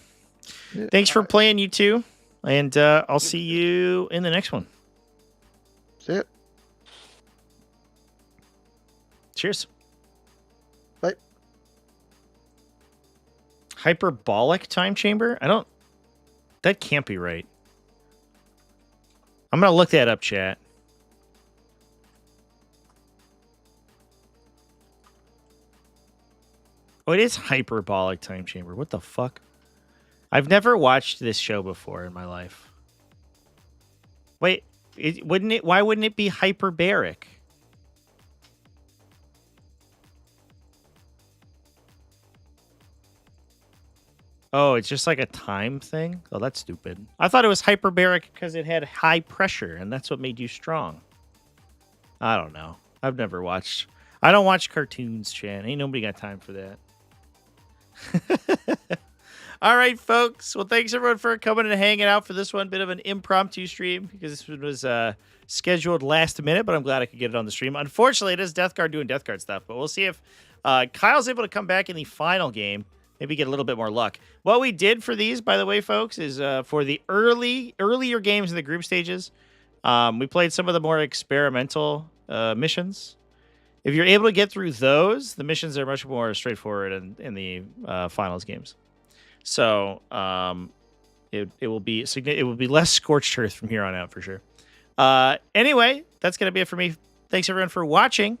Thanks for playing, you two. And I'll see you in the next one. See it. Cheers. Bye. Hyperbolic time chamber? That can't be right. I'm going to look that up, chat. Oh, it is hyperbolic time chamber. What the fuck? I've never watched this show before in my life. Wait, why wouldn't it be hyperbaric? Oh, it's just like a time thing? Oh, that's stupid. I thought it was hyperbaric because it had high pressure, and that's what made you strong. I don't know. I've never watched. I don't watch cartoons, Chan. Ain't nobody got time for that. All right, folks. Well, thanks everyone for coming and hanging out for this one. Bit of an impromptu stream because this one was scheduled last minute, but I'm glad I could get it on the stream. Unfortunately, it is Death Guard doing Death Guard stuff, but we'll see if Kyle's able to come back in the final game. Maybe get a little bit more luck. What we did for these, by the way, folks, is for the earlier games in the group stages, we played some of the more experimental missions. If you're able to get through those, the missions are much more straightforward in the finals games. So it will be less scorched earth from here on out for sure. Anyway, that's gonna be it for me. Thanks everyone for watching.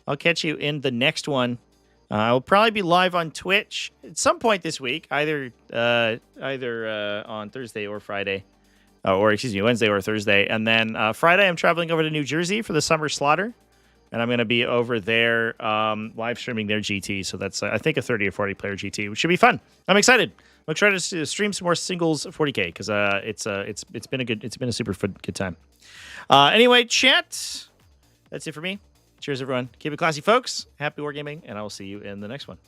I'll catch you in the next one. I'll probably be live on Twitch at some point this week, either on Thursday or Friday, Wednesday or Thursday. And then Friday, I'm traveling over to New Jersey for the Summer Slaughter, and I'm going to be over there live streaming their GT. So that's I think a 30 or 40 player GT, which should be fun. I'm excited. I'm trying to stream some more singles 40K because it's been a super good time. Anyway, chat. That's it for me. Cheers, everyone. Keep it classy, folks. Happy wargaming, and I will see you in the next one.